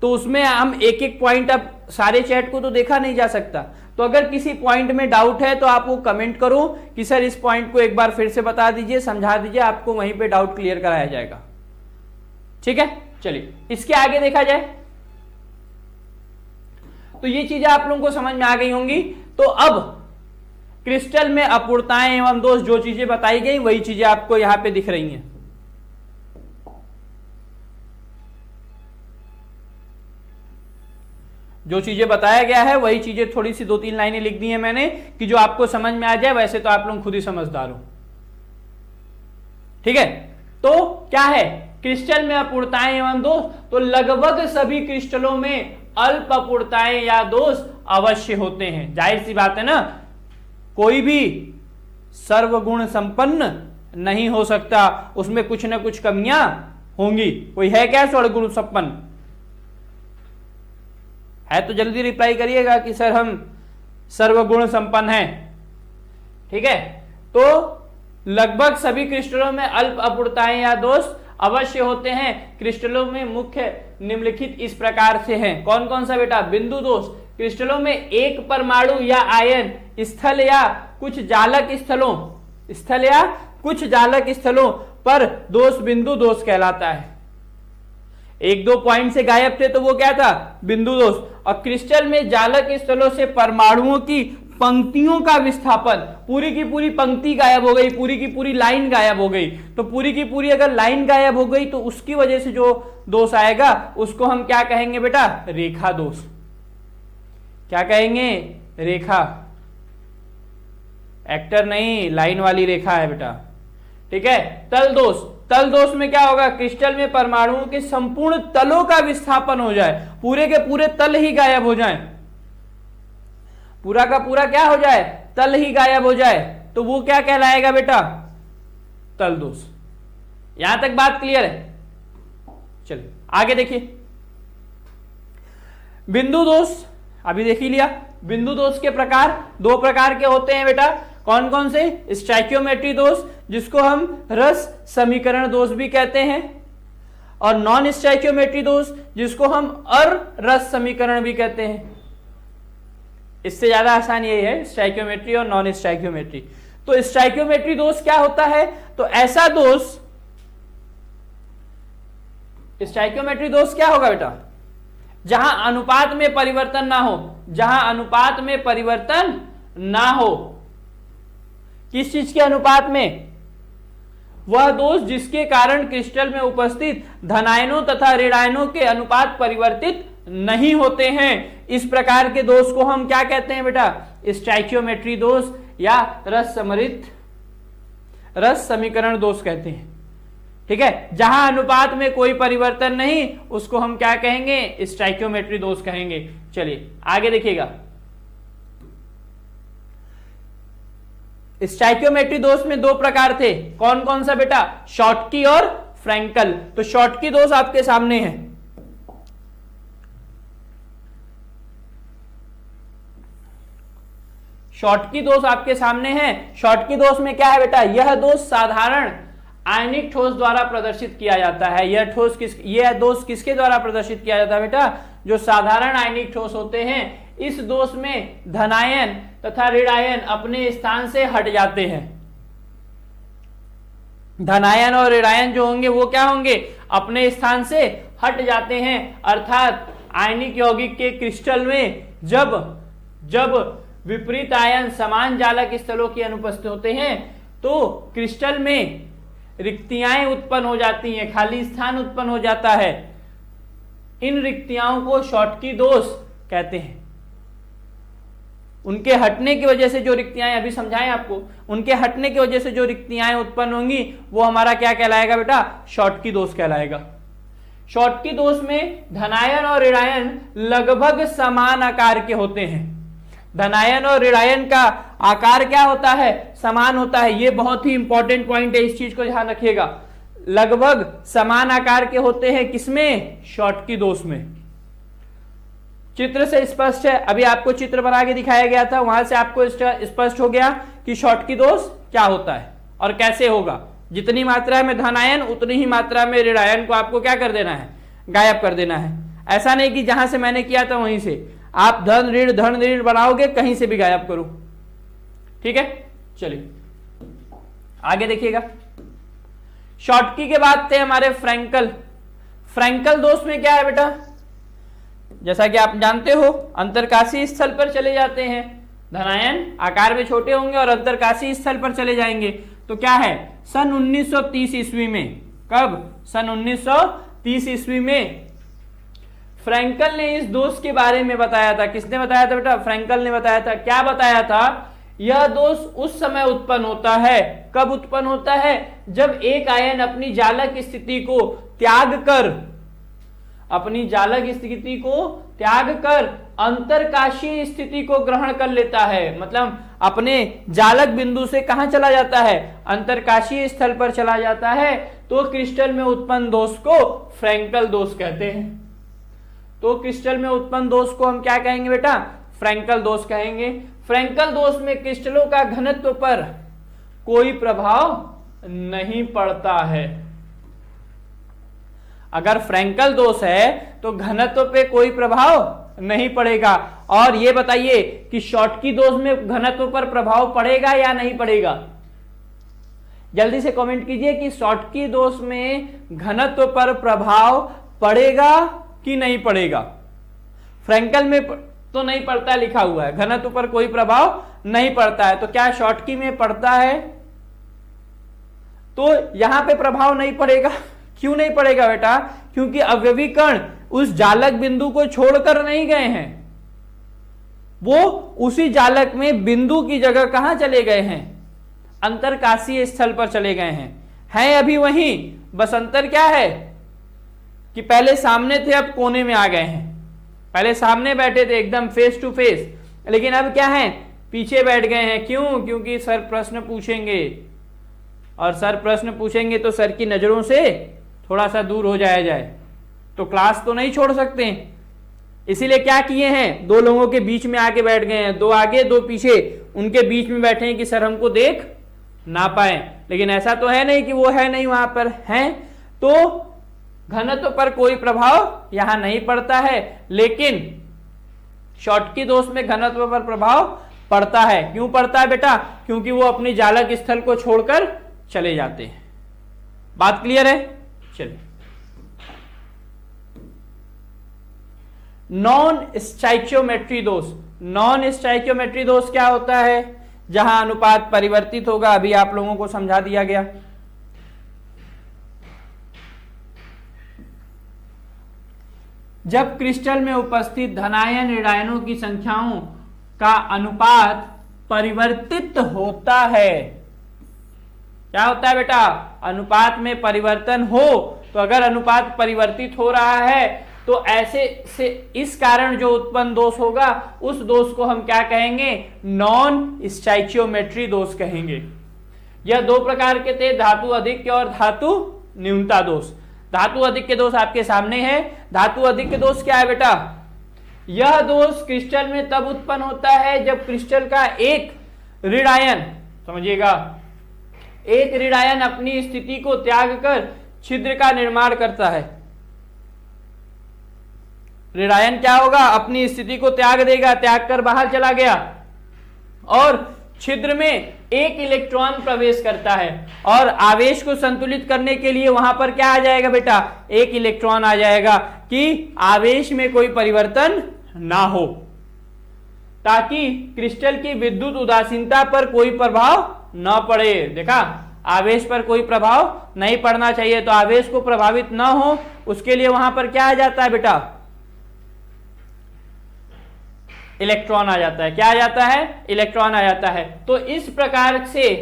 तो उसमें हम एक एक पॉइंट, अब सारे चैट को तो देखा नहीं जा सकता। तो अगर किसी पॉइंट में डाउट है तो आप वो कमेंट करो कि सर इस पॉइंट को एक बार फिर से बता दीजिए, समझा दीजिए, आपको वहीं पे डाउट क्लियर कराया जाएगा। ठीक है, चलिए इसके आगे देखा जाए। तो ये चीजें आप लोगों को समझ में आ गई होंगी। तो अब क्रिस्टल में अपूर्णताएं एवं दोष, जो चीजें बताई गई वही चीजें आपको यहां पे दिख रही हैं। जो चीजें बताया गया है वही चीजें, थोड़ी सी 2-3 लाइनें लिख दी हैं मैंने कि जो आपको समझ में आ जाए। वैसे तो आप लोग खुद ही समझदार हो। ठीक है, तो क्या है क्रिस्टल में अपूर्णताएं एवं दोष, तो लगभग सभी क्रिस्टलों में अल्प अपूर्णताएं या दोष अवश्य होते हैं। जाहिर सी बात है ना, कोई भी सर्वगुण संपन्न नहीं हो सकता, उसमें कुछ ना कुछ कमियां होंगी। कोई है क्या सर्वगुण संपन्न? है तो जल्दी रिप्लाई करिएगा कि सर हम सर्वगुण संपन्न हैं। ठीक है, तो लगभग सभी क्रिस्टलों में अल्प अपूर्णताएं या दोष अवश्य होते हैं। क्रिस्टलों में मुख्य निम्नलिखित इस प्रकार से हैं। कौन कौन सा बेटा? बिंदु दोष। क्रिस्टलों में एक परमाणु या आयन स्थल या कुछ जालक स्थलों पर दोष बिंदु दोष कहलाता है। 1-2 पॉइंट से गायब थे तो वो क्या था? बिंदु दोष। और क्रिस्टल में जालक स्थलों से परमाणुओं की पंक्तियों का विस्थापन, पूरी की पूरी पंक्ति गायब हो गई, पूरी की पूरी लाइन गायब हो गई। तो पूरी की पूरी अगर लाइन गायब हो गई तो उसकी वजह से जो दोष आएगा उसको हम क्या कहेंगे बेटा? रेखा दोष। क्या कहेंगे? रेखा। एक्टर नहीं, लाइन वाली रेखा है बेटा। ठीक है। तल दोष। तल दोष में क्या होगा? क्रिस्टल में परमाणुओं के संपूर्ण तलों का विस्थापन हो जाए, पूरे के पूरे तल ही गायब हो जाए, पूरा का पूरा क्या हो जाए? तल ही गायब हो जाए, तो वो क्या कहलाएगा बेटा? तल दोष। यहां तक बात क्लियर है? चलिए आगे देखिए। बिंदु दोष अभी देख ही लिया। बिंदु दोष के प्रकार 2 प्रकार के होते हैं बेटा। कौन कौन से? स्टैक्योमेट्री दोष, जिसको हम रस समीकरण दोष भी कहते हैं, और नॉन स्टैक्योमेट्री दोष, जिसको हम अरस समीकरण भी कहते हैं। इससे ज्यादा आसान यही है, स्टैक्योमेट्री और नॉन स्टैक्योमेट्री। तो स्टैक्योमेट्री दोष क्या होता है? तो ऐसा दोष, स्टैक्योमेट्री दोष क्या होगा बेटा? जहां अनुपात में परिवर्तन ना हो, जहां अनुपात में परिवर्तन ना हो। किस चीज के अनुपात में? वह दोष जिसके कारण क्रिस्टल में उपस्थित धनायनों तथा ऋणायनों के अनुपात परिवर्तित नहीं होते हैं। इस प्रकार के दोष को हम क्या कहते हैं बेटा? स्टैक्योमेट्री दोष या रस समीकरण दोष कहते हैं। ठीक है, जहां अनुपात में कोई परिवर्तन नहीं उसको हम क्या कहेंगे? स्टैक्योमेट्री दोष कहेंगे। चलिए आगे देखिएगा। स्टैक्योमेट्री दोष में 2 प्रकार थे। कौन कौन सा बेटा? शॉटकी और फ्रैंकल। तो शॉटकी दोष आपके सामने है। शॉटकी दोष आपके सामने है। शॉटकी दोष में क्या है बेटा? यह दोष साधारण आयनिक ठोस द्वारा प्रदर्शित किया जाता है। यह दोष किसके द्वारा प्रदर्शित किया जाता है बेटा? जो साधारण आयनिक ठोस होते हैं। इस दोष में धनायन तथा ऋणायन अपने स्थान से हट जाते हैं। धनायन और ऋणायन जो होंगे वो क्या होंगे? अपने स्थान से हट जाते हैं। अर्थात आयनिक यौगिक के क्रिस्टल में जब विपरीत आयन समान जालक स्थलों की अनुपस्थित होते हैं तो क्रिस्टल में रिक्तियां उत्पन्न हो जाती हैं, खाली स्थान उत्पन्न हो जाता है। इन रिक्तियाओं को शॉटकी दोष कहते हैं। उनके हटने की वजह से जो रिक्तियां, अभी समझाएं आपको, उनके हटने की वजह से जो रिक्तियां उत्पन्न होंगी वो हमारा क्या कहलाएगा बेटा? शॉटकी दोष कहलाएगा। शॉटकी दोष में धनायन और ऋणायन लगभग समान आकार के होते हैं। धनायन और ऋणायन का आकार क्या होता है? समान होता है। ये बहुत ही इंपॉर्टेंट पॉइंट है, इस चीज को ध्यान रखिएगा। लगभग समान आकार के होते हैं किसमें? शॉटकी दोष में। चित्र से स्पष्ट है, अभी आपको चित्र बना के दिखाया गया था, वहां से आपको स्पष्ट हो गया कि शॉटकी दोष क्या होता है और कैसे होगा। जितनी मात्रा में धनायन उतनी ही मात्रा में ऋणायन को आपको क्या कर देना है? गायब कर देना है। ऐसा नहीं कि जहां से मैंने किया था वहीं से आप धन ऋण बनाओगे, कहीं से भी गायब करो। ठीक है, चलिए आगे देखिएगा। शॉटकी के बाद थे हमारे फ्रैंकल। फ्रैंकल दोष में क्या है बेटा? जैसा कि आप जानते हो, अंतरकाशी स्थल पर चले जाते हैं। धनायन आकार में छोटे होंगे और अंतरकाशी स्थल पर चले जाएंगे। तो क्या है? सन 1930 ईस्वी में, कब? सन 1930 ईस्वी में फ्रैंकल ने इस दोष के बारे में बताया था। किसने बताया था बेटा? फ्रैंकल ने बताया था। क्या बताया था? यह दोष उस समय उत्पन्न होता है। कब उत्पन्न होता है? जब एक आयन अपनी जालक स्थिति को त्याग कर, अपनी जालक स्थिति को त्याग कर अंतरकाशीय स्थिति को ग्रहण कर लेता है। मतलब अपने जालक बिंदु से कहां चला जाता है? अंतरकाशीय स्थल पर चला जाता है। तो क्रिस्टल में उत्पन्न दोष को फ्रैंकल दोष कहते हैं। तो क्रिस्टल में उत्पन्न दोष को हम क्या कहेंगे बेटा? फ्रैंकल दोष कहेंगे। फ्रैंकल दोष में क्रिस्टलों का घनत्व पर कोई प्रभाव नहीं पड़ता है। अगर फ्रैंकल दोष है तो घनत्व पे कोई प्रभाव नहीं पड़ेगा। और ये बताइए कि शॉटकी दोष में घनत्व पर प्रभाव पड़ेगा या नहीं पड़ेगा? जल्दी से कमेंट कीजिए कि शॉटकी दोष में घनत्व पर प्रभाव पड़ेगा कि नहीं पड़ेगा। फ्रैंकल में तो नहीं पड़ता, लिखा हुआ है घनत्व पर कोई प्रभाव नहीं पड़ता है। तो क्या शॉटकी में पड़ता है? तो यहां पे प्रभाव नहीं पड़ेगा। क्यों नहीं पड़ेगा बेटा? क्योंकि अवयवी कण उस जालक बिंदु को छोड़कर नहीं गए हैं, वो उसी जालक में बिंदु की जगह कहां चले गए हैं? अंतरकाशीय स्थल पर चले गए हैं अभी वहीं। बस अंतर क्या है कि पहले सामने थे, अब कोने में आ गए हैं। पहले सामने बैठे थे एकदम फेस टू फेस, लेकिन अब क्या है? पीछे बैठ गए हैं। क्यों? क्योंकि सर प्रश्न पूछेंगे, और सर प्रश्न पूछेंगे तो सर की नजरों से थोड़ा सा दूर हो जाए तो क्लास तो नहीं छोड़ सकते। इसीलिए क्या किए हैं? दो लोगों के बीच में आके बैठ गए हैं, दो आगे दो पीछे, उनके बीच में बैठे हैं कि सर हमको देख ना पाए। लेकिन ऐसा तो है नहीं कि वो है नहीं, वहां पर हैं। तो घनत्व पर कोई प्रभाव यहां नहीं पड़ता है, लेकिन शॉटकी दोष में घनत्व पर प्रभाव पड़ता है। क्यों पड़ता है बेटा? क्योंकि वो अपनी जालक स्थल को छोड़कर चले जाते हैं। बात क्लियर है? चलिए, नॉन स्टाइचियोमेट्री दोष। नॉन स्टाइचियोमेट्री दोष क्या होता है? जहां अनुपात परिवर्तित होगा। अभी आप लोगों को समझा दिया गया। जब क्रिस्टल में उपस्थित धनायन ऋणायनों की संख्याओं का अनुपात परिवर्तित होता है। क्या होता है बेटा? अनुपात में परिवर्तन हो। तो अगर अनुपात परिवर्तित हो रहा है तो ऐसे से इस कारण जो उत्पन्न दोष होगा, उस दोष को हम क्या कहेंगे? नॉन स्टाइचियोमेट्री दोष कहेंगे। यह दो प्रकार के थे, धातु अधिक्य और धातु न्यूनता दोष। धातु अधिक्य दोष आपके सामने है। धातु अधिक्य दोष क्या है बेटा? यह दोष क्रिस्टल में तब उत्पन्न होता है जब क्रिस्टल का एक ऋणायन, समझिएगा, एक ऋणायन अपनी स्थिति को त्याग कर छिद्र का निर्माण करता है। ऋणायन क्या होगा? अपनी स्थिति को त्याग देगा, त्याग कर बाहर चला गया और छिद्र में एक इलेक्ट्रॉन प्रवेश करता है। और आवेश को संतुलित करने के लिए वहां पर क्या आ जाएगा बेटा? एक इलेक्ट्रॉन आ जाएगा कि आवेश में कोई परिवर्तन ना हो, ताकि क्रिस्टल की विद्युत उदासीनता पर कोई प्रभाव न पड़े। देखा, आवेश पर कोई प्रभाव नहीं पड़ना चाहिए। तो आवेश को प्रभावित न हो उसके लिए वहां पर क्या आ जाता है बेटा? इलेक्ट्रॉन आ जाता है। क्या आ जाता है? इलेक्ट्रॉन आ जाता है। तो इस प्रकार से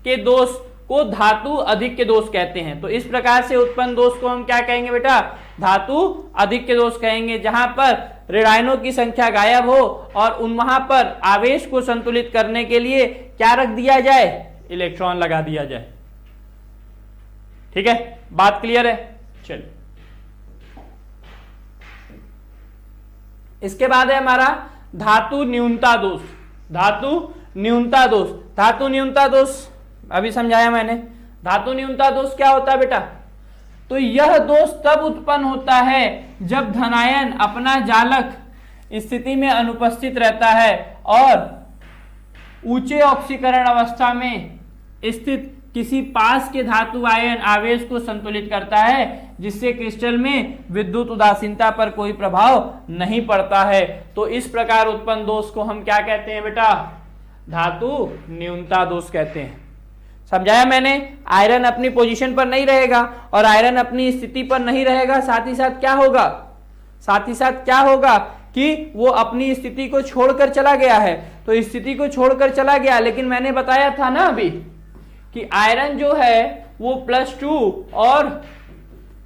के दोष को धातु अधिक्य दोष कहते हैं। तो इस प्रकार से उत्पन्न दोष को हम क्या कहेंगे बेटा? धातु अधिक के दोष कहेंगे, जहां पर ऋणायनों की संख्या गायब हो और वहां पर आवेश को संतुलित करने के लिए क्या रख दिया जाए, इलेक्ट्रॉन लगा दिया जाए। ठीक है, बात क्लियर है। चलिए, इसके बाद है हमारा धातु न्यूनता दोष। धातु न्यूनता दोष, धातु न्यूनता दोष अभी समझाया मैंने। धातु न्यूनता दोष क्या होता है बेटा, तो यह दोष तब उत्पन्न होता है जब धनायन अपना जालक स्थिति में अनुपस्थित रहता है और ऊंचे ऑक्सीकरण अवस्था में स्थित किसी पास के धातु आयन आवेश को संतुलित करता है, जिससे क्रिस्टल में विद्युत उदासीनता पर कोई प्रभाव नहीं पड़ता है। तो इस प्रकार उत्पन्न दोष को हम क्या कहते हैं बेटा, धातु न्यूनता दोष कहते हैं। समझाया मैंने, आयरन अपनी पोजीशन पर नहीं रहेगा और आयरन अपनी स्थिति पर नहीं रहेगा, साथ ही साथ क्या होगा, साथ ही साथ क्या होगा कि वो अपनी स्थिति को छोड़कर चला गया है। तो स्थिति को छोड़कर चला गया, लेकिन मैंने बताया था ना अभी कि आयरन जो है वो +2 और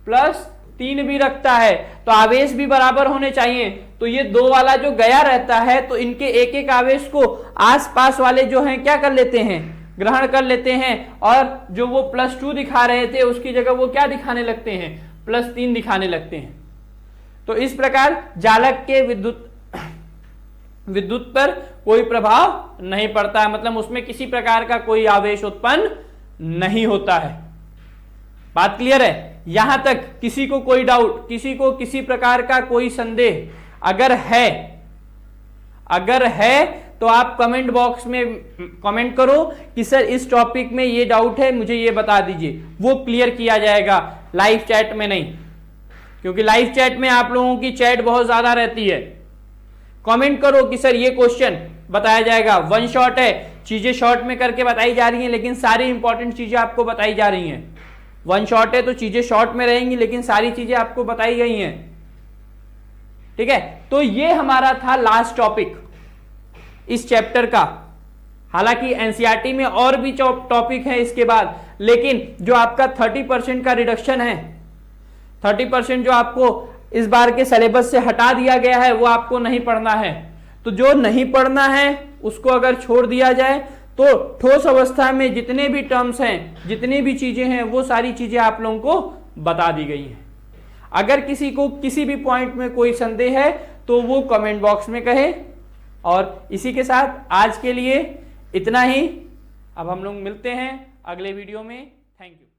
+3 भी रखता है, तो आवेश भी बराबर होने चाहिए। तो ये 2 वाला जो गया रहता है, तो इनके एक एक आवेश को आसपास वाले जो हैं क्या कर लेते हैं, ग्रहण कर लेते हैं, और जो वो +2 दिखा रहे थे उसकी जगह वो क्या दिखाने लगते हैं, +3 दिखाने लगते हैं। तो इस प्रकार जालक के विद्युत पर कोई प्रभाव नहीं पड़ता है, मतलब उसमें किसी प्रकार का कोई आवेश उत्पन्न नहीं होता है। बात क्लियर है? यहां तक किसी को कोई डाउट, किसी को किसी प्रकार का कोई संदेह अगर है तो आप कमेंट बॉक्स में कमेंट करो कि सर इस टॉपिक में ये डाउट है, मुझे ये बता दीजिए। वो क्लियर किया जाएगा, लाइव चैट में नहीं, क्योंकि लाइव चैट में आप लोगों की चैट बहुत ज्यादा रहती है। कमेंट करो कि सर ये क्वेश्चन बताया जाएगा। वन शॉट है, चीजें शॉर्ट में करके बताई जा रही हैं, लेकिन सारी इंपॉर्टेंट चीजें आपको बताई जा रही हैं। वन शॉट है तो चीजें शॉर्ट में रहेंगी, लेकिन सारी चीजें आपको बताई गई हैं। ठीक है, तो ये हमारा था लास्ट टॉपिक इस चैप्टर का। हालांकि एनसीईआरटी में और भी टॉपिक है इसके बाद, लेकिन जो आपका 30% का रिडक्शन है, 30% जो आपको इस बार के सिलेबस से हटा दिया गया है, वो आपको नहीं पढ़ना है। तो जो नहीं पढ़ना है उसको अगर छोड़ दिया जाए तो ठोस अवस्था में जितने भी टर्म्स हैं, जितनी भी चीजें हैं, वो सारी चीजें आप लोगों को बता दी गई हैं। अगर किसी को किसी भी पॉइंट में कोई संदेह है तो वो कमेंट बॉक्स में कहे। और इसी के साथ आज के लिए इतना ही। अब हम लोग मिलते हैं अगले वीडियो में। Thank you.